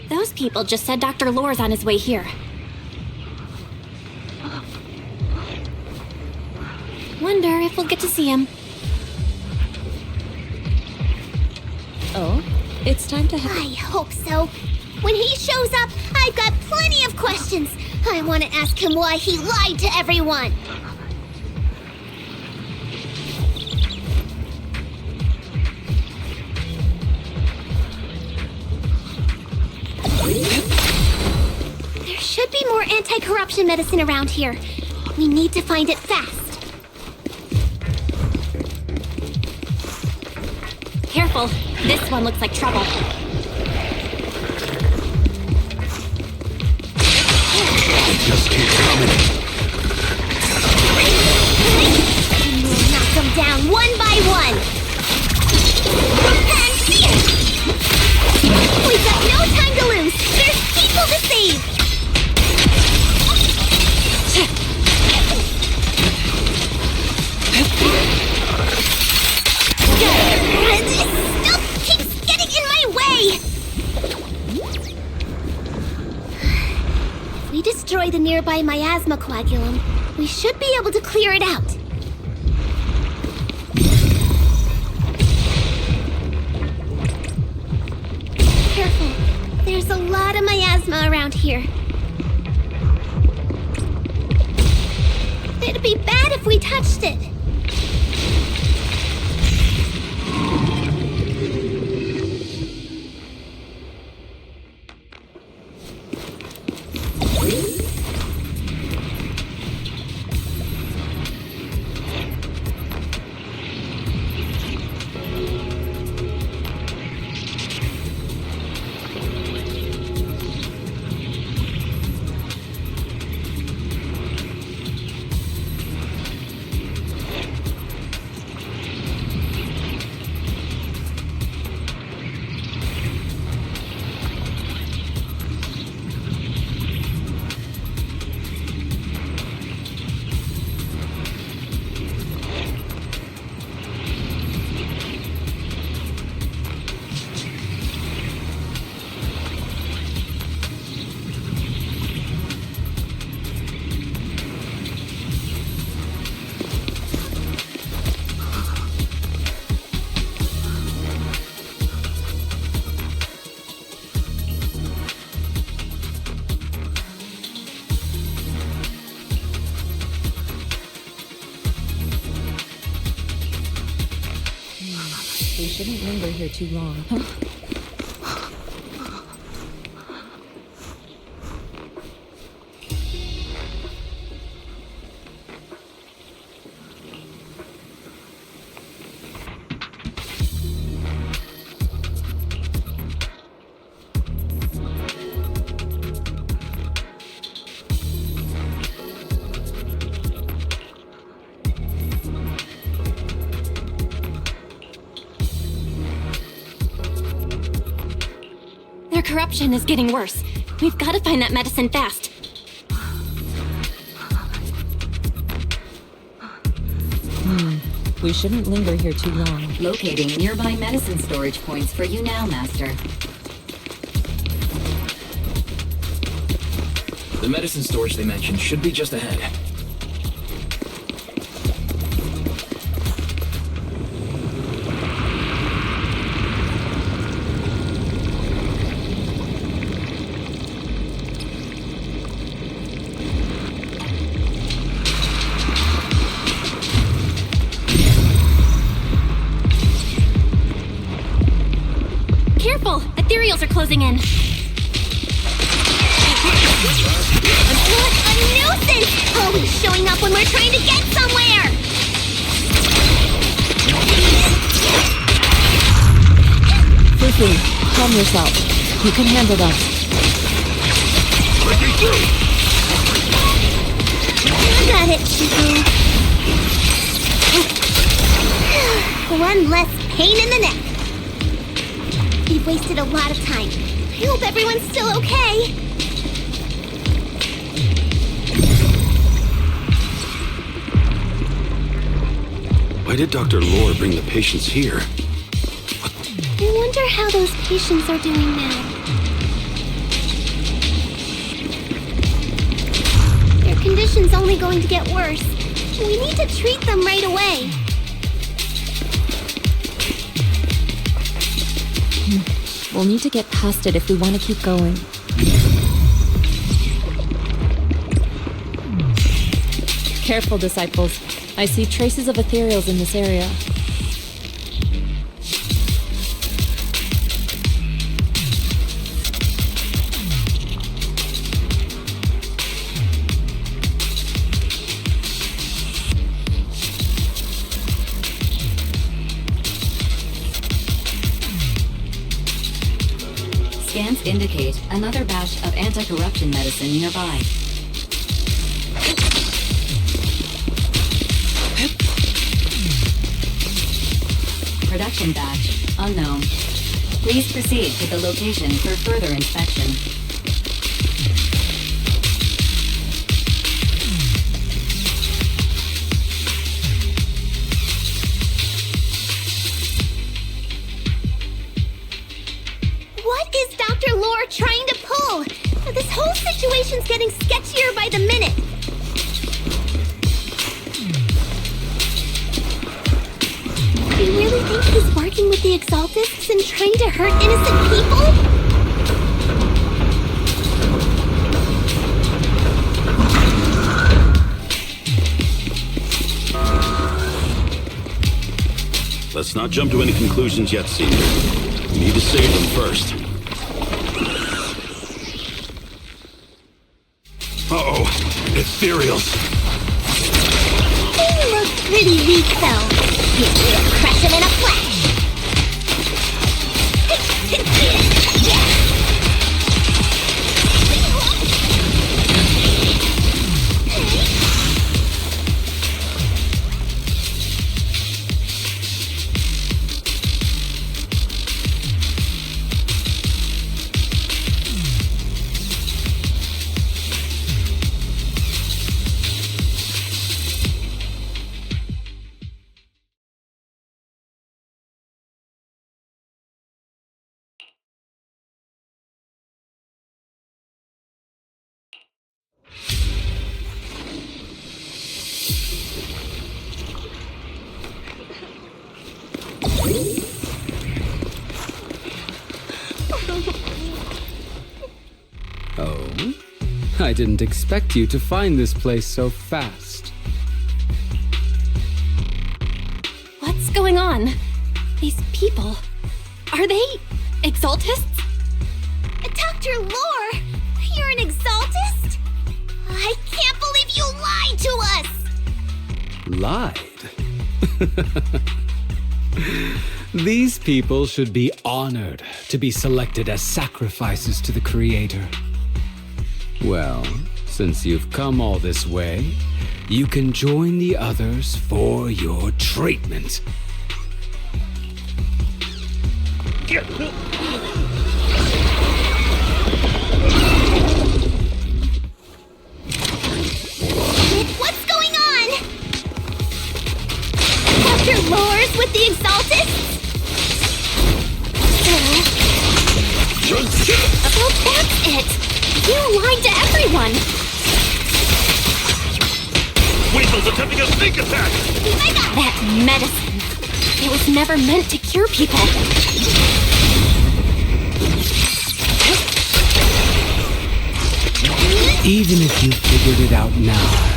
Those people just said Dr. Lore's on his way here. Wonder if we'll get to see him. Oh, it's time to I hope so. When he shows up, I've got plenty of questions. I want to ask him why he lied to everyone. There should be more anti-corruption medicine around here. We need to find it fast. Careful, this one looks like trouble. Just keep coming. We'll knock them down one by one. And we've got no time to lose. There's people to save. Stuff keeps getting in my way. If we destroy the nearby miasma coagulum, we should be able to clear it out. Careful. There's a lot of miasma around here. It'd be bad if we touched it. shouldn't linger here too long. Their corruption is getting worse. We've got to find that medicine fast. We shouldn't linger here too long. Locating nearby medicine storage points for you now, Master. The medicine storage they mentioned should be just ahead. Careful! Ethereals are closing in. What a nuisance! Always showing up when we're trying to get somewhere! Fufu, calm yourself. You can handle them. I got it, Shifu. One less pain in the neck. We've wasted a lot of time. I hope everyone's still okay. Why did Dr. Lore bring the patients here? I wonder how those patients are doing now. Their condition's only going to get worse. We need to treat them right away. We'll need to get past it if we want to keep going. Careful, disciples. I see traces of ethereals in this area. Scans indicate another batch of anti-corruption medicine nearby. Production batch unknown. Please proceed to the location for further inspection. What is Dr. Lore trying to pull? This whole situation's getting sketchier by the minute. Do you really think he's working with the Exaltists and trying to hurt innocent people? Let's not jump to any conclusions yet, Senior. We need to save them first. Uh-oh, ethereals. They look pretty weak, though. We'll crush them in a flash. Oh? I didn't expect you to find this place so fast. What's going on? These people, are they Exaltists? Dr. Lore, you're an Exaltist? I can't believe you lied to us! Lied? These people should be honored to be selected as sacrifices to the Creator. Well, since you've come all this way, you can join the others for your treatment. What's going on? Dr. Lore's with the Exaltists? Well, that's it! You lied to everyone! Weasel's attempting a sneak attack! That medicine! It was never meant to cure people! Even if you figured it out now,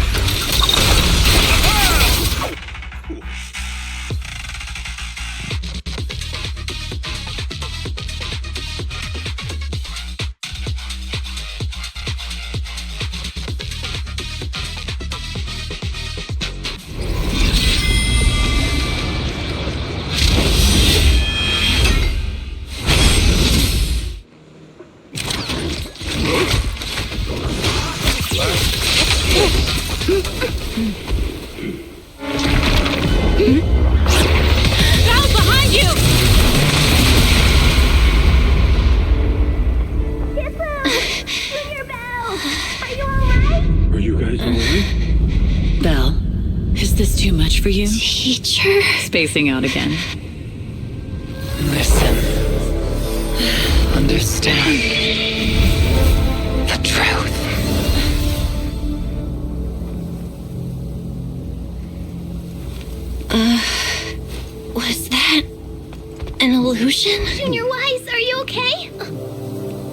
for you? Teacher? Spacing out again. Listen. Understand. The truth. Was that an illusion? Junior Wise, are you okay?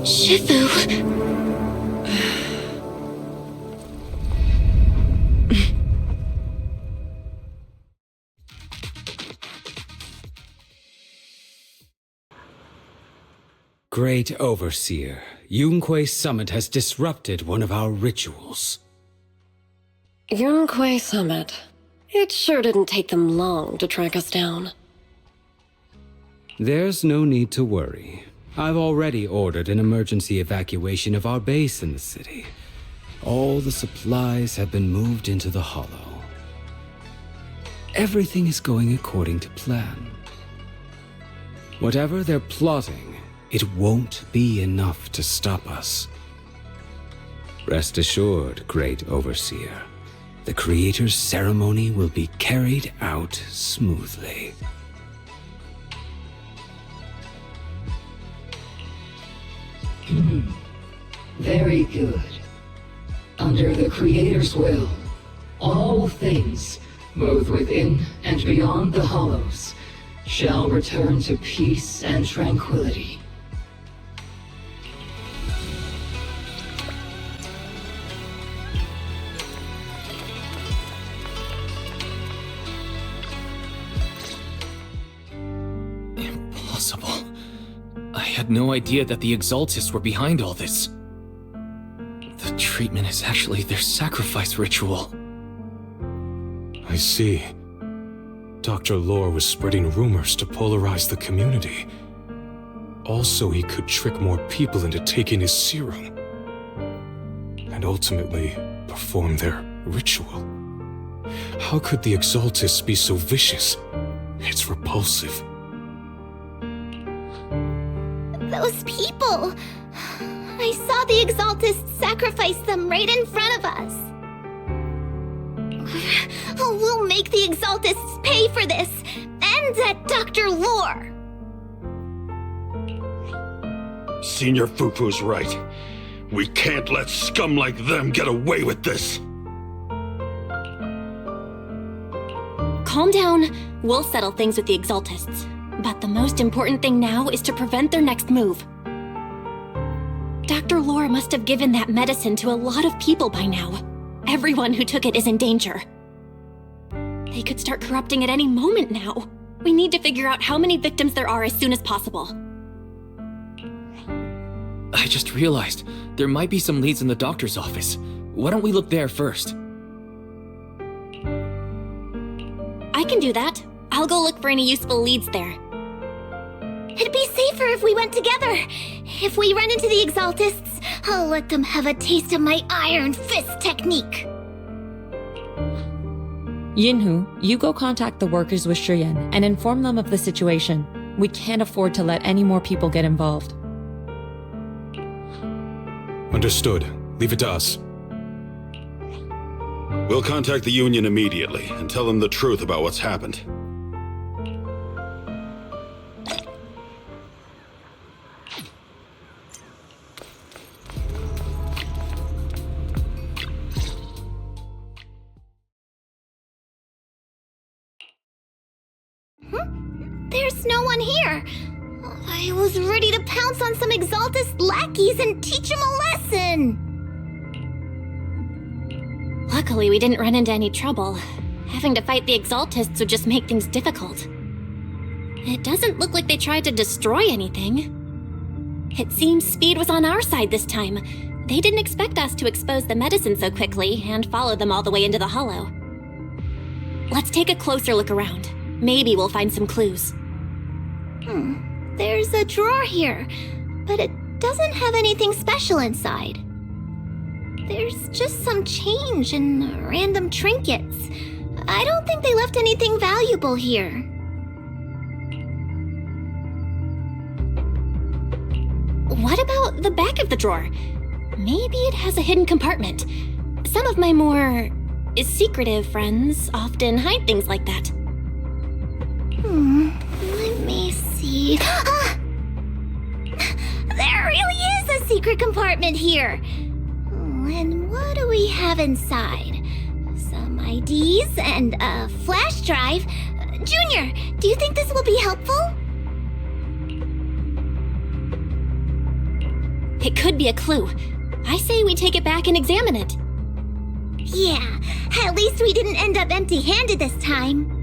Shifu. Great Overseer, Yunque's summit has disrupted one of our rituals. Yunque Summit. It sure didn't take them long to track us down. There's no need to worry. I've already ordered an emergency evacuation of our base in the city. All the supplies have been moved into the Hollow. Everything is going according to plan. Whatever they're plotting, it won't be enough to stop us. Rest assured, Great Overseer. The Creator's ceremony will be carried out smoothly. Very good. Under the Creator's will, all things, both within and beyond the Hollows, shall return to peace and tranquility. Impossible. I had no idea that the Exaltists were behind all this. The treatment is actually their sacrifice ritual. I see. Dr. Lore was spreading rumors to polarize the community. Also, he could trick more people into taking his serum. And ultimately, perform their ritual. How could the Exaltists be so vicious? It's repulsive. Those people! I saw the Exaltists sacrifice them right in front of us. We'll make the Exaltists pay for this, and that Dr. Lore! Senior Fufu's right. We can't let scum like them get away with this. Calm down. We'll settle things with the Exaltists. But the most important thing now is to prevent their next move. Dr. Lore must have given that medicine to a lot of people by now. Everyone who took it is in danger. They could start corrupting at any moment now. We need to figure out how many victims there are as soon as possible. I just realized there might be some leads in the doctor's office. Why don't we look there first? I can do that. I'll go look for any useful leads there. It'd be safer if we went together. If we run into the Exaltists, I'll let them have a taste of my iron fist technique. Yinhu, you go contact the workers with Shiyan and inform them of the situation. We can't afford to let any more people get involved. Understood. Leave it to us. We'll contact the Union immediately and tell them the truth about what's happened. There's no one here. I was ready to pounce on some Exaltist lackeys and teach them a lesson. Luckily, we didn't run into any trouble. Having to fight the Exaltists would just make things difficult. It doesn't look like they tried to destroy anything. It seems speed was on our side this time. They didn't expect us to expose the medicine so quickly and follow them all the way into the hollow. Let's take a closer look around. Maybe we'll find some clues. There's a drawer here, but it doesn't have anything special inside. There's just some change and random trinkets. I don't think they left anything valuable here. What about the back of the drawer? Maybe it has a hidden compartment. Some of my more secretive friends often hide things like that. Let me see. There really is a secret compartment here. And what do we have inside? Some IDs and a flash drive. Junior, do you think this will be helpful? It could be a clue. I say we take it back and examine it. Yeah, at least we didn't end up empty-handed this time.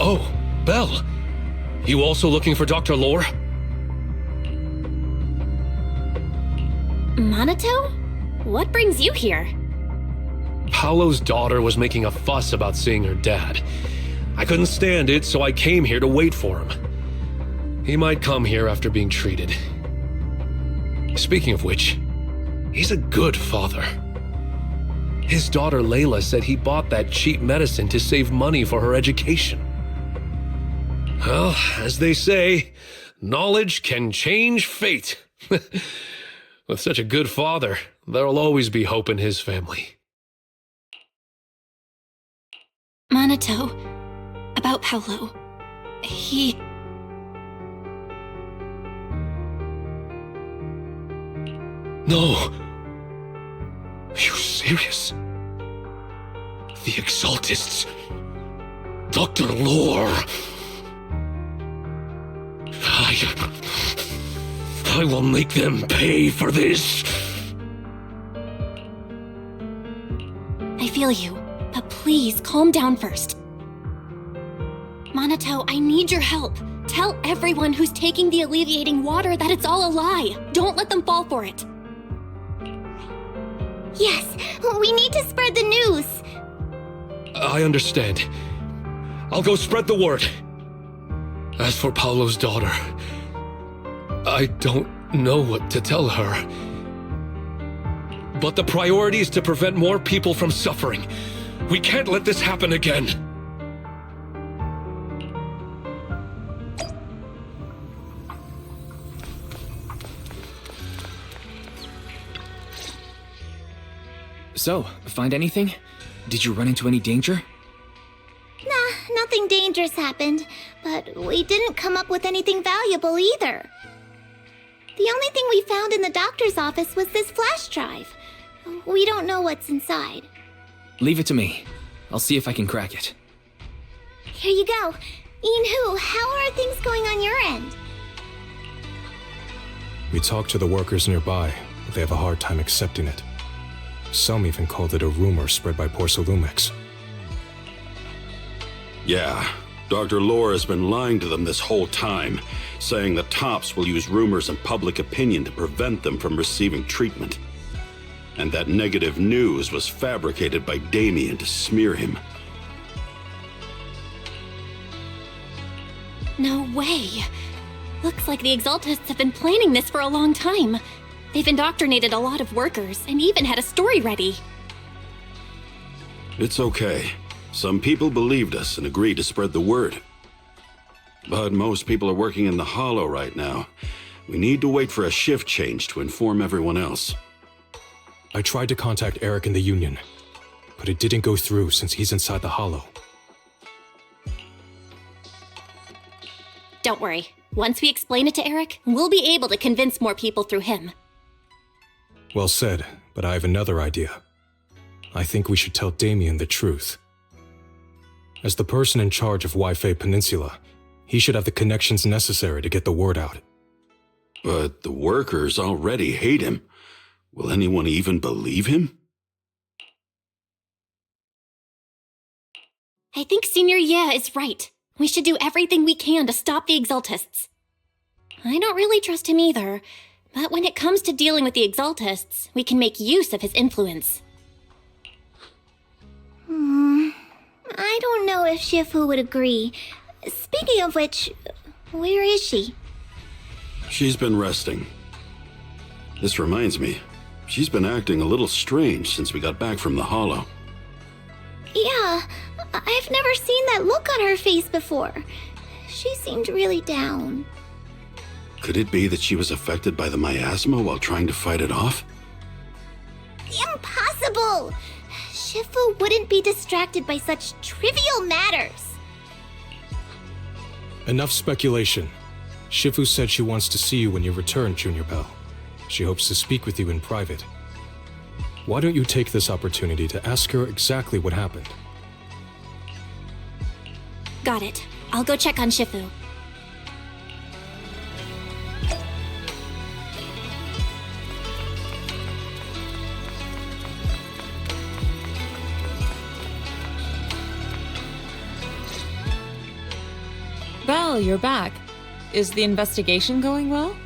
Oh, Belle. You also looking for Dr. Lore? Minato? What brings you here? Paolo's daughter was making a fuss about seeing her dad. I couldn't stand it, so I came here to wait for him. He might come here after being treated. Speaking of which, he's a good father. His daughter Layla said he bought that cheap medicine to save money for her education. Well, as they say, knowledge can change fate. With such a good father, there'll always be hope in his family. Minato, about Paolo. He... No! Are you serious? The Exaltists... Dr. Lore... I will make them pay for this! I feel you, but please calm down first. Minato, I need your help. Tell everyone who's taking the alleviating water that it's all a lie. Don't let them fall for it. Yes, we need to spread the news. I understand. I'll go spread the word. As for Paolo's daughter, I don't know what to tell her. But the priority is to prevent more people from suffering. We can't let this happen again. So, find anything? Did you run into any danger? Nah, nothing dangerous happened, but we didn't come up with anything valuable either. The only thing we found in the doctor's office was this flash drive. We don't know what's inside. Leave it to me. I'll see if I can crack it. Here you go. Yinhu, how are things going on your end? We talked to the workers nearby, but they have a hard time accepting it. Some even called it a rumor spread by Porcelumex. Yeah, Dr. Lore has been lying to them this whole time, saying the Tops will use rumors and public opinion to prevent them from receiving treatment. And that negative news was fabricated by Damien to smear him. No way. Looks like the Exaltists have been planning this for a long time. They've indoctrinated a lot of workers and even had a story ready. It's okay. Some people believed us and agreed to spread the word. But most people are working in the Hollow right now. We need to wait for a shift change to inform everyone else. I tried to contact Eric in the Union, but it didn't go through since he's inside the Hollow. Don't worry. Once we explain it to Eric, we'll be able to convince more people through him. Well said, but I have another idea. I think we should tell Damien the truth. As the person in charge of Wi-Fi Peninsula, he should have the connections necessary to get the word out. But the workers already hate him. Will anyone even believe him? I think Senior Ye is right. We should do everything we can to stop the Exaltists. I don't really trust him either, but when it comes to dealing with the Exaltists, we can make use of his influence. I don't know if Shifu would agree. Speaking of which, where is she? She's been resting. This reminds me, she's been acting a little strange since we got back from the Hollow. Yeah, I've never seen that look on her face before. She seemed really down. Could it be that she was affected by the miasma while trying to fight it off? Impossible! Shifu wouldn't be distracted by such trivial matters. Enough speculation. Shifu said she wants to see you when you return, Junior Belle. She hopes to speak with you in private. Why don't you take this opportunity to ask her exactly what happened? Got it. I'll go check on Shifu. Belle, you're back. Is the investigation going well?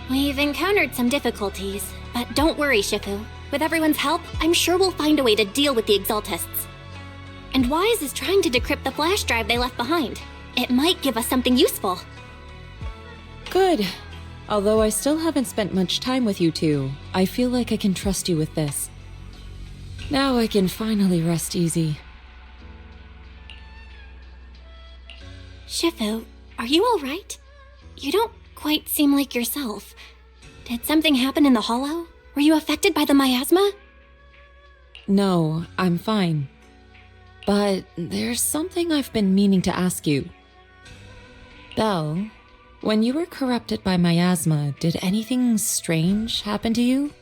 We've encountered some difficulties, but don't worry, Shifu. With everyone's help, I'm sure we'll find a way to deal with the Exaltists. And Wise is trying to decrypt the flash drive they left behind. It might give us something useful. Good. Although I still haven't spent much time with you two, I feel like I can trust you with this. Now I can finally rest easy. Shifu, are you alright? You don't quite seem like yourself. Did something happen in the Hollow? Were you affected by the miasma? No, I'm fine. But there's something I've been meaning to ask you. Belle, when you were corrupted by miasma, did anything strange happen to you?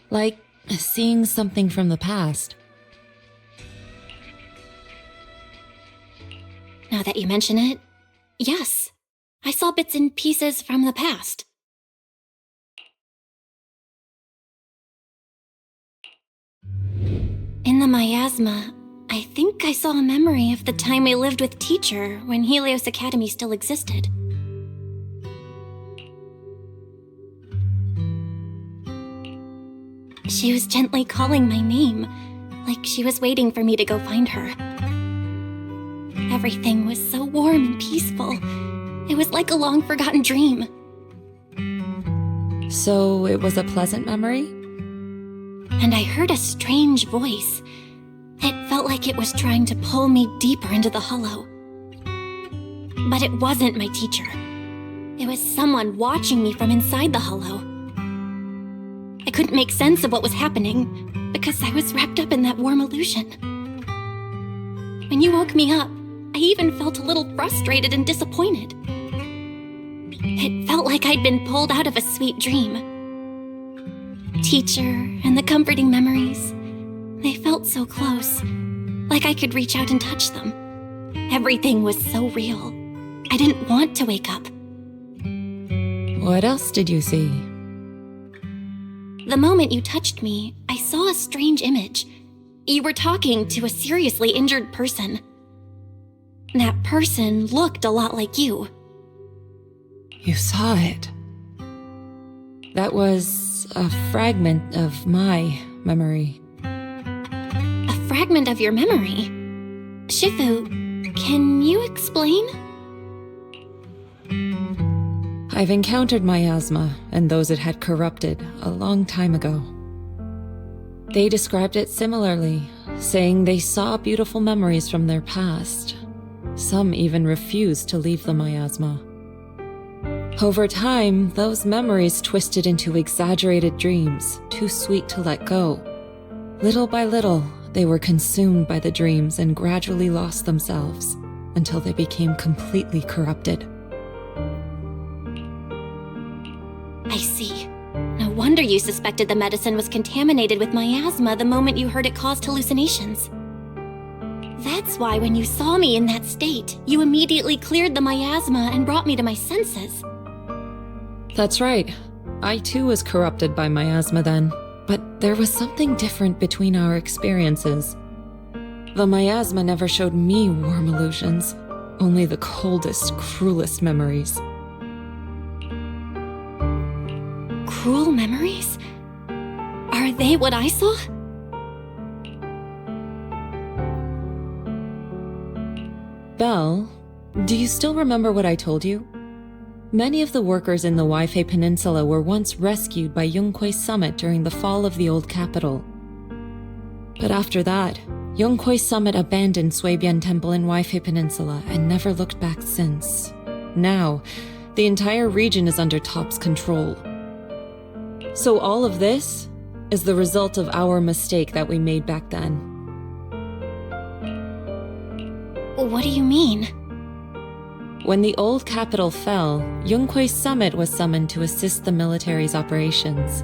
Like seeing something from the past? Now that you mention it, yes. I saw bits and pieces from the past. In the miasma, I think I saw a memory of the time we lived with Teacher when Helios Academy still existed. She was gently calling my name, like she was waiting for me to go find her. Everything was so warm and peaceful. It was like a long-forgotten dream. So it was a pleasant memory? And I heard a strange voice. It felt like it was trying to pull me deeper into the Hollow. But it wasn't my teacher. It was someone watching me from inside the Hollow. I couldn't make sense of what was happening because I was wrapped up in that warm illusion. When you woke me up, I even felt a little frustrated and disappointed. It felt like I'd been pulled out of a sweet dream. Teacher and the comforting memories, they felt so close, like I could reach out and touch them. Everything was so real. I didn't want to wake up. What else did you see? The moment you touched me, I saw a strange image. You were talking to a seriously injured person. That person looked a lot like you. You saw it. That was a fragment of my memory. A fragment of your memory? Shifu, can you explain? I've encountered miasma and those it had corrupted a long time ago. They described it similarly, saying they saw beautiful memories from their past. Some even refused to leave the miasma. Over time, those memories twisted into exaggerated dreams, too sweet to let go. Little by little, they were consumed by the dreams and gradually lost themselves, until they became completely corrupted. I see. No wonder you suspected the medicine was contaminated with miasma the moment you heard it caused hallucinations. That's why when you saw me in that state, you immediately cleared the miasma and brought me to my senses. That's right. I too was corrupted by miasma then, but there was something different between our experiences. The miasma never showed me warm illusions, only the coldest, cruelest memories. Cruel memories? Are they what I saw? Belle, do you still remember what I told you? Many of the workers in the Waifei Peninsula were once rescued by Yunque's summit during the fall of the old capital. But after that, Yunque's summit abandoned Suibian Temple in Waifei Peninsula and never looked back since. Now, the entire region is under Top's control. So all of this is the result of our mistake that we made back then. What do you mean? When the old capital fell, Yunque's summit was summoned to assist the military's operations.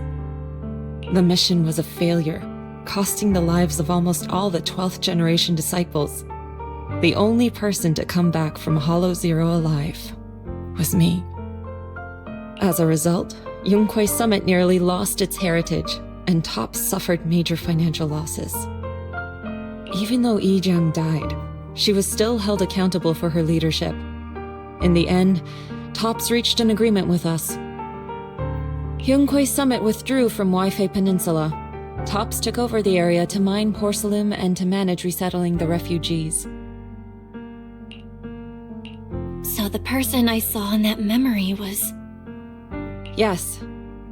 The mission was a failure, costing the lives of almost all the 12th generation disciples. The only person to come back from Hollow Zero alive was me. As a result, Yunque's summit nearly lost its heritage, and Top suffered major financial losses. Even though Yijiang died, she was still held accountable for her leadership. In the end, Tops reached an agreement with us. Yunque's summit withdrew from Waifei Peninsula. Tops took over the area to mine porcelain and to manage resettling the refugees. So the person I saw in that memory was... Yes,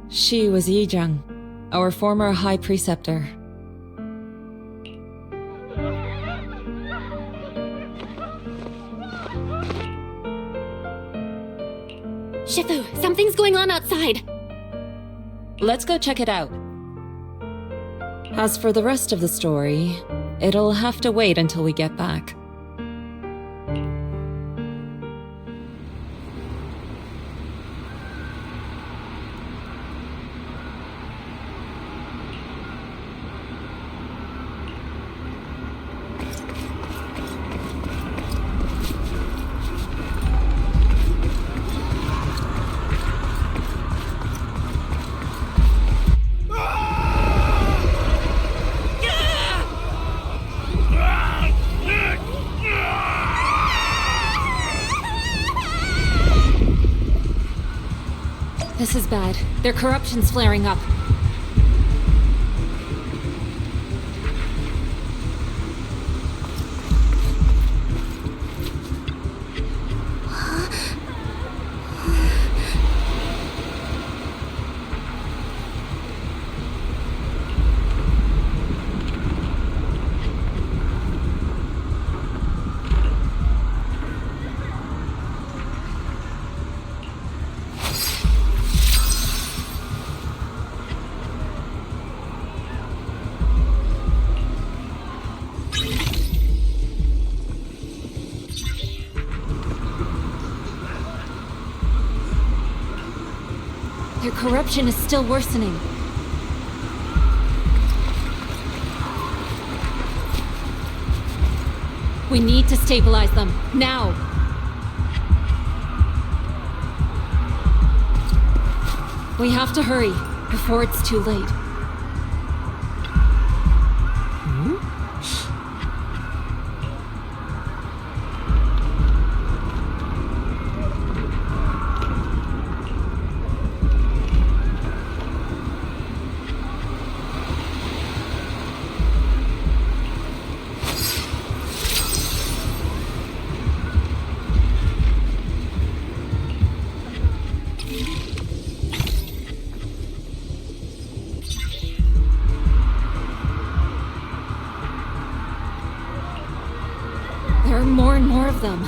she was Yijiang, our former high preceptor. Shifu, something's going on outside! Let's go check it out. As for the rest of the story, it'll have to wait until we get back. This is bad. Their corruption's flaring up. Their corruption is still worsening. We need to stabilize them, now! We have to hurry, before it's too late. more and more of them.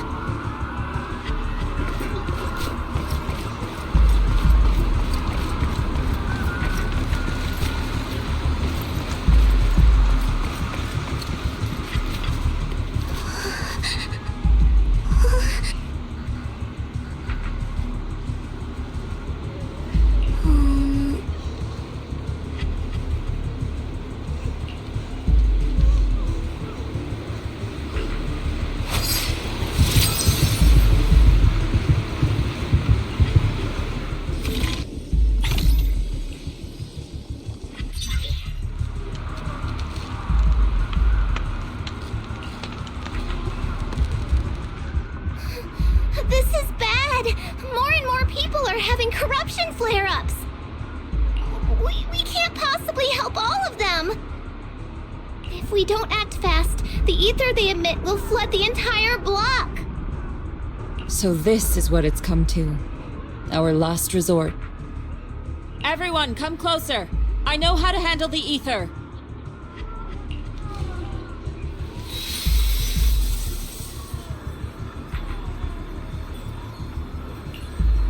This is bad! More and more people are having corruption flare-ups! We can't possibly help all of them! If we don't act fast, the ether they emit will flood the entire block! So this is what it's come to. Our last resort. Everyone, come closer! I know how to handle the ether!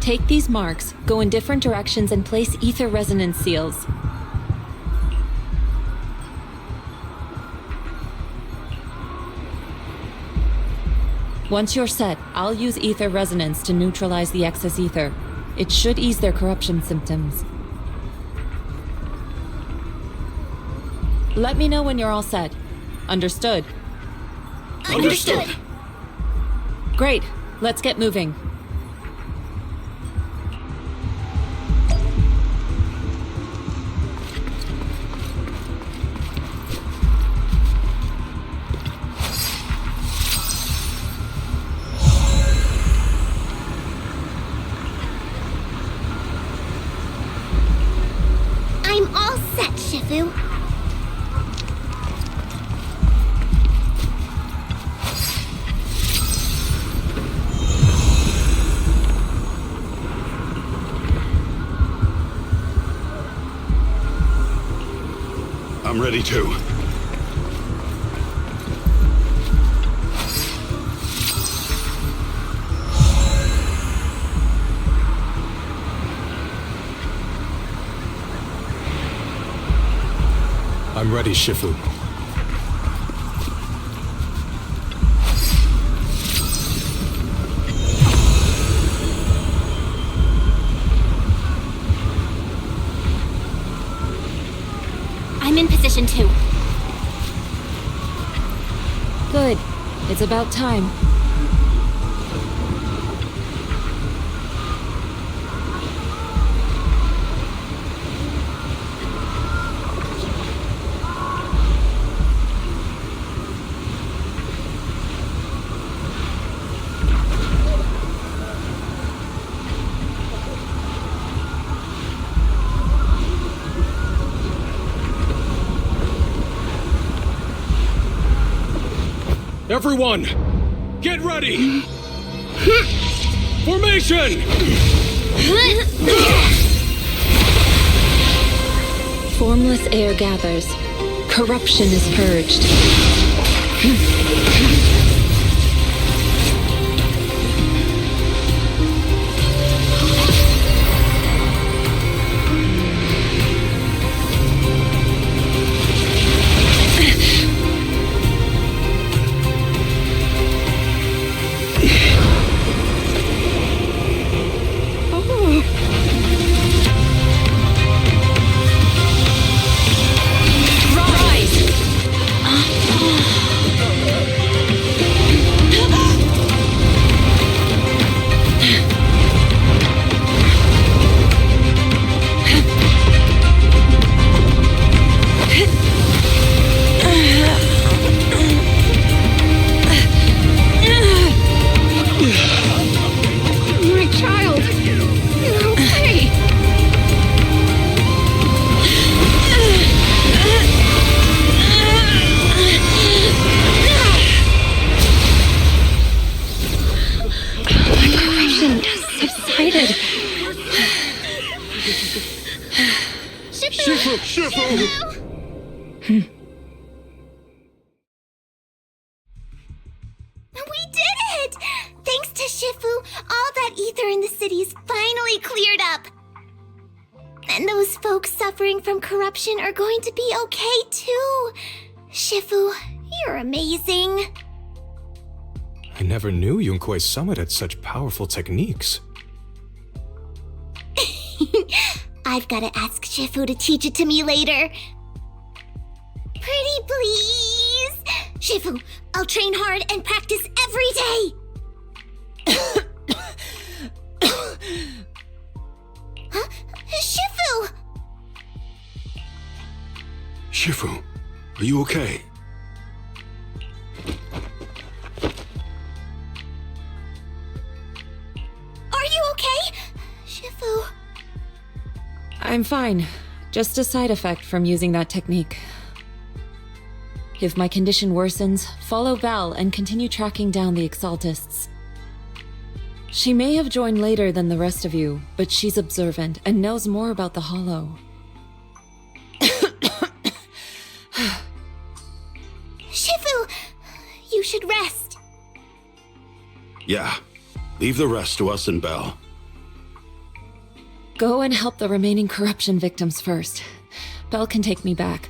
Take these marks, go in different directions, and place ether resonance seals. Once you're set, I'll use ether resonance to neutralize the excess ether. It should ease their corruption symptoms. Let me know when you're all set. Understood? Understood. Great. Let's get moving. I'm all set, Shifu. I'm ready too. I'm ready, Shifu. I'm in position 2. Good. It's about time. Everyone, get ready! Formation! Formless air gathers. Corruption is purged. ether in the city's finally cleared up. And those folks suffering from corruption are going to be okay too. Shifu, you're amazing. I never knew Yunkuei's summit had such powerful techniques. I've gotta ask Shifu to teach it to me later. Pretty please! Shifu, I'll train hard and practice every day! Huh? Shifu! Shifu, are you okay? Are you okay? Shifu... I'm fine. Just a side effect from using that technique. If my condition worsens, follow Belle and continue tracking down the Exaltists. She may have joined later than the rest of you, but she's observant and knows more about the Hollow. Shifu! You should rest. Yeah, leave the rest to us and Belle. Go and help the remaining corruption victims first. Belle can take me back.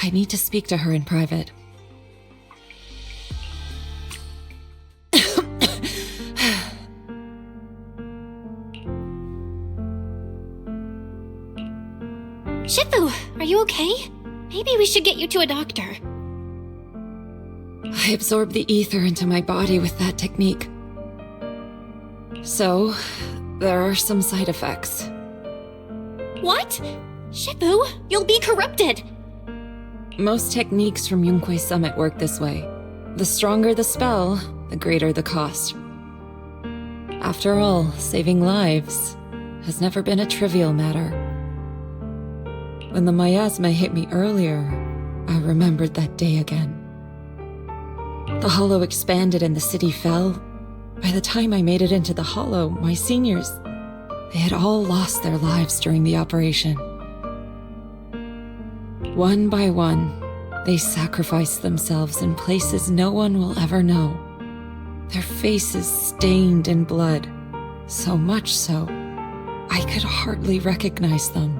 I need to speak to her in private. Shifu, are you okay? Maybe we should get you to a doctor. I absorbed the ether into my body with that technique. So, there are some side effects. What? Shifu, you'll be corrupted! Most techniques from Yunkuei's summit work this way. The stronger the spell, the greater the cost. After all, saving lives has never been a trivial matter. When the miasma hit me earlier, I remembered that day again. The Hollow expanded and the city fell. By the time I made it into the Hollow, my seniors, they had all lost their lives during the operation. One by one, they sacrificed themselves in places no one will ever know. Their faces stained in blood, so much so, I could hardly recognize them.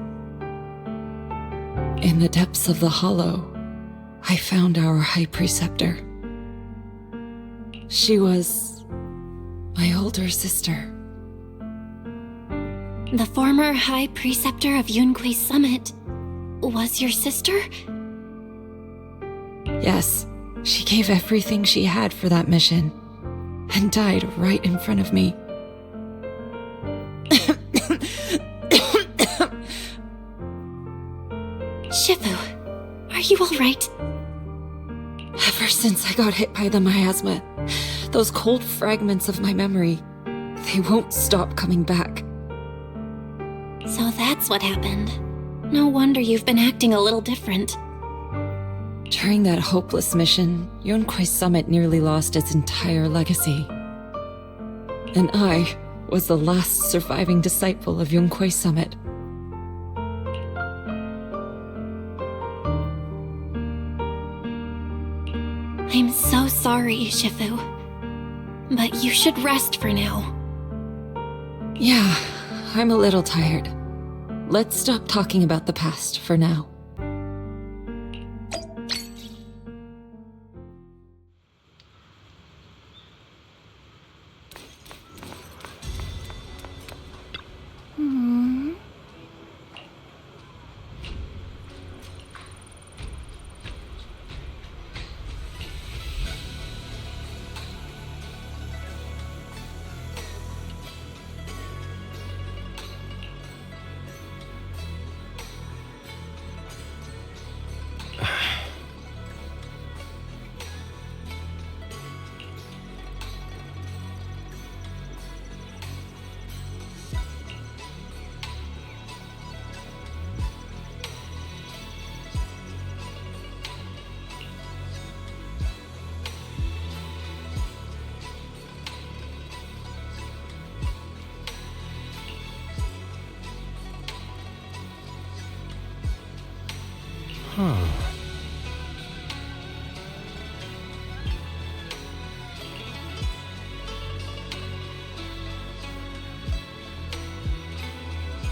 In the depths of the Hollow, I found our High Preceptor. She was my older sister. The former High Preceptor of Yunkuei's summit was your sister? Yes, she gave everything she had for that mission, and died right in front of me. Shifu, are you alright? Ever since I got hit by the miasma, those cold fragments of my memory, they won't stop coming back. So that's what happened. No wonder you've been acting a little different. During that hopeless mission, Yunkuei's summit nearly lost its entire legacy. And I was the last surviving disciple of Yunkuei's summit. I'm so sorry, Shifu. But you should rest for now. Yeah, I'm a little tired. Let's stop talking about the past for now.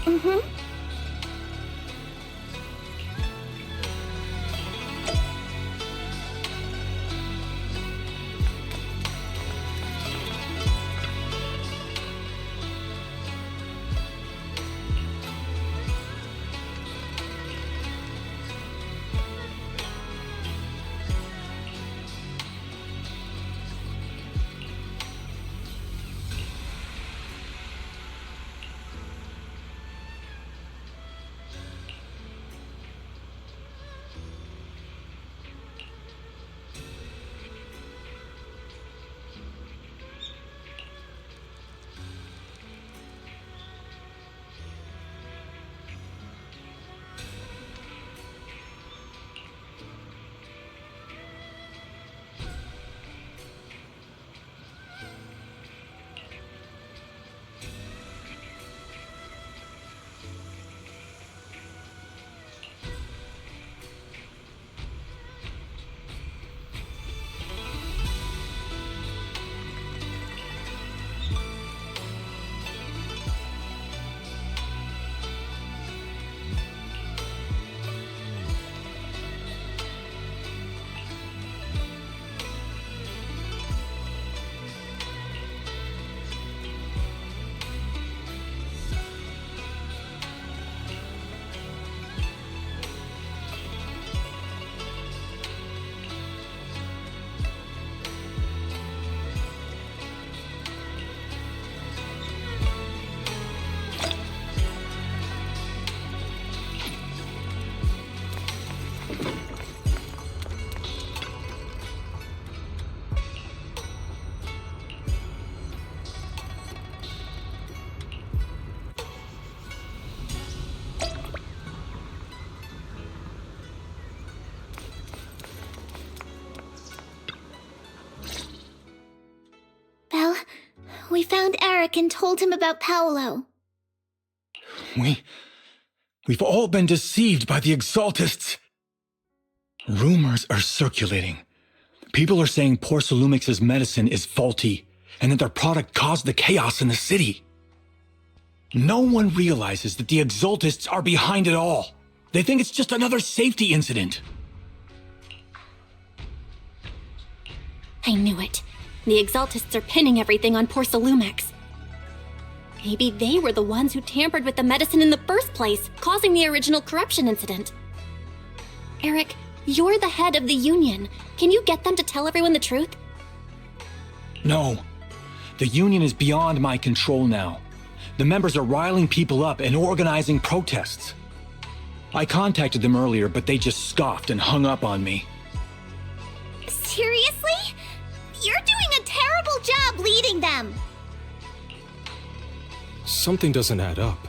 Mm-hmm. Belle, we found Eric and told him about Paolo. We've all been deceived by the Exaltists. Rumors are circulating. People are saying Porcelumix's medicine is faulty, and that their product caused the chaos in the city. No one realizes that the Exaltists are behind it all. They think it's just another safety incident. I knew it. The Exaltists are pinning everything on Porcelumix. Maybe they were the ones who tampered with the medicine in the first place, causing the original corruption incident. Eric, you're the head of the Union. Can you get them to tell everyone the truth? No. The Union is beyond my control now. The members are riling people up and organizing protests. I contacted them earlier, but they just scoffed and hung up on me. Seriously? You're doing a terrible job leading them! Something doesn't add up.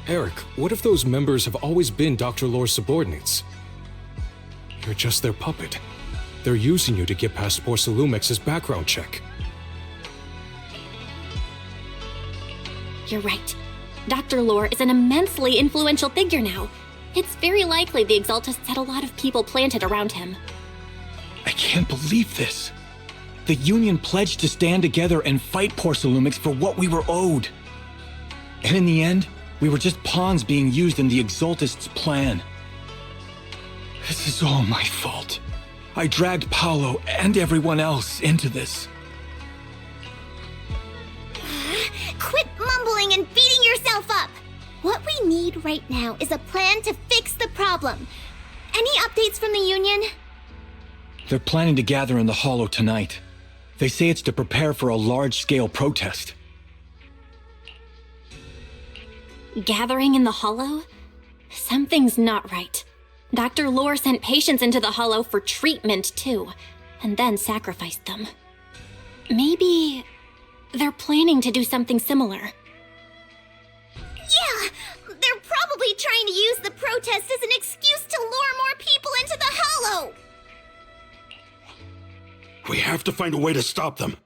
Eric, what if those members have always been Dr. Lore's subordinates? You're just their puppet. They're using you to get past Porcelumix's background check. You're right. Dr. Lore is an immensely influential figure now. It's very likely the Exaltists had a lot of people planted around him. I can't believe this. The Union pledged to stand together and fight Porcelumix for what we were owed. And in the end, we were just pawns being used in the Exaltists' plan. This is all my fault. I dragged Paolo and everyone else into this. Quit mumbling and beating yourself up! What we need right now is a plan to fix the problem. Any updates from the Union? They're planning to gather in the Hollow tonight. They say it's to prepare for a large-scale protest. Gathering in the Hollow? Something's not right. Dr. Lore sent patients into the Hollow for treatment, too, and then sacrificed them. Maybe they're planning to do something similar. Yeah! They're probably trying to use the protest as an excuse to lure more people into the Hollow! We have to find a way to stop them.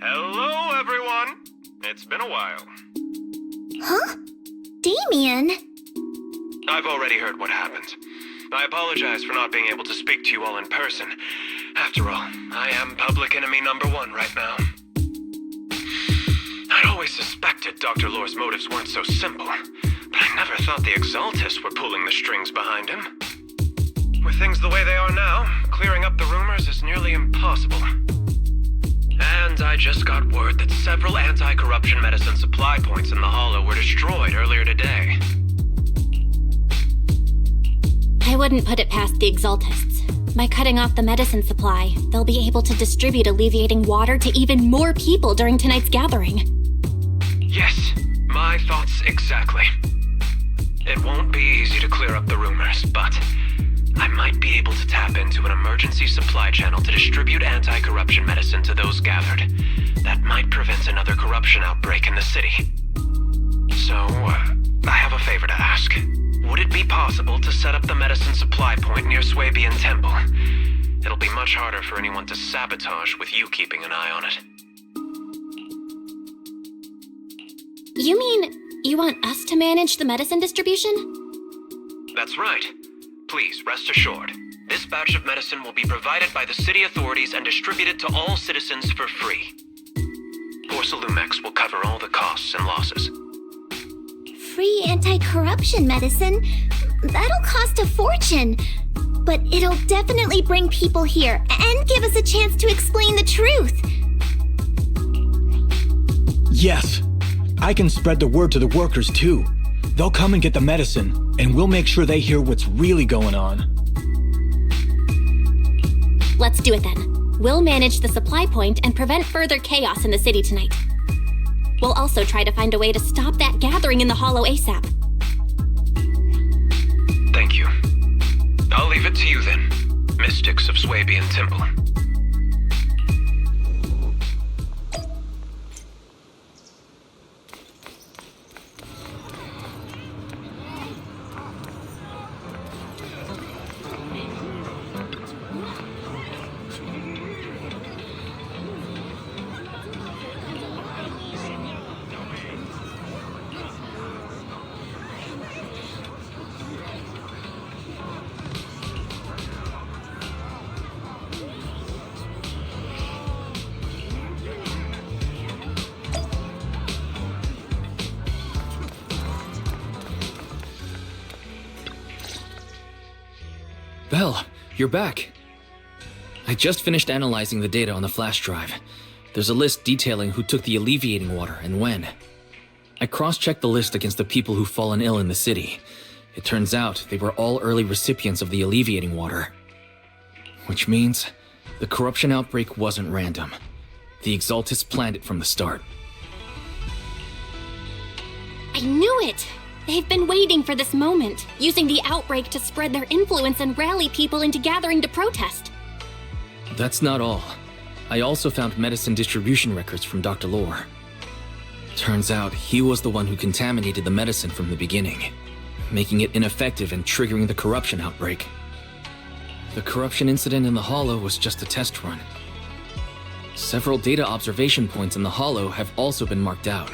Hello, everyone. It's been a while. Huh? Damien? I've already heard what happened. I apologize for not being able to speak to you all in person. After all, I am public enemy number 1 right now. always suspected Dr. Lore's motives weren't so simple, but I never thought the Exaltists were pulling the strings behind him. With things the way they are now, clearing up the rumors is nearly impossible. And I just got word that several anti-corruption medicine supply points in the Hollow were destroyed earlier today. I wouldn't put it past the Exaltists. By cutting off the medicine supply, they'll be able to distribute alleviating water to even more people during tonight's gathering. Yes, my thoughts exactly. It won't be easy to clear up the rumors, but I might be able to tap into an emergency supply channel to distribute anti-corruption medicine to those gathered. That might prevent another corruption outbreak in the city. So, I have a favor to ask. Would it be possible to set up the medicine supply point near Swabian Temple? It'll be much harder for anyone to sabotage with you keeping an eye on it. You mean you want us to manage the medicine distribution? That's right. Please, rest assured. This batch of medicine will be provided by the city authorities and distributed to all citizens for free. Porcelumex will cover all the costs and losses. Free anti-corruption medicine? That'll cost a fortune. But it'll definitely bring people here and give us a chance to explain the truth. Yes. I can spread the word to the workers too. They'll come and get the medicine, and we'll make sure they hear what's really going on. Let's do it then. We'll manage the supply point and prevent further chaos in the city tonight. We'll also try to find a way to stop that gathering in the Hollow ASAP. Thank you. I'll leave it to you then, Mystics of Swabian Temple. Belle, you're back. I just finished analyzing the data on the flash drive. There's a list detailing who took the alleviating water and when. I cross-checked the list against the people who've fallen ill in the city. It turns out they were all early recipients of the alleviating water. Which means the corruption outbreak wasn't random. The Exaltists planned it from the start. I knew it! They've been waiting for this moment, using the outbreak to spread their influence and rally people into gathering to protest. That's not all. I also found medicine distribution records from Dr. Lore. Turns out he was the one who contaminated the medicine from the beginning, making it ineffective and triggering the corruption outbreak. The corruption incident in the Hollow was just a test run. Several data observation points in the Hollow have also been marked out.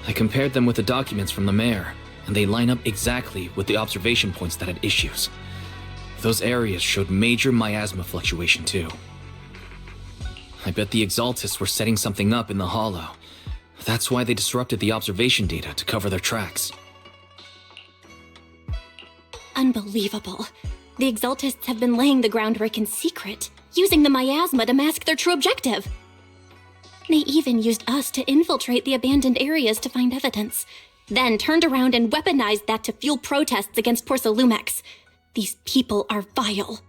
I compared them with the documents from the mayor, and they line up exactly with the observation points that had issues. Those areas showed major miasma fluctuation too. I bet the Exaltists were setting something up in the Hollow. That's why they disrupted the observation data to cover their tracks. Unbelievable. The Exaltists have been laying the groundwork in secret, using the miasma to mask their true objective. They even used us to infiltrate the abandoned areas to find evidence, then turned around and weaponized that to fuel protests against Porcelumex. These people are vile.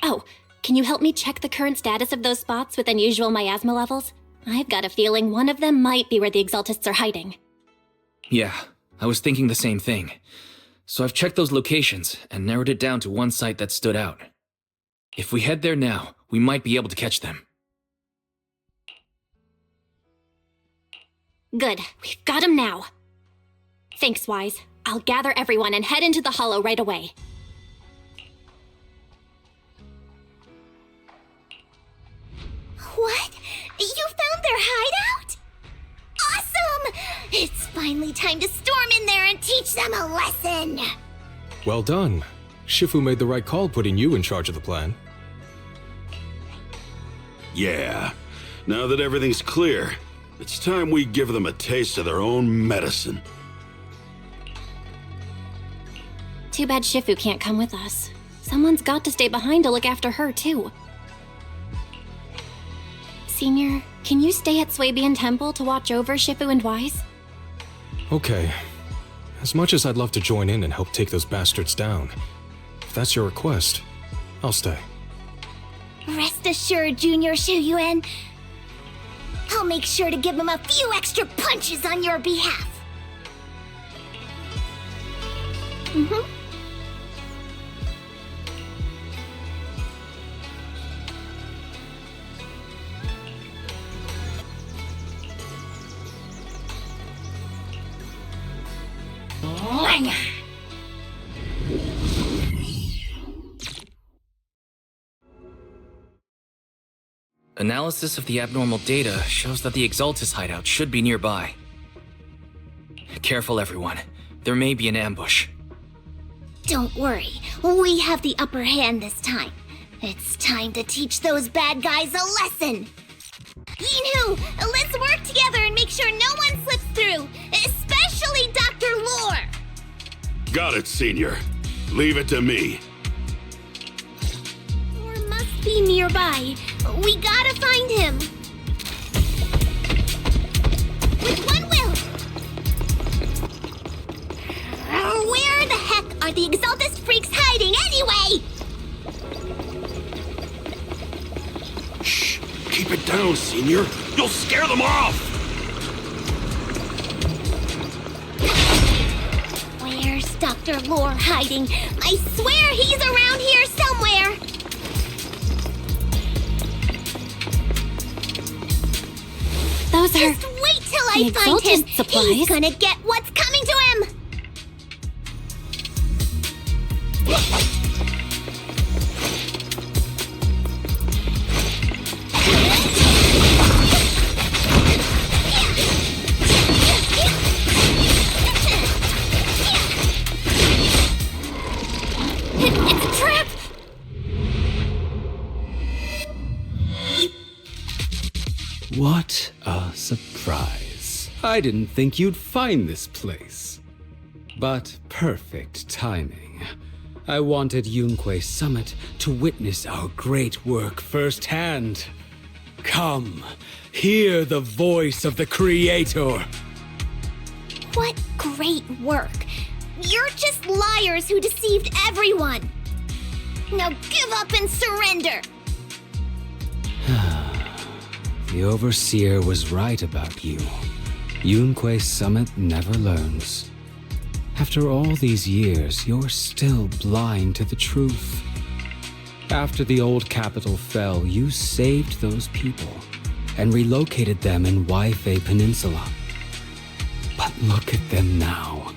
Oh, can you help me check the current status of those spots with unusual miasma levels? I've got a feeling one of them might be where the Exaltists are hiding. Yeah, I was thinking the same thing. So I've checked those locations and narrowed it down to one site that stood out. If we head there now, we might be able to catch them. Good, we've got him now. Thanks, Wise. I'll gather everyone and head into the Hollow right away. What? You found their hideout? Awesome! It's finally time to storm in there and teach them a lesson! Well done. Shifu made the right call putting you in charge of the plan. Yeah. Now that everything's clear, It's time we give them a taste of their own medicine. Too bad Shifu can't come with us. Someone's got to stay behind to look after her, too. Senior, can you stay at Swabian Temple to watch over Shifu and Wise? Okay. As much as I'd love to join in and help take those bastards down, if that's your request, I'll stay. Rest assured, Junior Shuyuan. I'll make sure to give him a few extra punches on your behalf. Mm-hmm. Analysis of the abnormal data shows that the Exaltist hideout should be nearby. Careful, everyone. There may be an ambush. Don't worry, we have the upper hand this time. It's time to teach those bad guys a lesson. Yinu, let's work together and make sure no one slips through, especially Dr. Lore. Got it, Senior. Leave it to me. Lore must be nearby. We gotta find him. With one will. Where the heck are the Exaltist freaks hiding anyway? Shh! Keep it down, Senior. You'll scare them off! Where's Dr. Lore hiding? I swear he's around here somewhere. Those are... Just wait till I find him. Supplies. He's gonna get what's coming to him. It's a trap! What a surprise. I didn't think you'd find this place. But perfect timing. I wanted Yunque Summit to witness our great work firsthand. Come, hear the voice of the Creator. What great work. You're just liars who deceived everyone. Now give up and surrender. The Overseer was right about you. Yunque Summit never learns. After all these years, you're still blind to the truth. After the old capital fell, you saved those people and relocated them in Waifei Peninsula. But look at them now,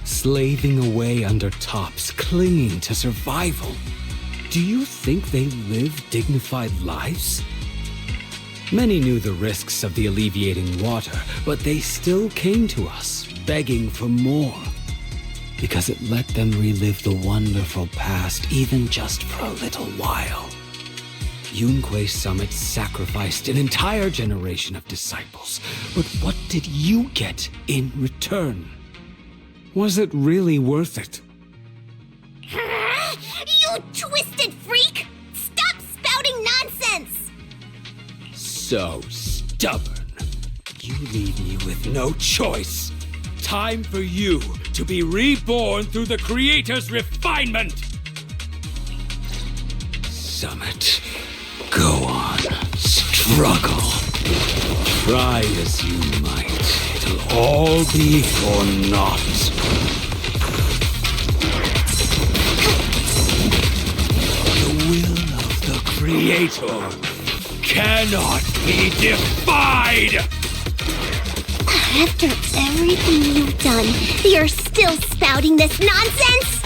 slaving away under tops, clinging to survival. Do you think they live dignified lives? Many knew the risks of the alleviating water, but they still came to us, begging for more. Because it let them relive the wonderful past, even just for a little while. Yunque Summit sacrificed an entire generation of disciples, but what did you get in return? Was it really worth it? You twisted freak! Stop spouting nonsense! So stubborn. You leave me with no choice. Time for you to be reborn through the Creator's refinement! Summit, go on, struggle. Try as you might, it'll all be for naught. The will of the Creator cannot be defied! After everything you've done, you're still spouting this nonsense?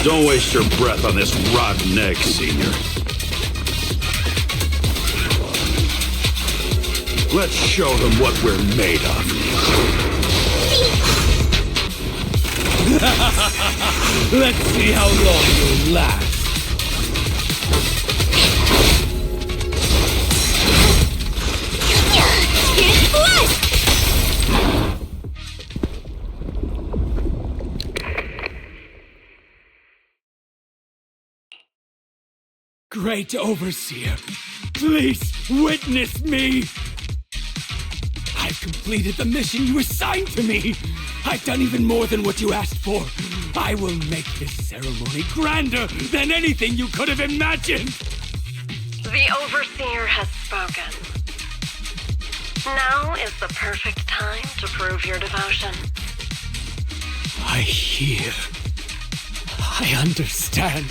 Don't waste your breath on this rotten egg, Senior. Let's show them what we're made of. Let's see how long you'll last. Great Overseer, please witness me! I've completed the mission you assigned to me! I've done even more than what you asked for! I will make this ceremony grander than anything you could have imagined! The Overseer has spoken. Now is the perfect time to prove your devotion. I hear. I understand.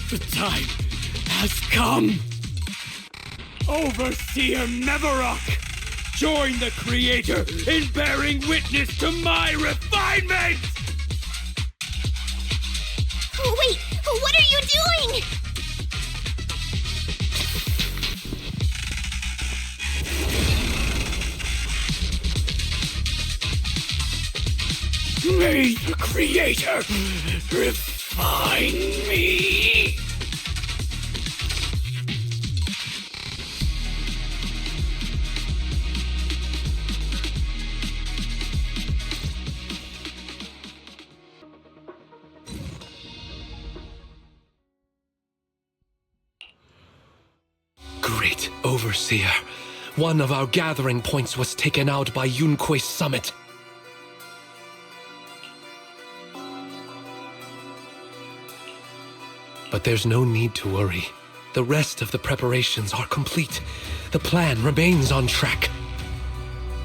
The time has come. Overseer Meverok, join the Creator in bearing witness to my refinement! Wait, what are you doing? May the Creator refine me! Great Overseer, one of our gathering points was taken out by Yunque's summit. But there's no need to worry. The rest of the preparations are complete. The plan remains on track.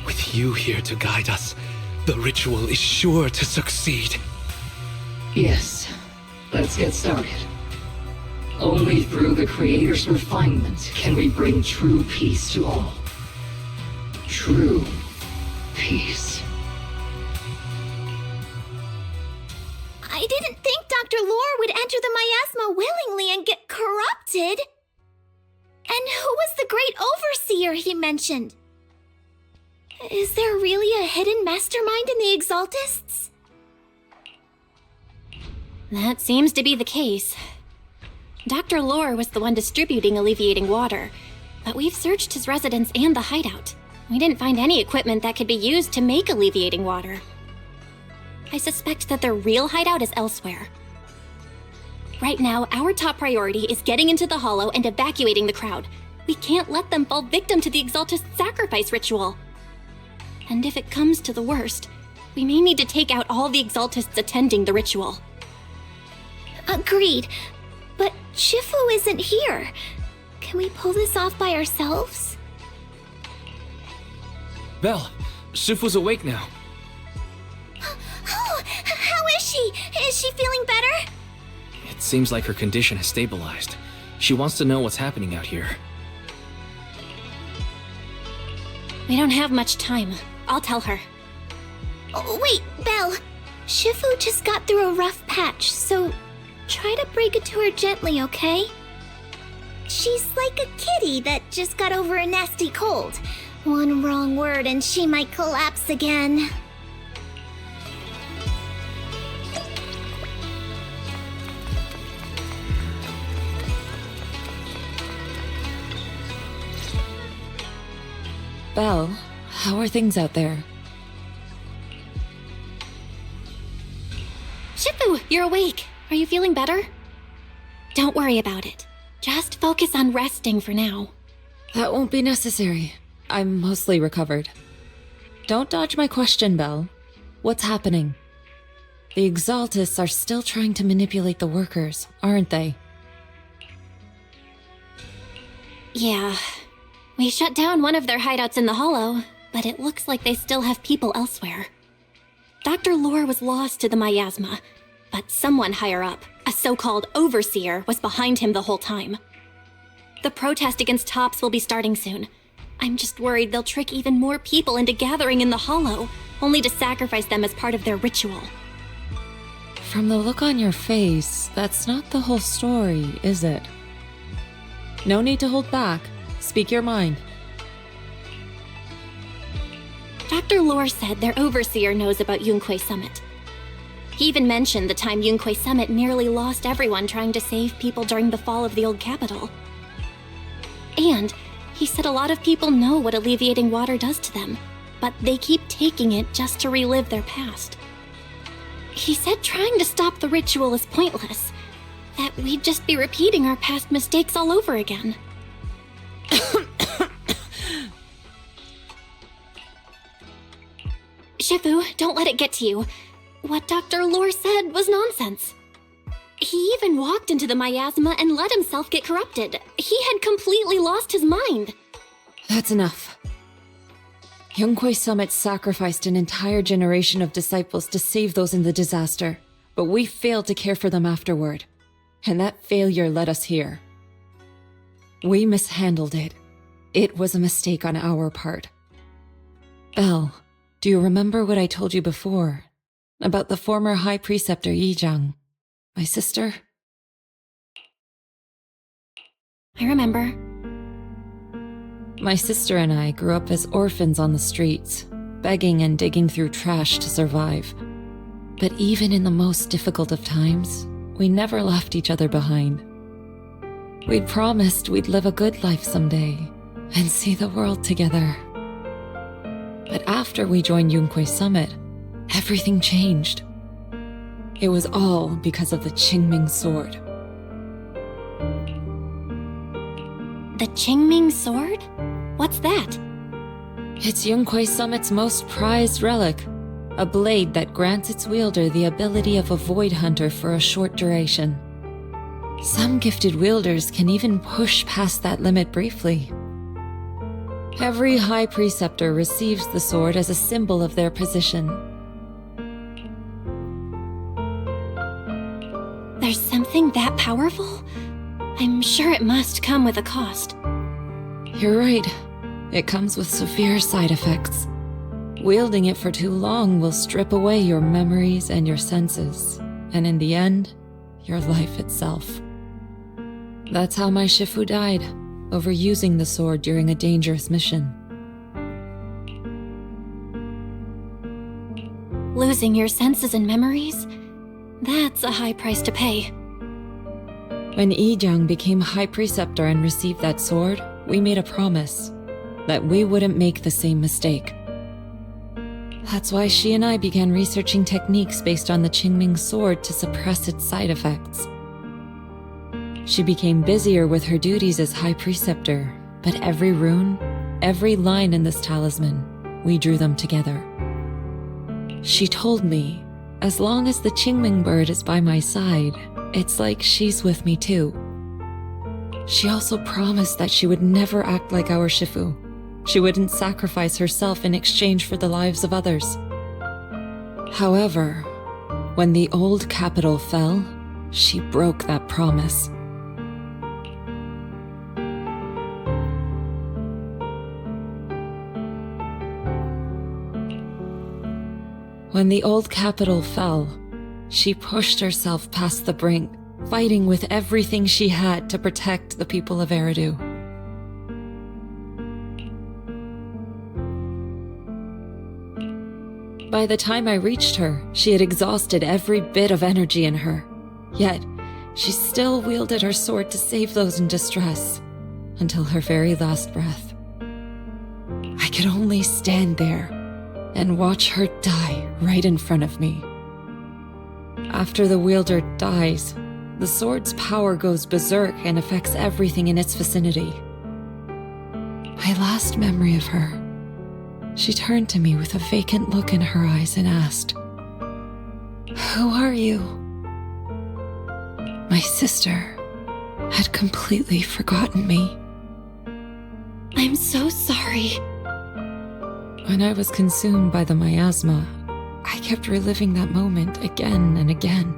With you here to guide us, the ritual is sure to succeed. Yes, let's get started. Only through the Creator's refinement can we bring true peace to all. True peace. I didn't think Dr. Lore would enter the miasma willingly and get corrupted. And who was the great overseer he mentioned? Is there really a hidden mastermind in the Exaltists? That seems to be the case. Dr. Lore was the one distributing alleviating water, but we've searched his residence and the hideout. We didn't find any equipment that could be used to make alleviating water. I suspect that their real hideout is elsewhere. Right now, our top priority is getting into the Hollow and evacuating the crowd. We can't let them fall victim to the Exaltist sacrifice ritual. And if it comes to the worst, we may need to take out all the Exaltists attending the ritual. Agreed. But Shifu isn't here. Can we pull this off by ourselves? Belle, Shifu's awake now. Oh, how is she? Is she feeling better? It seems like her condition has stabilized. She wants to know what's happening out here. We don't have much time. I'll tell her. Oh, wait, Belle. Shifu just got through a rough patch, so try to break it to her gently, okay? She's like a kitty that just got over a nasty cold. One wrong word and she might collapse again. Belle, how are things out there? Shifu, you're awake. Are you feeling better? Don't worry about it. Just focus on resting for now. That won't be necessary. I'm mostly recovered. Don't dodge my question, Belle. What's happening? The Exaltists are still trying to manipulate the workers, aren't they? Yeah. We shut down one of their hideouts in the Hollow, but it looks like they still have people elsewhere. Dr. Lore was lost to the miasma, but someone higher up, a so-called overseer, was behind him the whole time. The protest against Tops will be starting soon. I'm just worried they'll trick even more people into gathering in the Hollow, only to sacrifice them as part of their ritual. From the look on your face, that's not the whole story, is it? No need to hold back. Speak your mind. Dr. Lore said their overseer knows about Yunque's summit. He even mentioned the time Yunquei Summit nearly lost everyone trying to save people during the fall of the old capital. And he said a lot of people know what alleviating water does to them, but they keep taking it just to relive their past. He said trying to stop the ritual is pointless, that we'd just be repeating our past mistakes all over again. Shifu, don't let it get to you. What Dr. Lore said was nonsense. He even walked into the miasma and let himself get corrupted. He had completely lost his mind. That's enough. Yunquei Summit sacrificed an entire generation of disciples to save those in the disaster, but we failed to care for them afterward. And that failure led us here. We mishandled it. It was a mistake on our part. Belle, do you remember what I told you before? About the former High Preceptor Yizhang, my sister? I remember. My sister and I grew up as orphans on the streets, begging and digging through trash to survive. But even in the most difficult of times, we never left each other behind. We'd promised we'd live a good life someday and see the world together. But after we joined Yunquei Summit, everything changed. It was all because of the Qingming sword. The Qingming sword? What's that? It's Yunquei Summit's most prized relic, a blade that grants its wielder the ability of a void hunter for a short duration. Some gifted wielders can even push past that limit briefly. Every High Preceptor receives the sword as a symbol of their position. There's something that powerful? I'm sure it must come with a cost. You're right. It comes with severe side effects. Wielding it for too long will strip away your memories and your senses, and in the end, your life itself. That's how my Shifu died, overusing the sword during a dangerous mission. Losing your senses and memories? That's a high price to pay. When Yizhang became High Preceptor and received that sword, we made a promise that we wouldn't make the same mistake. That's why she and I began researching techniques based on the Qingming sword to suppress its side effects. She became busier with her duties as High Preceptor, but every rune, every line in this talisman, we drew them together. She told me, as long as the Qingming bird is by my side, it's like she's with me too. She also promised that she would never act like our Shifu. She wouldn't sacrifice herself in exchange for the lives of others. However, when the old capital fell, she broke that promise. When the old capital fell, she pushed herself past the brink, fighting with everything she had to protect the people of Eridu. By the time I reached her, she had exhausted every bit of energy in her. Yet, she still wielded her sword to save those in distress, until her very last breath. I could only stand there and watch her die right in front of me. After the wielder dies, the sword's power goes berserk and affects everything in its vicinity. My last memory of her, she turned to me with a vacant look in her eyes and asked, "Who are you?" My sister had completely forgotten me. I'm so sorry. When I was consumed by the miasma, I kept reliving that moment again and again.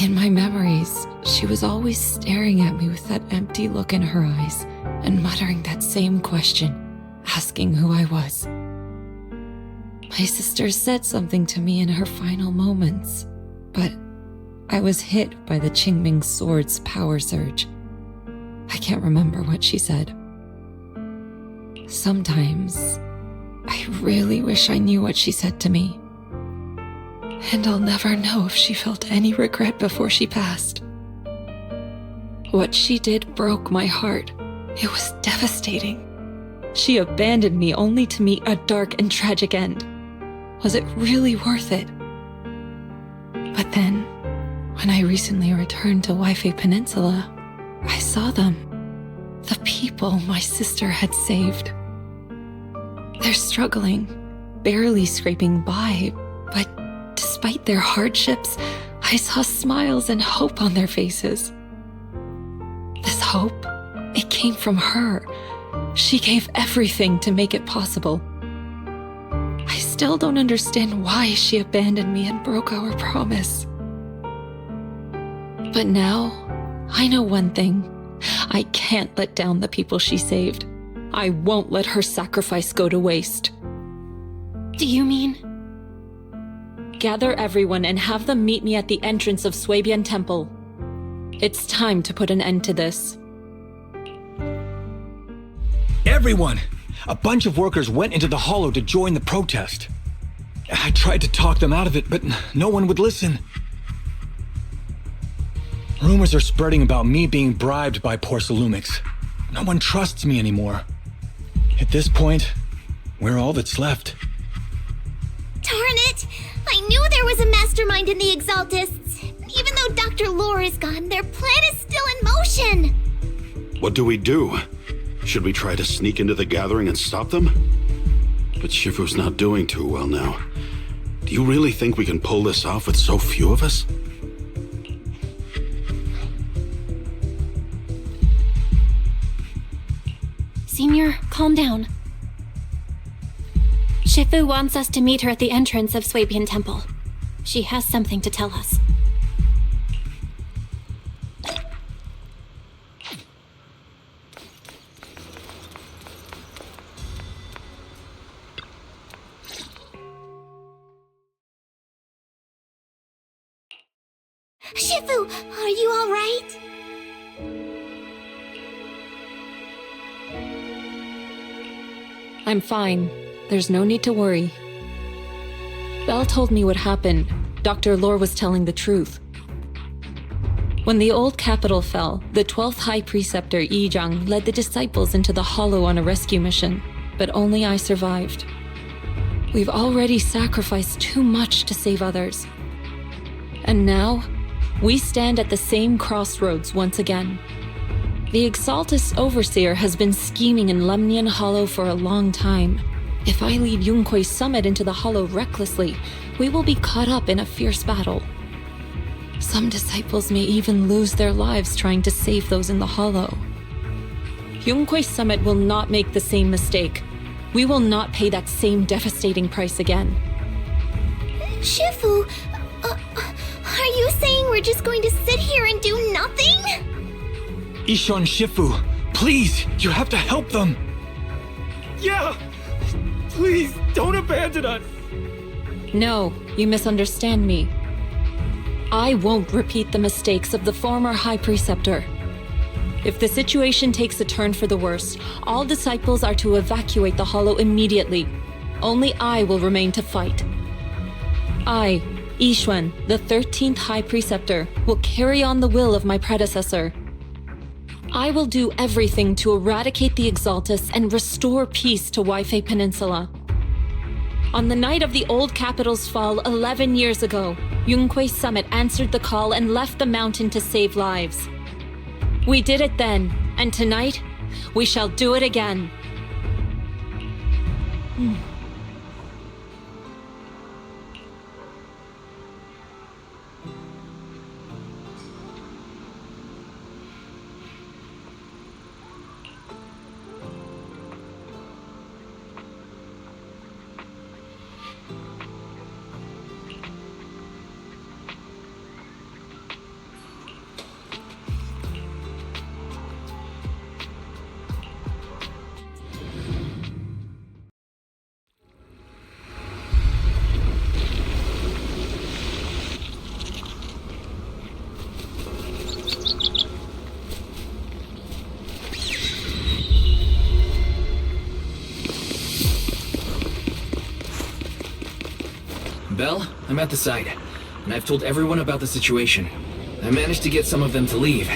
In my memories, she was always staring at me with that empty look in her eyes and muttering that same question, asking who I was. My sister said something to me in her final moments, but I was hit by the Qingming sword's power surge. I can't remember what she said. Sometimes, I really wish I knew what she said to me. And I'll never know if she felt any regret before she passed. What she did broke my heart. It was devastating. She abandoned me only to meet a dark and tragic end. Was it really worth it? But then, when I recently returned to Wi-Fi Peninsula, I saw them. The people my sister had saved. They're struggling, barely scraping by, but despite their hardships, I saw smiles and hope on their faces. This hope, it came from her. She gave everything to make it possible. I still don't understand why she abandoned me and broke our promise. But now, I know one thing. I can't let down the people she saved. I won't let her sacrifice go to waste. Do you mean? Gather everyone and have them meet me at the entrance of Swabian Temple. It's time to put an end to this. Everyone! A bunch of workers went into the hollow to join the protest. I tried to talk them out of it, but no one would listen. Rumors are spreading about me being bribed by Porcelumix. No one trusts me anymore. At this point, we're all that's left. Darn it! I knew there was a mastermind in the Exaltists. Even though Dr. Lore is gone, their plan is still in motion. What do we do? Should we try to sneak into the gathering and stop them? But Shifu's not doing too well now. Do you really think we can pull this off with so few of us? Senior, calm down. Shifu wants us to meet her at the entrance of Swabian Temple. She has something to tell us. Shifu, are you all right? I'm fine. There's no need to worry. Belle told me what happened. Dr. Lore was telling the truth. When the old capital fell, the 12th High Preceptor Yi Zhang led the disciples into the Hollow on a rescue mission, but only I survived. We've already sacrificed too much to save others. And now, we stand at the same crossroads once again. The Exaltist Overseer has been scheming in Lemnian Hollow for a long time. If I lead Yunque's summit into the Hollow recklessly, we will be caught up in a fierce battle. Some disciples may even lose their lives trying to save those in the Hollow. Yunque's summit will not make the same mistake. We will not pay that same devastating price again. Shifu, are you saying we're just going to sit here and do nothing? Ishon Shifu, please, you have to help them. Yeah! Please, don't abandon us! No, you misunderstand me. I won't repeat the mistakes of the former High Preceptor. If the situation takes a turn for the worst, all disciples are to evacuate the Hollow immediately. Only I will remain to fight. I, Yixuan, the 13th High Preceptor, will carry on the will of my predecessor. I will do everything to eradicate the Exaltists and restore peace to Wi-Fi Peninsula. On the night of the old capital's fall 11 years ago, Yunque's summit answered the call and left the mountain to save lives. We did it then, and tonight, we shall do it again. Belle? I'm at the site, and I've told everyone about the situation. I managed to get some of them to leave,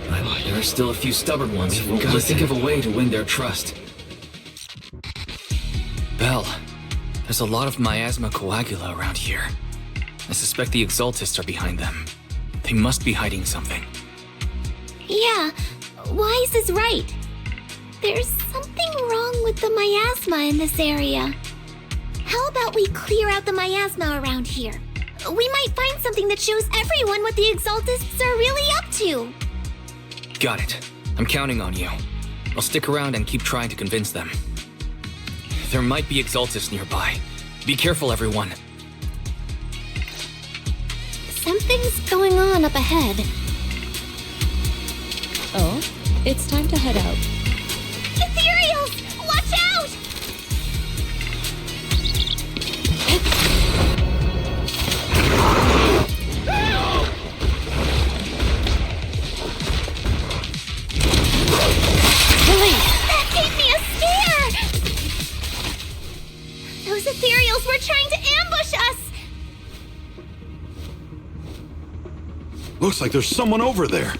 but there are still a few stubborn ones who won't let us think of a way to win their trust. Belle, there's a lot of miasma coagula around here. I suspect the Exaltists are behind them. They must be hiding something. Yeah, Wise is right. There's something wrong with the miasma in this area. How about we clear out the miasma around here? We might find something that shows everyone what the Exaltists are really up to. Got it. I'm counting on you. I'll stick around and keep trying to convince them. There might be Exaltists nearby. Be careful, everyone. Something's going on up ahead. Oh, it's time to head out. Ethereals! Watch out! That gave me a scare! Those ethereals were trying to ambush us! Looks like there's someone over there.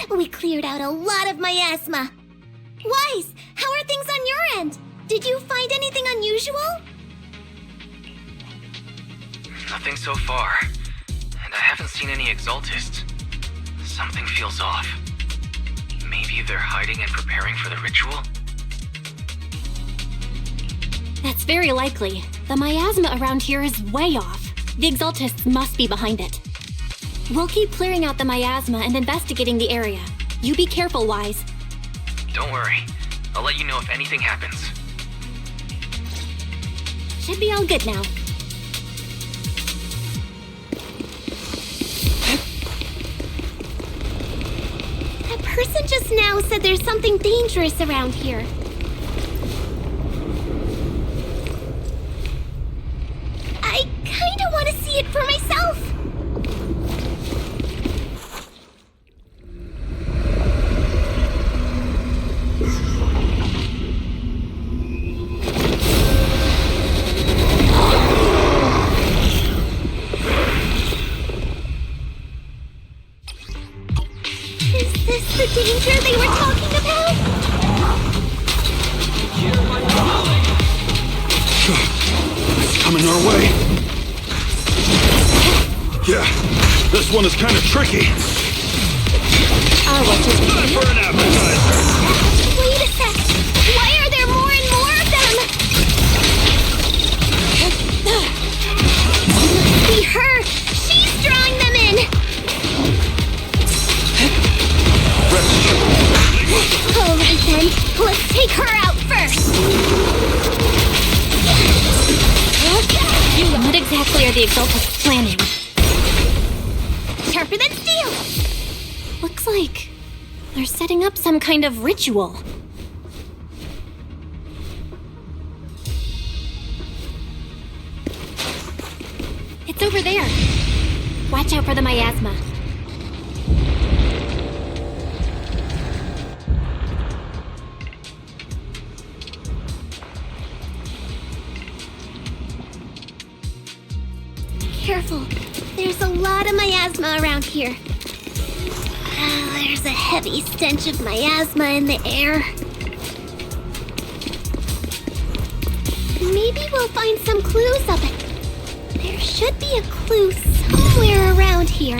We cleared out a lot of miasma. Wise, how are things on your end? Did you find anything unusual? Nothing so far. And I haven't seen any Exaltists. Something feels off. Maybe they're hiding and preparing for the ritual? That's very likely. The miasma around here is way off. The Exaltists must be behind it. We'll keep clearing out the miasma and investigating the area. You be careful, Wise. Don't worry. I'll let you know if anything happens. Should be all good now. That person just now said there's something dangerous around here. I kinda want to see it for myself. The danger they were talking about? It's coming our way. Yeah, this one is kind of tricky. What is time for an appetizer? Wait a sec. Why are there more and more of them? Must be her. She's drawing them in. Alright then, let's take her out first! What exactly are the Exaltists planning? Sharper than steel! Looks like they're setting up some kind of ritual. It's over there. Watch out for the miasma. Careful. There's a lot of miasma around here. There's a heavy stench of miasma in the air. we'll find some clues of it. There should be a clue somewhere around here.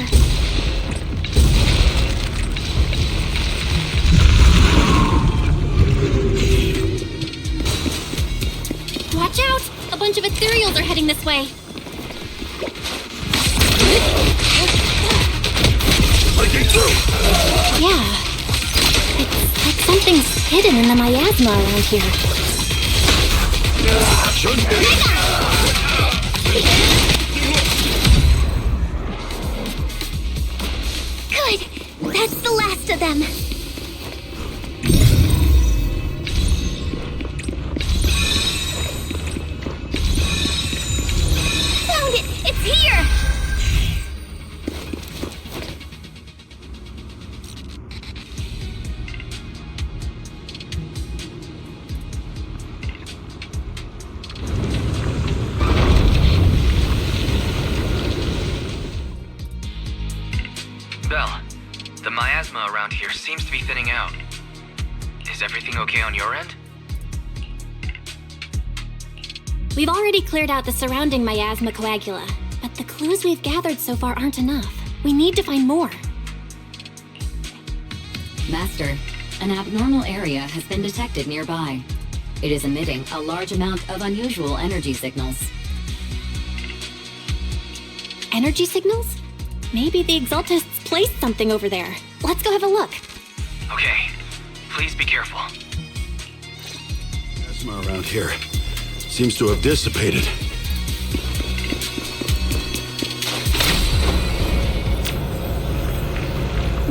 Watch out! A bunch of ethereals are heading this way. Yeah. It's like something's hidden in the miasma around here. Good. That's the last of them. Found it! It's here! Belle, the miasma around here seems to be thinning out. Is everything okay on your end? We've already cleared out the surrounding miasma coagula, but the clues we've gathered so far aren't enough. We need to find more. Master, an abnormal area has been detected nearby. It is emitting a large amount of unusual energy signals. Energy signals? Maybe the Exaltists placed something over there. Let's go have a look. Okay, please be careful. Miasma around here seems to have dissipated.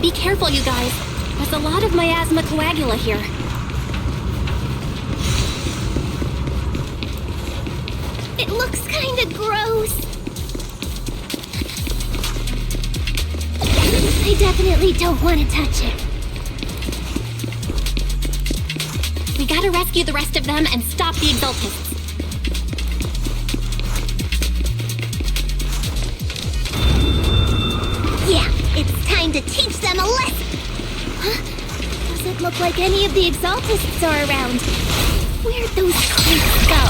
Be careful, you guys. There's a lot of miasma coagula here. It looks kinda gross. I definitely don't want to touch it. We gotta rescue the rest of them and stop the Exaltists. Yeah, it's time to teach them a lesson. Huh? Doesn't look like any of the Exaltists are around. Where'd those creeps go?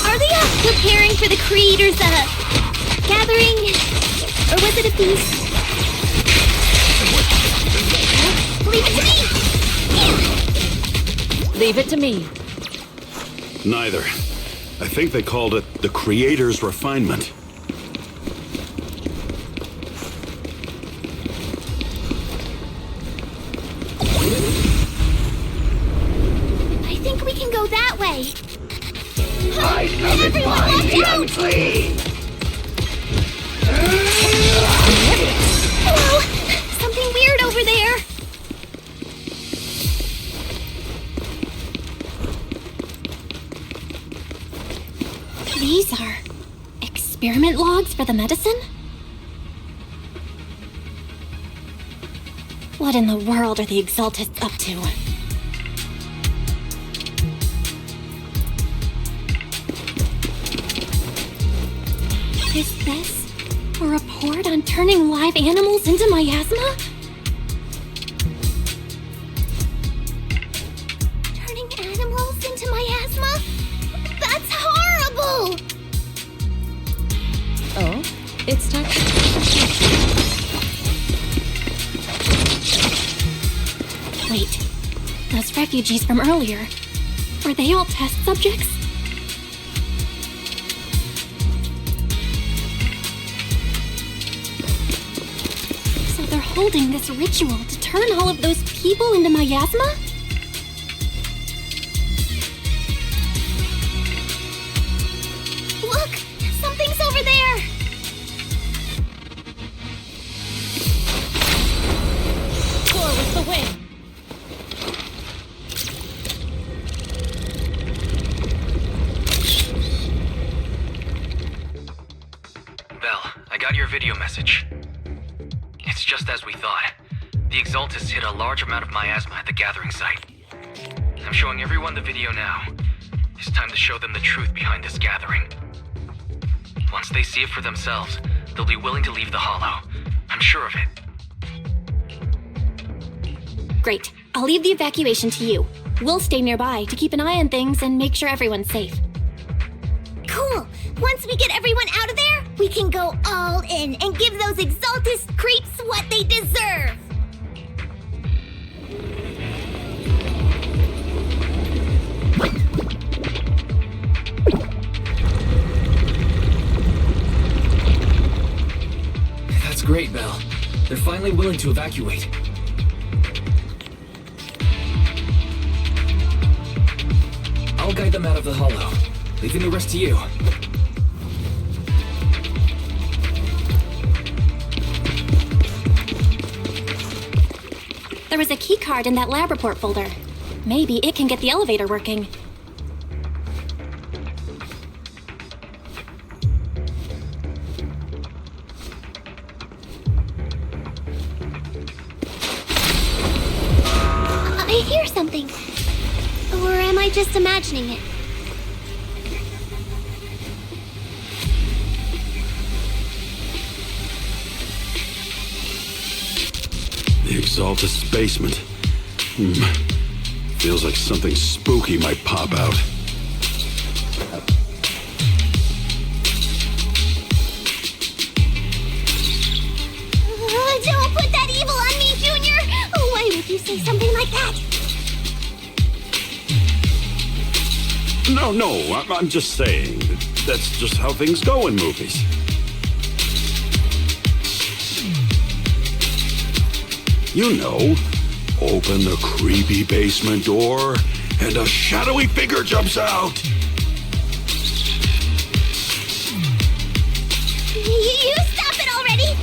Are they off preparing for the Creator's, gathering? Or was it a feast? Leave it to me! Leave it to me. Neither. I think they called it the Creator's Refinement. I think we can go that way. I haven't mind the unclean! Hello! Something weird over there! These are experiment logs for the medicine? What in the world are the Exaltists up to? Is this a report on turning live animals into miasma? Turning animals into miasma? That's horrible! Oh, it's time. Wait, those refugees from earlier, were they all test subjects? So they're holding this ritual to turn all of those people into miasma? Look! Something's over there! Pour with the wind. Belle, I got your video message. It's just as we thought. The Exaltists hit a large amount of miasma at the gathering site. I'm showing everyone the video now. It's time to show them the truth behind this gathering. Once they see it for themselves, they'll be willing to leave the Hollow. I'm sure of it. Great. I'll leave the evacuation to you. We'll stay nearby to keep an eye on things and make sure everyone's safe. Cool! Once we get everyone out of there, we can go all in and give those Exaltist creeps what they deserve! That's great, Belle. They're finally willing to evacuate. I'll guide them out of the hollow, leaving the rest to you. There was a key card in that lab report folder. Maybe it can get the elevator working. I hear something. Or am I just imagining it? The Exaltist basement. Feels like something spooky might pop out. Don't put that evil on me, Junior! Why would you say something like that? No, I'm just saying. That's just how things go in movies. You know, open the creepy basement door, and a shadowy figure jumps out. You stop it already!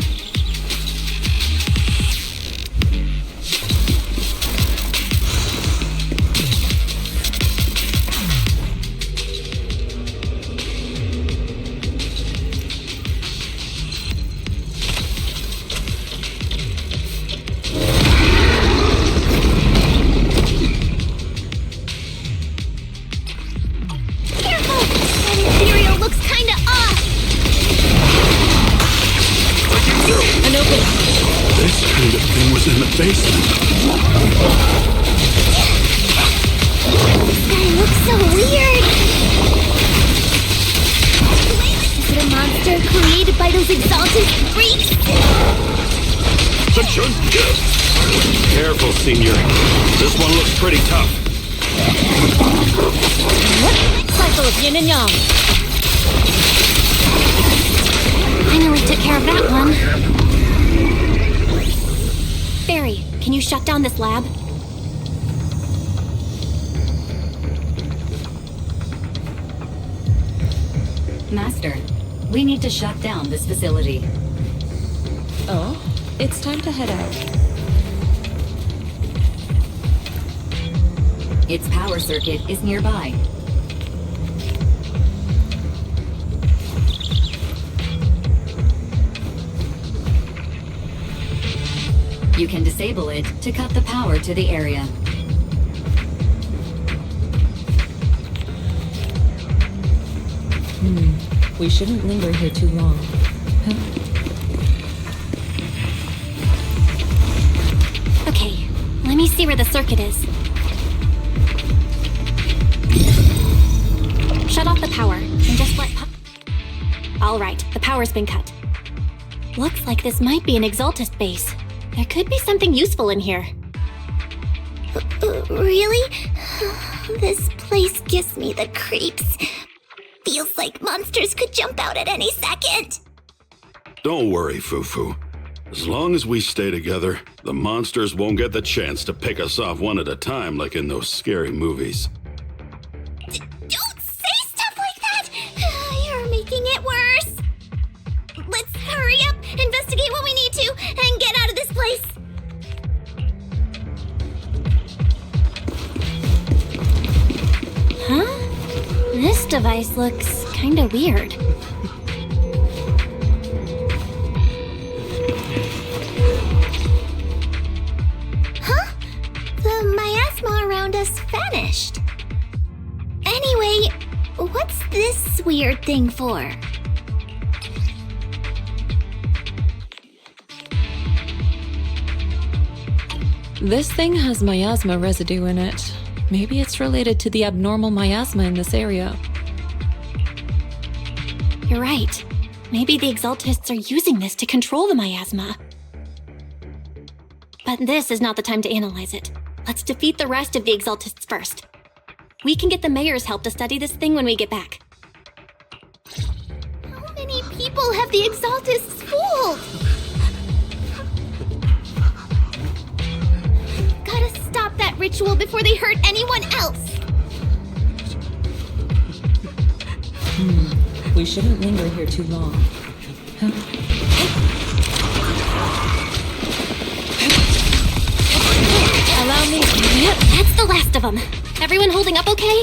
In the basement. This guy looks so weird. Is it a monster created by those Exaltist freaks? Careful, Senior. This one looks pretty tough. Cycle of yin and yang. Finally took care of that one. Barry, can you shut down this lab? Master, we need to shut down this facility. Oh, it's time to head out. Its power circuit is nearby. You can disable it to cut the power to the area. We shouldn't linger here too long. Okay, let me see where the circuit is. Shut off the power, and just let All right, the power's been cut. Looks like this might be an Exaltist base. There could be something useful in here. Really? This place gives me the creeps. Feels like monsters could jump out at any second. Don't worry, Fufu. As long as we stay together, the monsters won't get the chance to pick us off one at a time like in those scary movies. Don't say stuff like that! You're making it worse. Let's hurry up, investigate what we need to, and get out of this place. Huh? This device looks kinda weird. Huh? The miasma around us vanished. Anyway, what's this weird thing for? This thing has miasma residue in it. Maybe it's related to the abnormal miasma in this area. You're right. Maybe the Exaltists are using this to control the miasma. But this is not the time to analyze it. Let's defeat the rest of the Exaltists first. We can get the mayor's help to study this thing when we get back. How many people have the Exaltists fooled? Gotta stop that ritual before they hurt anyone else. We shouldn't linger here too long. Allow me. Yep, that's the last of them. Everyone holding up okay?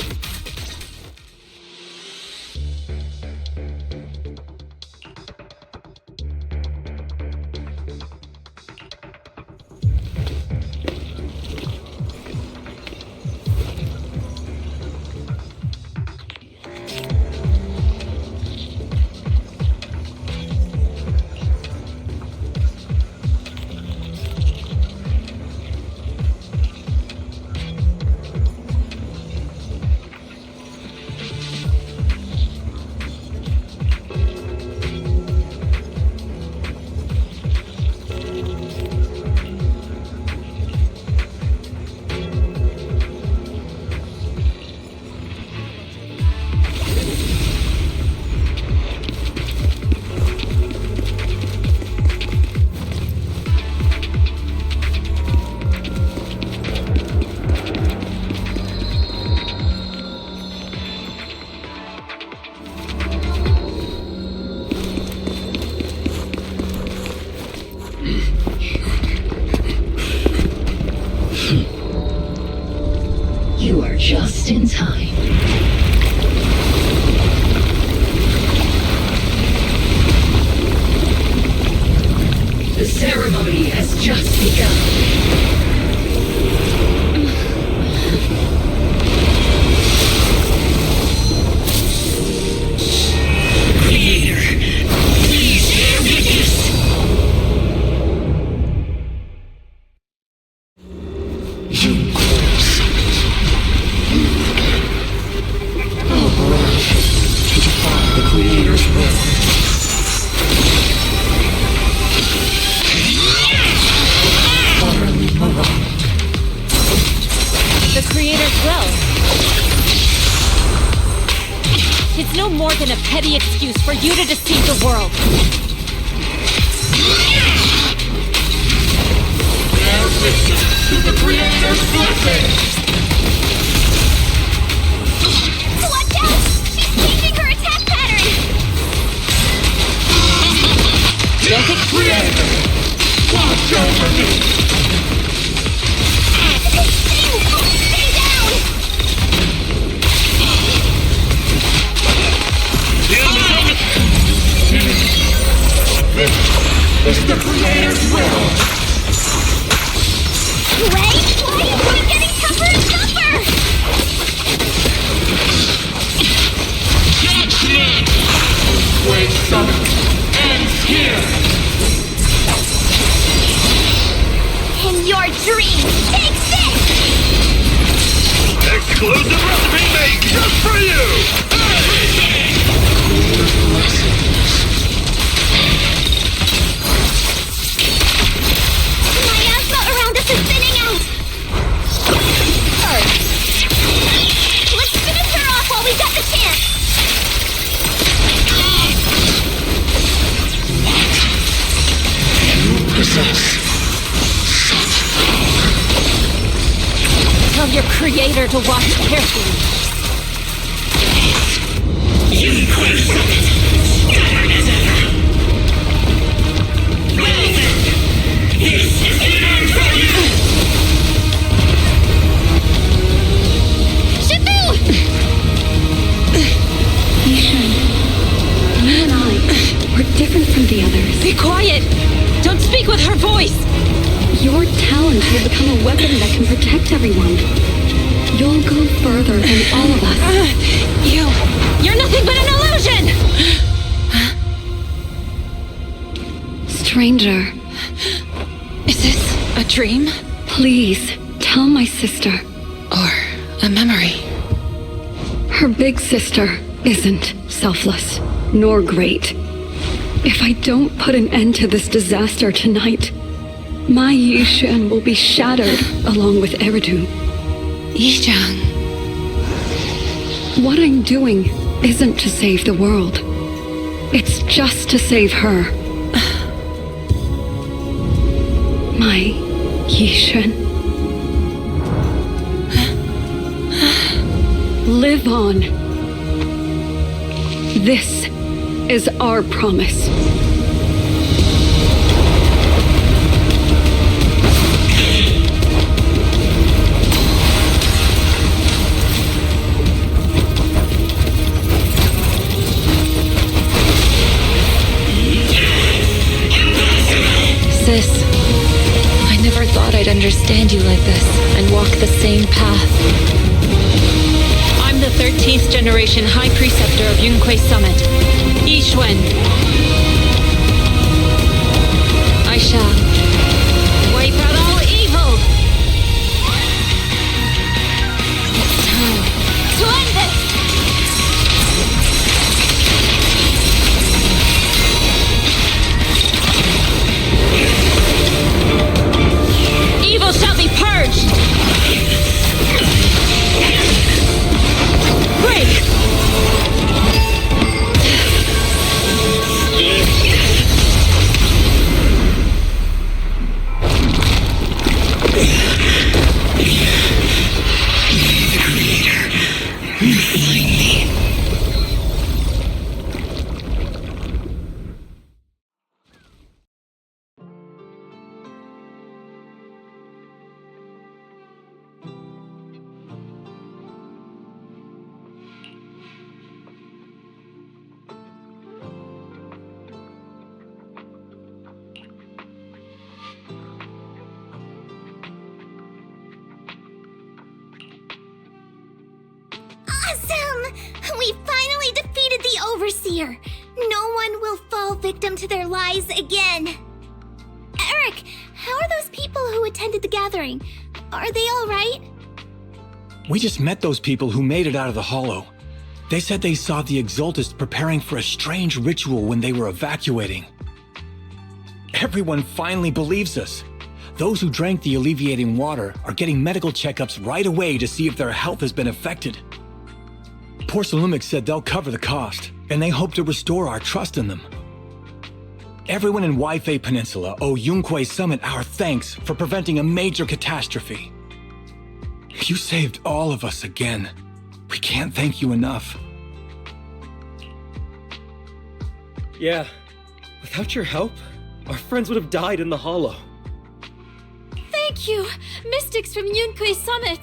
You are just in time. The ceremony has just begun. Petty excuse for you to deceive the world. Bear witness to the Creator's blessing! Watch out! She's changing her attack pattern! The Creator! Watch over me! Stay down! This is the Creator's will! Wait! It's getting tougher and tougher! Judgment! Wait, Summit! Ends here! In your dream, take this! Exclusive recipe made just for you! Let's finish her off while we got the chance! You possess such power. Tell your creator to watch carefully. You quit Summit! Stubborn as ever! Well then, this is the end for you! You and I, we're different from the others. Be quiet! Don't speak with her voice! Your talent will become a weapon that can protect everyone. You'll go further than all of us. You're nothing but an illusion! Stranger. Is this a dream? Please, tell my sister. Or a memory. Her big sister isn't selfless, nor great. If I don't put an end to this disaster tonight, my Yishan will be shattered along with Eridu. Yishan. What I'm doing isn't to save the world. It's just to save her. My Yishan. Live on. This is our promise. Sis, I never thought I'd understand you like this and walk the same path. I'm the 13th generation High Preceptor of Yunquei Summit, Yixuan. I shall wipe out all evil. It's time to end this! Evil shall be purged! Break! The Creator, find me. Awesome! We finally defeated the Overseer! No one will fall victim to their lies again! Eric, how are those people who attended the gathering? Are they alright? We just met those people who made it out of the hollow. They said they saw the Exaltist preparing for a strange ritual when they were evacuating. Everyone finally believes us. Those who drank the alleviating water are getting medical checkups right away to see if their health has been affected. Porcelumic said they'll cover the cost, and they hope to restore our trust in them. Everyone in Waifei Peninsula owe Yunquei Summit our thanks for preventing a major catastrophe. You saved all of us again. We can't thank you enough. Yeah, without your help, our friends would have died in the hollow. Thank you, Mystics from Yunquei Summit.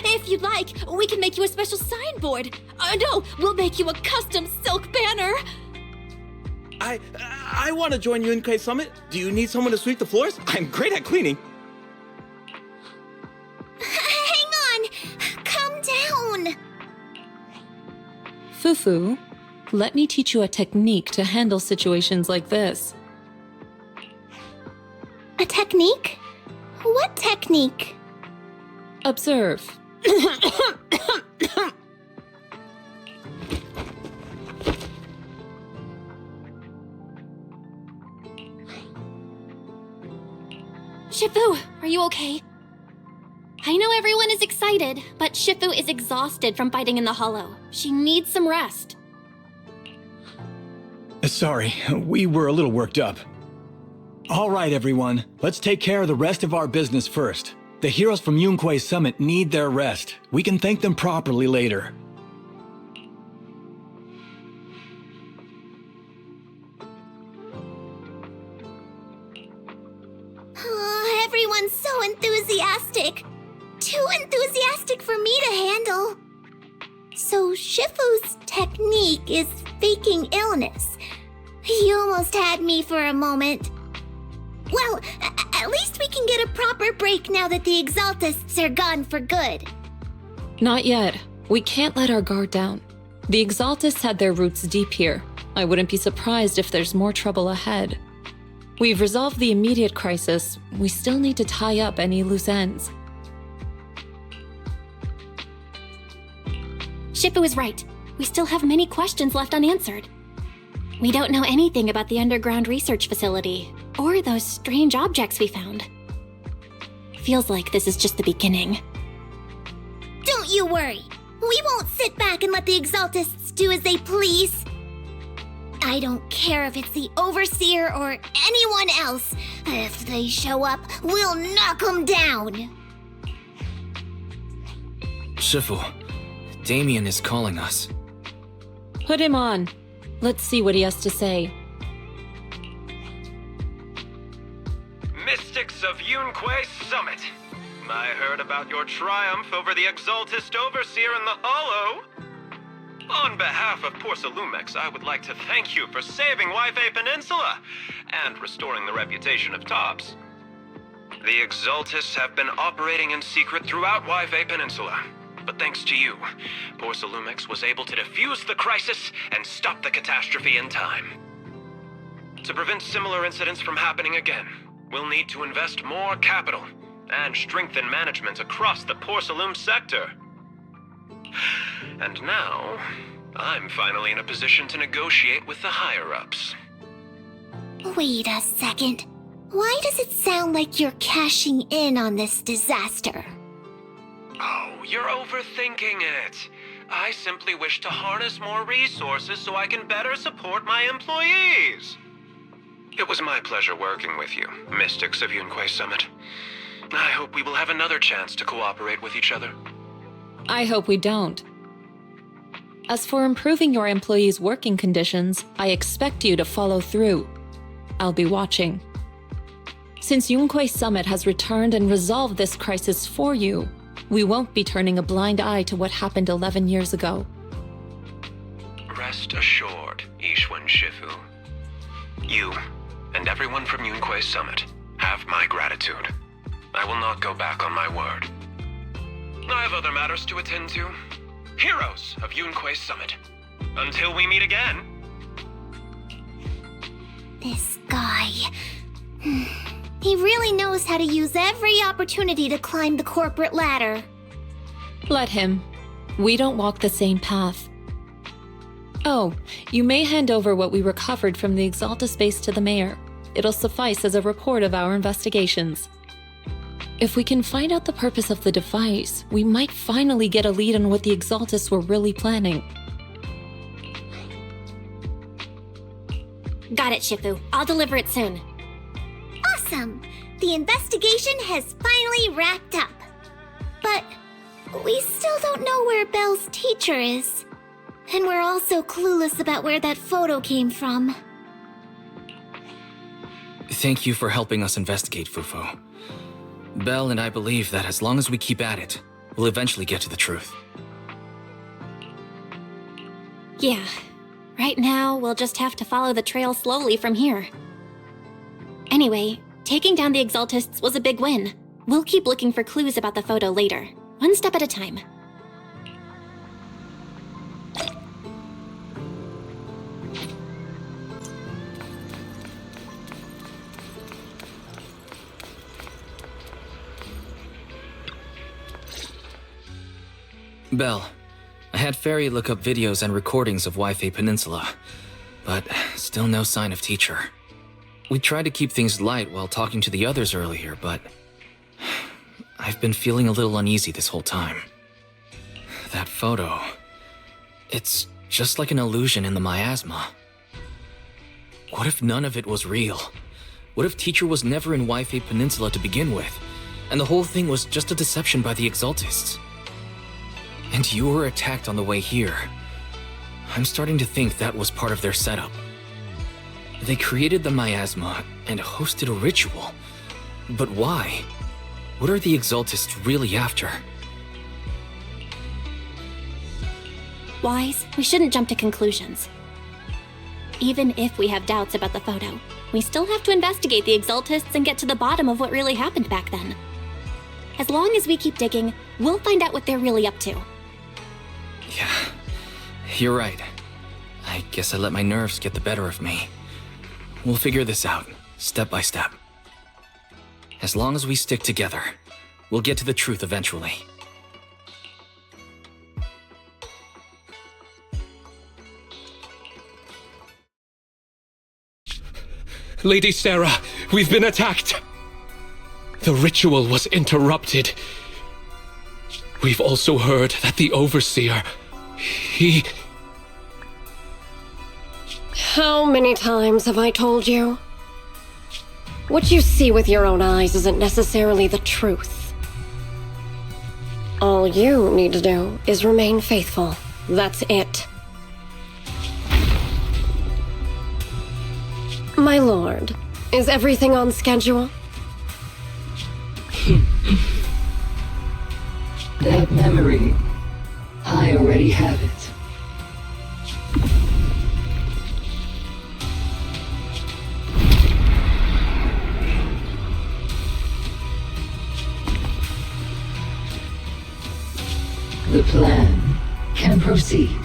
If you'd like, we can make you a special signboard. No, we'll make you a custom silk banner. I want to join Yunquei Summit. Do you need someone to sweep the floors? I'm great at cleaning. Hang on! Calm down! Fufu, let me teach you a technique to handle situations like this. A technique? What technique? Observe. Shifu, are you okay? I know everyone is excited, but Shifu is exhausted from fighting in the hollow. She needs some rest. Sorry, we were a little worked up. All right, everyone, let's take care of the rest of our business first. The heroes from Yunquei Summit need their rest. We can thank them properly later. Oh, everyone's so enthusiastic. Too enthusiastic for me to handle. So Shifu's technique is faking illness. You almost had me for a moment. Well, at least we can get a proper break now that the Exaltists are gone for good. Not yet. We can't let our guard down. The Exaltists had their roots deep here. I wouldn't be surprised if there's more trouble ahead. We've resolved the immediate crisis. We still need to tie up any loose ends. Shifu is right. We still have many questions left unanswered. We don't know anything about the underground research facility, or those strange objects we found. Feels like this is just the beginning. Don't you worry. We won't sit back and let the Exaltists do as they please. I don't care if it's the Overseer or anyone else. If they show up, we'll knock them down. Shifu, Damien is calling us. Put him on. Let's see what he has to say. Mystics of Yunque Summit. I heard about your triumph over the Exaltist Overseer in the Hollow. On behalf of Porcelumex, I would like to thank you for saving Yunque Peninsula and restoring the reputation of Tops. The Exaltists have been operating in secret throughout Yunque Peninsula, but thanks to you, Porcelumex was able to defuse the crisis and stop the catastrophe in time. To prevent similar incidents from happening again, we'll need to invest more capital and strengthen management across the Porcelume sector. And now, I'm finally in a position to negotiate with the higher-ups. Wait a second. Why does it sound like you're cashing in on this disaster? Oh, you're overthinking it. I simply wish to harness more resources so I can better support my employees. It was my pleasure working with you, Mystics of Yunque Summit. I hope we will have another chance to cooperate with each other. I hope we don't. As for improving your employees' working conditions, I expect you to follow through. I'll be watching. Since Yunque Summit has returned and resolved this crisis for you, we won't be turning a blind eye to what happened 11 years ago. Rest assured, Ishwan Shifu. You and everyone from Yunque Summit have my gratitude. I will not go back on my word. I have other matters to attend to. Heroes of Yunque Summit. Until we meet again. This guy... He really knows how to use every opportunity to climb the corporate ladder. Let him. We don't walk the same path. Oh, you may hand over what we recovered from the Exaltist base to the mayor. It'll suffice as a report of our investigations. If we can find out the purpose of the device, we might finally get a lead on what the Exaltists were really planning. Got it, Shifu. I'll deliver it soon. Awesome! The investigation has finally wrapped up. But we still don't know where Belle's teacher is. And we're also clueless about where that photo came from. Thank you for helping us investigate, Fufo. Belle and I believe that as long as we keep at it, we'll eventually get to the truth. Yeah. Right now, we'll just have to follow the trail slowly from here. Anyway, taking down the Exaltists was a big win. We'll keep looking for clues about the photo later, one step at a time. Belle, I had Fairy look up videos and recordings of Yunque Peninsula, but still no sign of teacher. We tried to keep things light while talking to the others earlier, but I've been feeling a little uneasy this whole time. That photo, it's just like an illusion in the miasma. What if none of it was real? What if teacher was never in Yunque Peninsula to begin with, and the whole thing was just a deception by the Exaltists? And you were attacked on the way here. I'm starting to think that was part of their setup. They created the miasma and hosted a ritual. But why? What are the Exaltists really after? Wise, we shouldn't jump to conclusions. Even if we have doubts about the photo, we still have to investigate the Exaltists and get to the bottom of what really happened back then. As long as we keep digging, we'll find out what they're really up to. Yeah, you're right. I guess I let my nerves get the better of me. We'll figure this out, step by step. As long as we stick together, we'll get to the truth eventually. Lady Sarah, we've been attacked. The ritual was interrupted. We've also heard that the Overseer, he... How many times have I told you? What you see with your own eyes isn't necessarily the truth. All you need to do is remain faithful. That's it. My lord, is everything on schedule? That memory, I already have it. The plan can proceed.